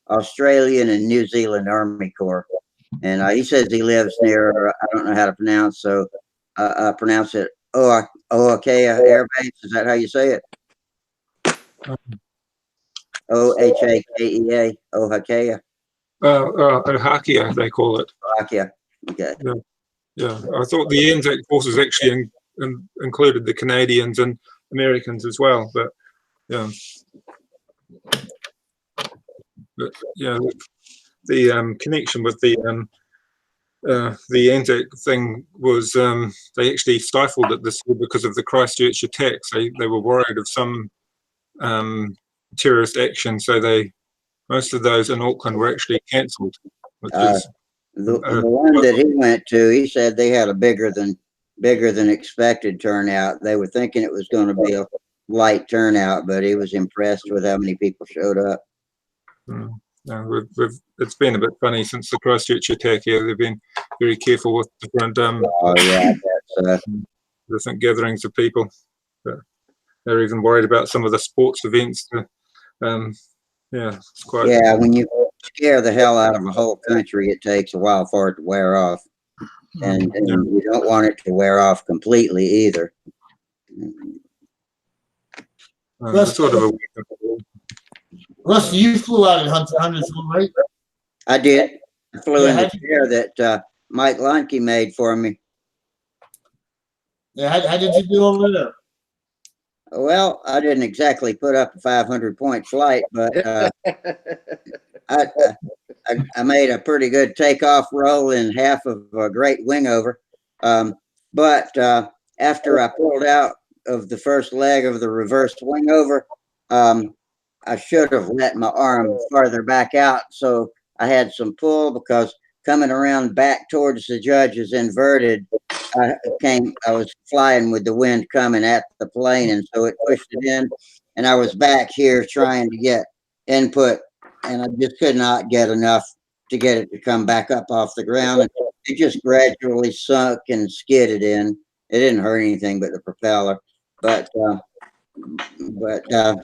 Australian and New Zealand Army Corps. And he says he lives near, I don't know how to pronounce, so I pronounce it Ohakea Air Base. Is that how you say it? Ohakea, Ohakea. Ohakea, they call it. Ohakea. Okay. Yeah, I thought the Anzac forces actually included the Canadians and Americans as well, but yeah. But yeah, the connection with the Anzac thing was they actually stifled it this year because of the Christchurch attacks. They were worried of some terrorist action, so most of those in Auckland were actually cancelled. The one that he went to, he said they had a bigger than bigger than expected turnout. They were thinking it was going to be a light turnout, but he was impressed with how many people showed up. Yeah, it's been a bit funny since the Christchurch attack here. They've been very careful with different Oh yeah, that's different gatherings of people. But they're even worried about some of the sports events. Yeah, it's quite. Yeah, when you scare the hell out of a whole country, it takes a while for it to wear off, and Yeah. you don't want it to wear off completely either. It's sort of a Rusty, you flew out in Huntersville, right? I did. I flew Yeah, in the how'd you- chair that Mike Lonke made for me. Yeah, how did you do over there? Well, I didn't exactly put up a 500-point flight, but I made a pretty good takeoff roll in half of a great wing over. But after I pulled out of the first leg of the reverse wing over, I should have let my arm farther back out. So I had some pull because coming around back towards the judge is inverted. I was flying with the wind coming at the plane, and so it pushed it in, and I was back here trying to get input, and I just could not get enough to get it to come back up off the ground. And it just gradually sunk and skidded in. It didn't hurt anything but the propeller, but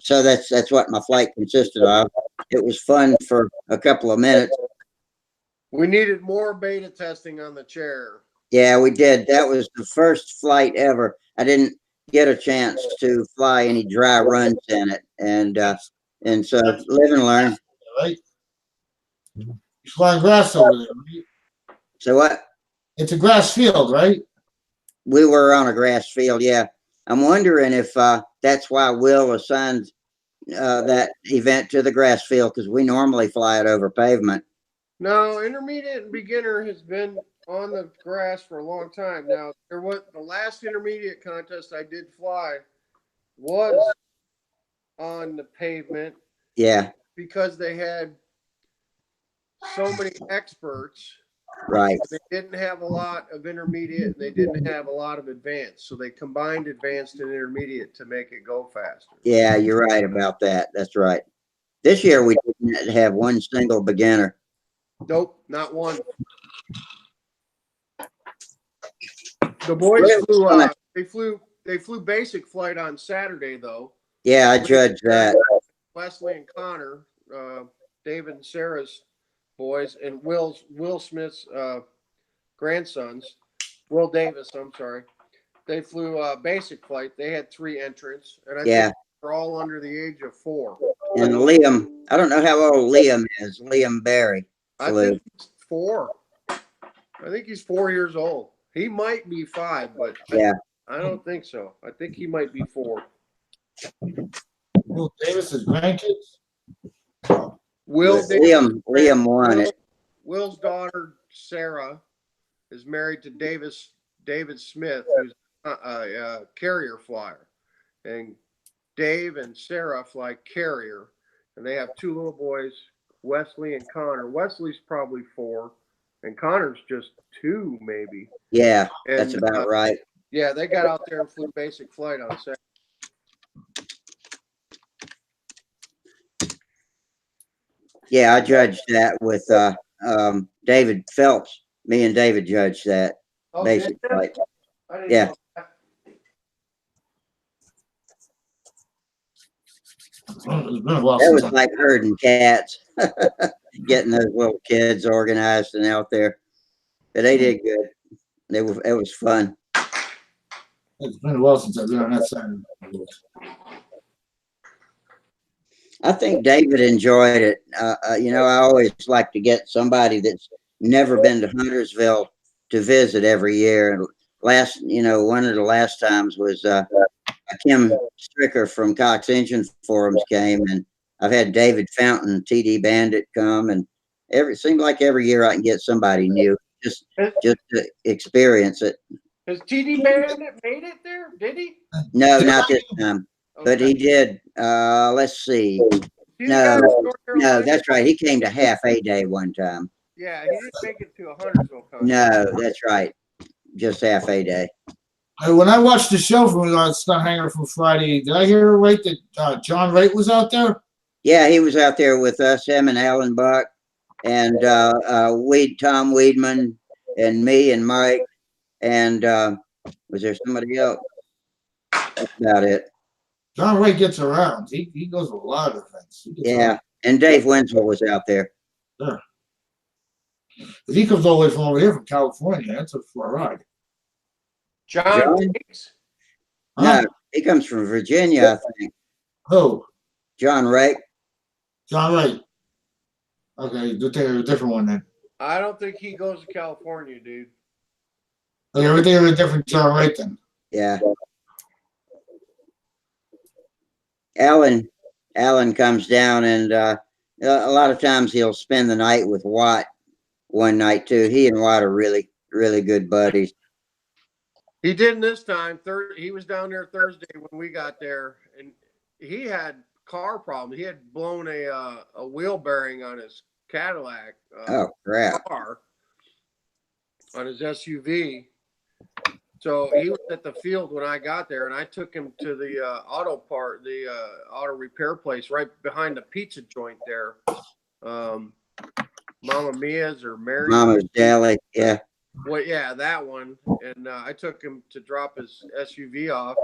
so that's what my flight consisted of. It was fun for a couple of minutes. We needed more beta testing on the chair. Yeah, we did. That was the first flight ever. I didn't get a chance to fly any dry runs in it, and so live and learn. Right? You're flying grass over there, right? So what? It's a grass field, right? We were on a grass field. Yeah, I'm wondering if that's why Will assigned that event to the grass field, because we normally fly it over pavement. No, intermediate and beginner has been on the grass for a long time now. There was the last intermediate contest I did fly was on the pavement. Yeah. Because they had so many experts. Right. They didn't have a lot of intermediate and they didn't have a lot of advanced. So they combined advanced and intermediate to make it go faster. Yeah, you're right about that. That's right. This year we didn't have one single beginner. Nope, not one. The boys they flew basic flight on Saturday though. Yeah, I judged that. Wesley and Connor, David and Sarah's boys, and Will Smith's grandsons, Will Davis, I'm sorry. They flew basic flight. They had 3 entrants, and I think they're all under the age of 4. And Liam, I don't know how old Liam is. Liam Barry flew. I think he's 4. I think he's 4 years old. He might be 5, but yeah, I don't think so. I think he might be 4. Will Davis's grandkids? Liam won it. Will's daughter Sarah is married to David Smith, who's a carrier flyer, and Dave and Sarah fly carrier, and they have 2 little boys, Wesley and Connor. Wesley's probably 4, and Connor's just 2 maybe. Yeah, and, that's about right. Yeah, they got out there and flew basic flight on Saturday. Yeah, I judged that with David Phelps. Me and David judged that basic flight. Yeah. That was like herding cats, getting those little kids organized and out there. But they did good. It was fun. It's been a while since I've been on that side. I think David enjoyed it. I always like to get somebody that's never been to Huntersville to visit every year. One of the last times was Kim Stricker from Cox Engine Forums came, and I've had David Fountain, TD Bandit come, and seems like every year I can get somebody new just to experience it. Has TD Bandit made it there? Did he? No, not this time. But he did. Let's see. No, that's right. He came to Half A Day one time. Yeah, he didn't make it to a Huntersville concert. No, that's right. Just Half A Day. When I watched the show from Stunthangar from Friday, did I hear right that John Wright was out there? Yeah, he was out there with us, him and Alan Buck, and Tom Weedman, and me and Mike, and was there somebody else? That's about it. John Wright gets around. He goes to a lot of things. Yeah, and Dave Wenzel was out there. Sure. But he comes all the way from over here from California. That's a far ride. John Takes? Huh? No, he comes from Virginia, I think. Who? John Wright. John Wright. Okay, do take a different one then. I don't think he goes to California, dude. Okay, everything is a different John Wright then. Yeah. Alan comes down, and a lot of times he'll spend the night with Watt one night too. He and Watt are really, really good buddies. He didn't this time. He was down there Thursday when we got there, and he had car problems. He had blown a wheel bearing on his Cadillac Oh crap! car on his SUV. So he was at the field when I got there, and I took him to the auto repair place right behind the pizza joint there. Mama Mia's or Mary's. Mama's Deli, yeah. Well, yeah, that one. And I took him to drop his SUV off,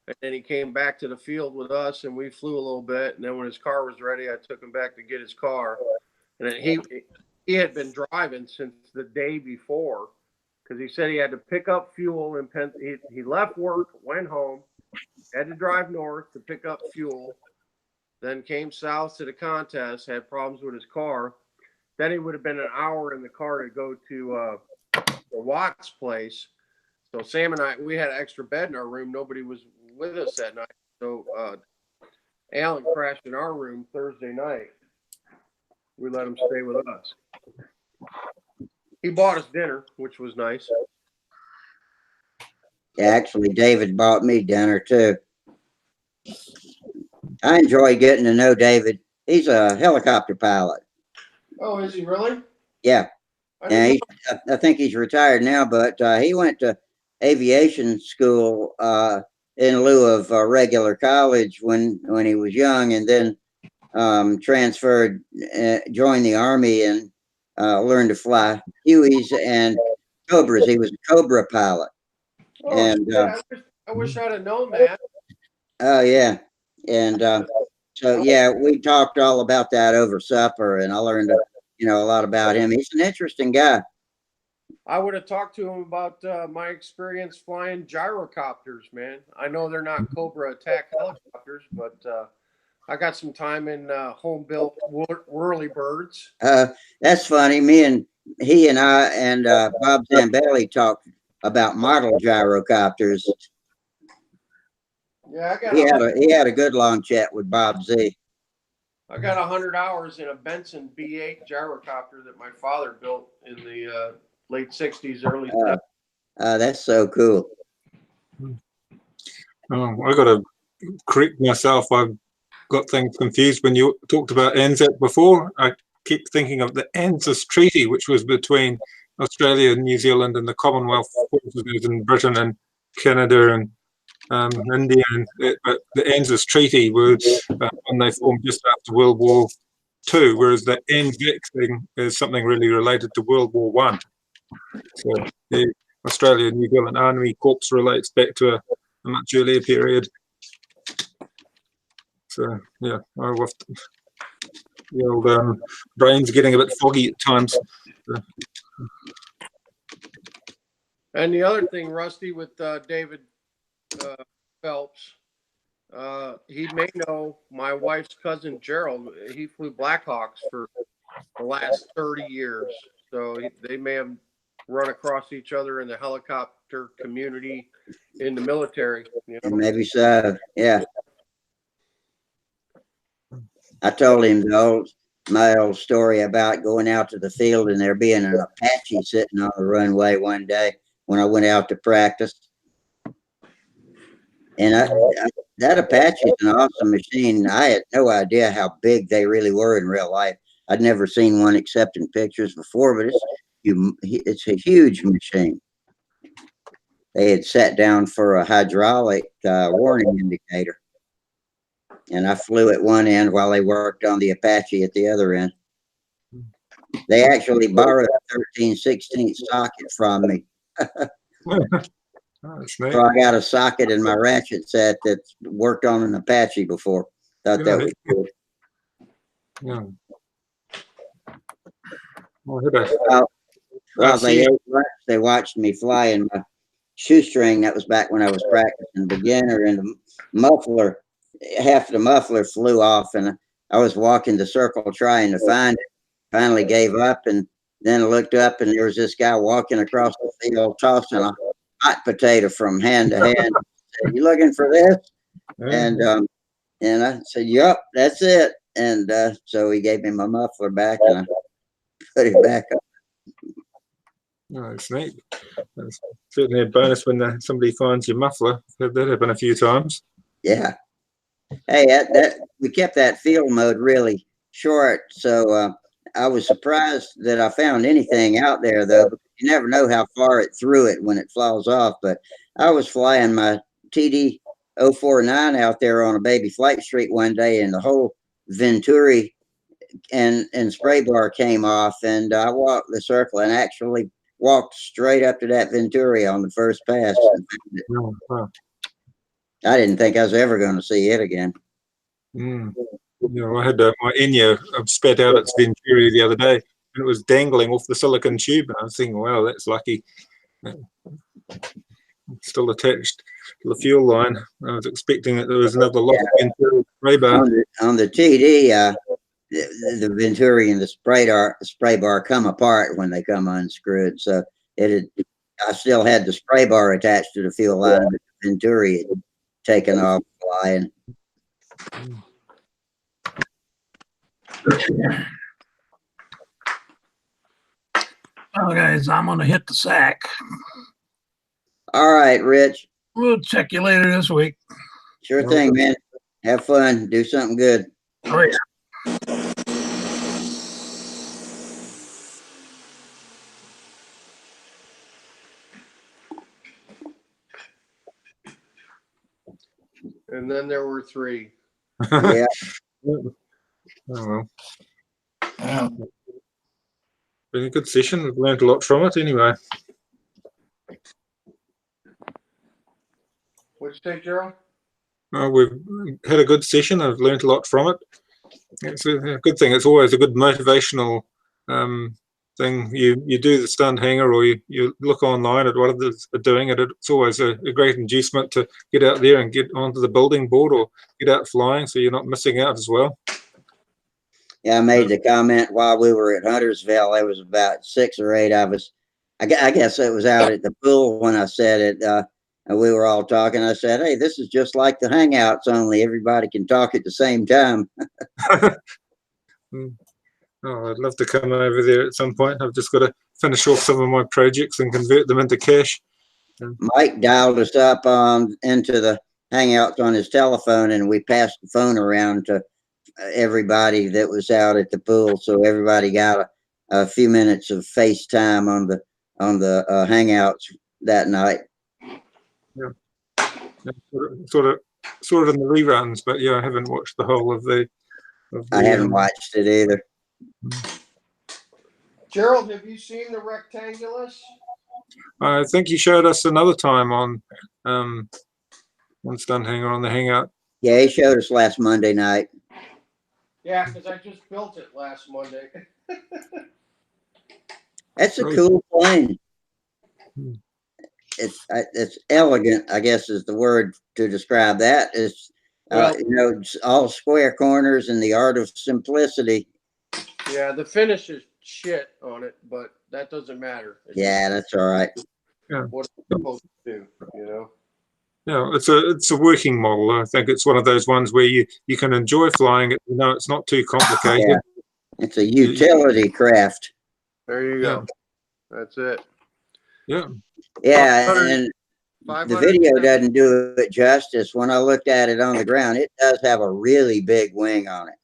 and then he came back to the field with us, and we flew a little bit. And then when his car was ready, I took him back to get his car. And then he had been driving since the day before, because he said he had to pick up fuel in Penn. He left work, went home, had to drive north to pick up fuel, then came south to the contest, had problems with his car. Then he would have been an hour in the car to go to the Watts place. So Sam and I, we had an extra bed in our room. Nobody was with us that night. So Alan crashed in our room Thursday night. We let him stay with us. He bought us dinner, which was nice. Yeah, actually, David bought me dinner too. I enjoy getting to know David. He's a helicopter pilot. Oh, is he really? Yeah. I think he's retired now, but he went to aviation school in lieu of regular college when he was young, and then transferred, joined the Army, and learned to fly Hueys and Cobras. He was a Cobra pilot. Oh, And yeah, I wish I'd have known that. oh yeah, and so yeah, we talked all about that over supper, and I learned a lot about him. He's an interesting guy. I would have talked to him about my experience flying gyrocopters, man. I know they're not Cobra attack helicopters, but I got some time in home-built whirlybirds. That's funny. He and I and Bob Zambelli talked about model gyrocopters. Yeah, He had a good long chat with Bob Z. I got 100 hours in a Benson B8 gyrocopter that my father built in the late 60s, early 70s. That's so cool. I got to correct myself. I've got things confused. When you talked about ANZAC before, I keep thinking of the ANZUS Treaty, which was between Australia and New Zealand and the Commonwealth forces in Britain and Canada and India. But the ANZUS Treaty was when they formed just after World War II, whereas the ANZAC thing is something really related to World War I. So the Australia and New Zealand Army Corps relates back to a much earlier period. So yeah, the old brain's getting a bit foggy at times. And the other thing, Rusty, with David Phelps, he may know my wife's cousin Gerald. He flew Blackhawks for the last 30 years. So they may have run across each other in the helicopter community in the military. Maybe so. Yeah. I told him my old story about going out to the field and there being an Apache sitting on the runway one day when I went out to practice. And that Apache is an awesome machine. I had no idea how big they really were in real life. I'd never seen one except in pictures before, but it's a huge machine. they had set down for a hydraulic warning indicator. And I flew at one end while they worked on the Apache at the other end. They actually borrowed a 13/16 socket from me. Oh, that's neat. So I got a socket in my ratchet set that's worked on an Apache before. Thought that was cool. Yeah. Well, I had While they see. ate lunch, they watched me fly in my shoestring. That was back when I was practicing beginner, and the muffler, half the muffler flew off, and I was walking the circle trying to find it. Finally gave up, and then I looked up, and there was this guy walking across the field tossing a hot potato from hand to hand. Said, "You looking for this?" And I said, "Yup, that's it." And so he gave me my muffler back, and I put it back up. Oh, it's neat. That's certainly a bonus when somebody finds your muffler. That happened a few times. Yeah. Hey, that we kept that field mode really short, so I was surprised that I found anything out there, though, because you never know how far it threw it when it falls off. But I was flying my TD 049 out there on a baby flight street one day, and the whole Venturi and spray bar came off, and I walked the circle and actually walked straight up to that Venturi on the first pass. Oh, wow. I didn't think I was ever going to see it again. Yeah, well, I had my Enya spat out its Venturi the other day, and it was dangling off the silicon tube, and I was thinking, wow, that's lucky. Still attached to the fuel line. I was expecting that there was another lot of Venturi spray bar. On the TD, the Venturi and the spray bar come apart when they come unscrewed. So I still had the spray bar attached to the fuel line, but the Venturi had taken off flying. Well, guys, I'm gonna hit the sack. All right, Rich. We'll check you later this week. Sure thing, man. Have fun. Do something good. Oh, yeah. And then there were 3. Yeah. Oh, well. Yeah. Been a good session. We've learned a lot from it anyway. What'd you say, Gerald? We've had a good session. I've learned a lot from it. It's a good thing. It's always a good motivational thing. You do the Stunthangar, or you look online at what others are doing, and it's always a great inducement to get out there and get onto the building board or get out flying, so you're not missing out as well. Yeah, I made the comment while we were at Huntersville. There was about 6 or 8 of us. I guess it was out at the pool when I said it. And we were all talking. I said, "Hey, this is just like the Hangouts, only everybody can talk at the same time." Oh, I'd love to come over there at some point. I've just got to finish off some of my projects and convert them into cash. Mike dialed us up into the Hangouts on his telephone, and we passed the phone around to everybody that was out at the pool. So everybody got a few minutes of FaceTime on the Hangouts that night. Yeah, sort of in the reruns, but yeah, I haven't watched the whole of the. I haven't watched it either. Gerald, have you seen the Rectangulus? I think he showed us another time on Stunthangar on the Hangout. Yeah, he showed us last Monday night. Yeah, because I just built it last Monday. That's a cool plane. It's elegant, I guess is the word to describe that. It's all square corners and the art of simplicity. Yeah, the finish is shit on it, but that doesn't matter. Yeah, that's all right. Yeah. What it's supposed to do, you know? Yeah, it's a working model. I think it's one of those ones where you can enjoy flying it. You know, it's not too complicated. Yeah. It's a utility craft. There you go. That's it. Yeah. Yeah, and the video doesn't do it justice. When I looked at it on the ground, it does have a really big wing on it.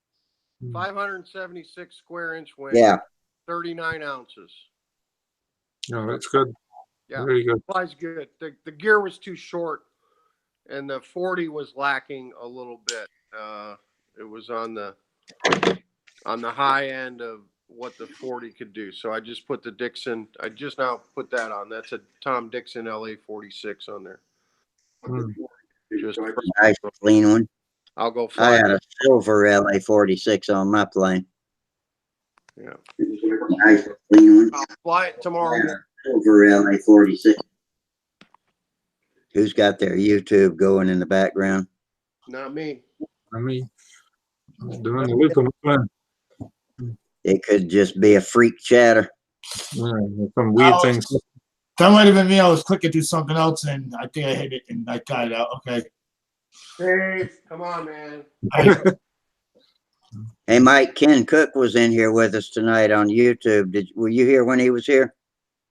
576 square inch wing. Yeah. 39 ounces. No, that's good. Yeah, Very good. flies good. The gear was too short, and the 40 was lacking a little bit. It was on the high end of what the 40 could do. So I just put the Dixon. I just now put that on. That's a Tom Dixon LA 46 on there. Mm. Just Nice clean one. I'll go I fly. had a silver LA 46 on my plane. Yeah, Nice clean one. I'll fly it tomorrow morning. Silver LA 46. Who's got their YouTube going in the background? Not me. I mean, doing the loop on the plan. It could just be a freak chatter. Yeah, some weird Oh. things. That might have been me. I was clicking through something else and I think I hit it and I got it out. Okay. Dave, come on, man. Hey, Mike, Ken Cook was in here with us tonight on YouTube. Were you here when he was here?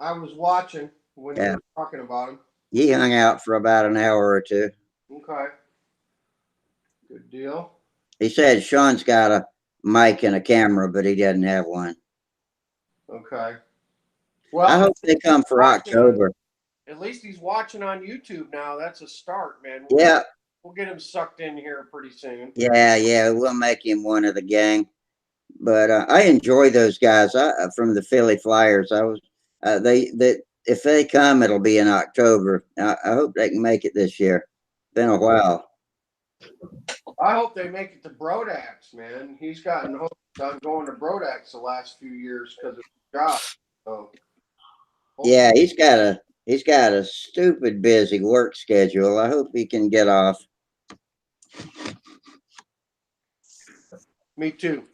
I was watching when you were talking about him. He hung out for about an hour or two. Okay. Good deal. He said Sean's got a mic and a camera, but he doesn't have one. Okay. Well, I hope they come for October. At least he's watching on YouTube now. That's a start, man. Yeah, We'll get him sucked in here pretty soon. yeah. We'll make him one of the gang. But I enjoy those guys from the Philly Flyers. If they come, it'll be in October. I hope they can make it this year. Been a while. I hope they make it to Brodax, man. He's gotten hooked on going to Brodax the last few years because of his job. So, Yeah, he's got a stupid busy work schedule. I hope he can get off. me too.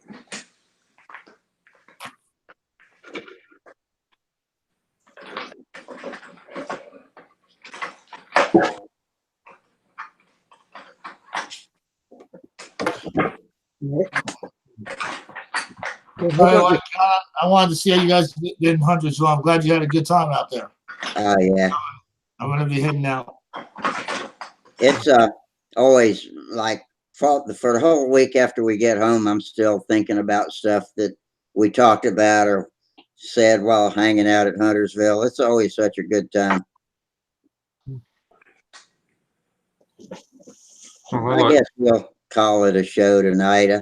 I wanted to see how you guys did in Hundreds, so I'm glad you had a good time out there. Oh yeah. I'm gonna be heading out. It's always like for the whole week after we get home, I'm still thinking about stuff that we talked about or said while hanging out at Huntersville. It's always such a good time. I guess we'll call it a show tonight. I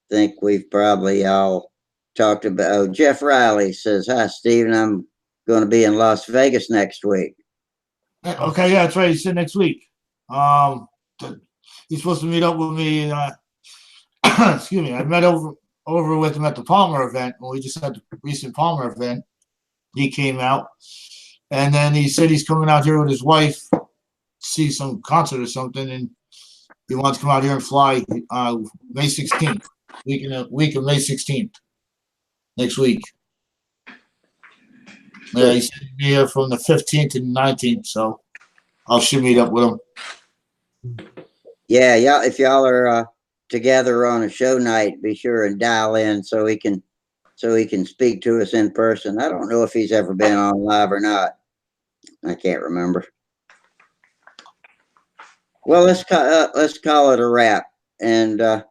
think we've probably all talked about. Oh, Jeff Riley says, "Hi, Stephen. I'm going to be in Las Vegas next week." Okay, yeah, that's right. He said next week. He's supposed to meet up with me. Excuse me. I met over with him at the Palmer event when we just had the recent Palmer event. He came out, and then he said he's coming out here with his wife, see some concert or something, and he wants to come out here and fly May 16th, week of May 16th, next week. Yeah, he's be here from the 15th and 19th, so I should meet up with him. Yeah, if y'all are together on a show night, be sure and dial in so he can speak to us in person. I don't know if he's ever been on live or not. I can't remember. Well, let's call it a wrap and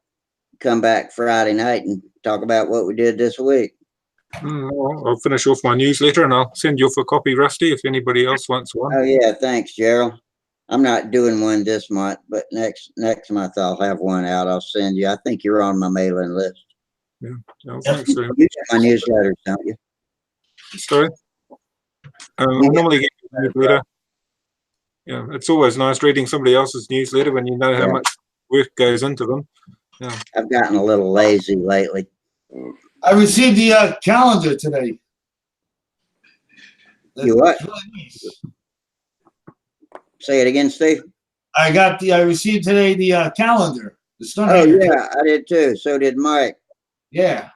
come back Friday night and talk about what we did this week. I'll finish off my newsletter and I'll send you off a copy, Rusty, if anybody else wants one. Oh yeah, thanks, Gerald. I'm not doing one this month, but next month I'll have one out. I'll send you. I think you're on my mailing list. Yeah, no, thanks very much. You get my newsletters, don't you? Sorry. I normally get a newsletter. Yeah, it's always nice reading somebody else's newsletter when you know how much work goes into them. Yeah. I've gotten a little lazy lately. I received the calendar today. You what? It's really nice. Say it again, Steve. I received today the calendar. The Oh Stunthangar. yeah, I did too. So did Mike. Yeah,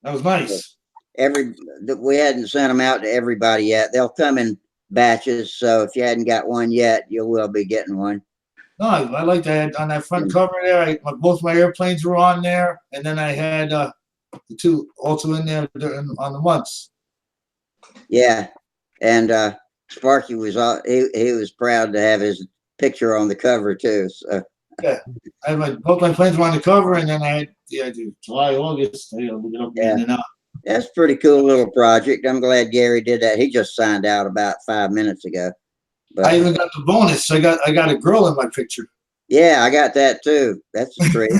that was nice. We hadn't sent them out to everybody yet. They'll come in batches. So if you hadn't got one yet, you will be getting one. No, I like that on that front cover there. Both my airplanes were on there, and then I had the two also in there on the months. Yeah, and Sparky was he was proud to have his picture on the cover too. So yeah, I had both my planes were on the cover, and then I had July, August. Look it up in and out. That's a pretty cool little project. I'm glad Gary did that. He just signed out about 5 minutes ago. But I even got the bonus. I got a girl in my picture. yeah, I got that too. That's a treat.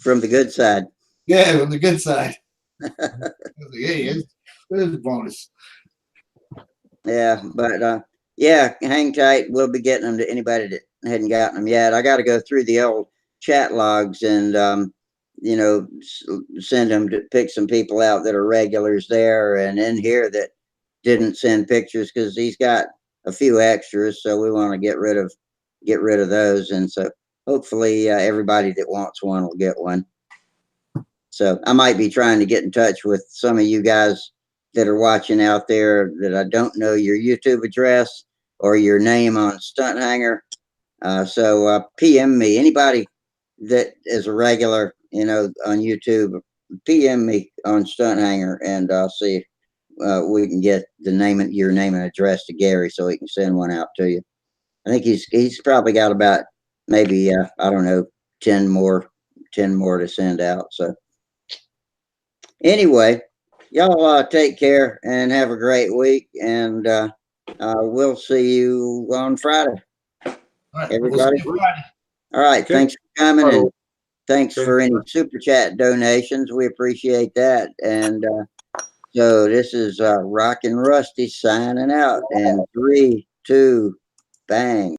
From the good side. Yeah, on the good side. I was like, hey, there's a bonus. Yeah, but yeah, hang tight. We'll be getting them to anybody that hadn't gotten them yet. I got to go through the old chat logs and you know, send them to pick some people out that are regulars there and in here that didn't send pictures because he's got a few extras, so we want to get rid of those. And so hopefully everybody that wants one will get one. So I might be trying to get in touch with some of you guys that are watching out there that I don't know your YouTube address or your name on Stunthangar. So PM me. Anybody that is a regular, you know, on YouTube, PM me on Stunthangar, and I'll see if we can get your name and address to Gary so he can send one out to you. I think he's probably got about maybe I don't know 10 more to send out. So anyway, y'all take care and have a great week, and we'll see you on Friday. All right, Everybody. we'll see you Friday. All right, Okay. thanks for coming, and thanks Okay. for any super chat donations. We appreciate that. And so this is Rockin' Rusty signing out in 3, 2, bang.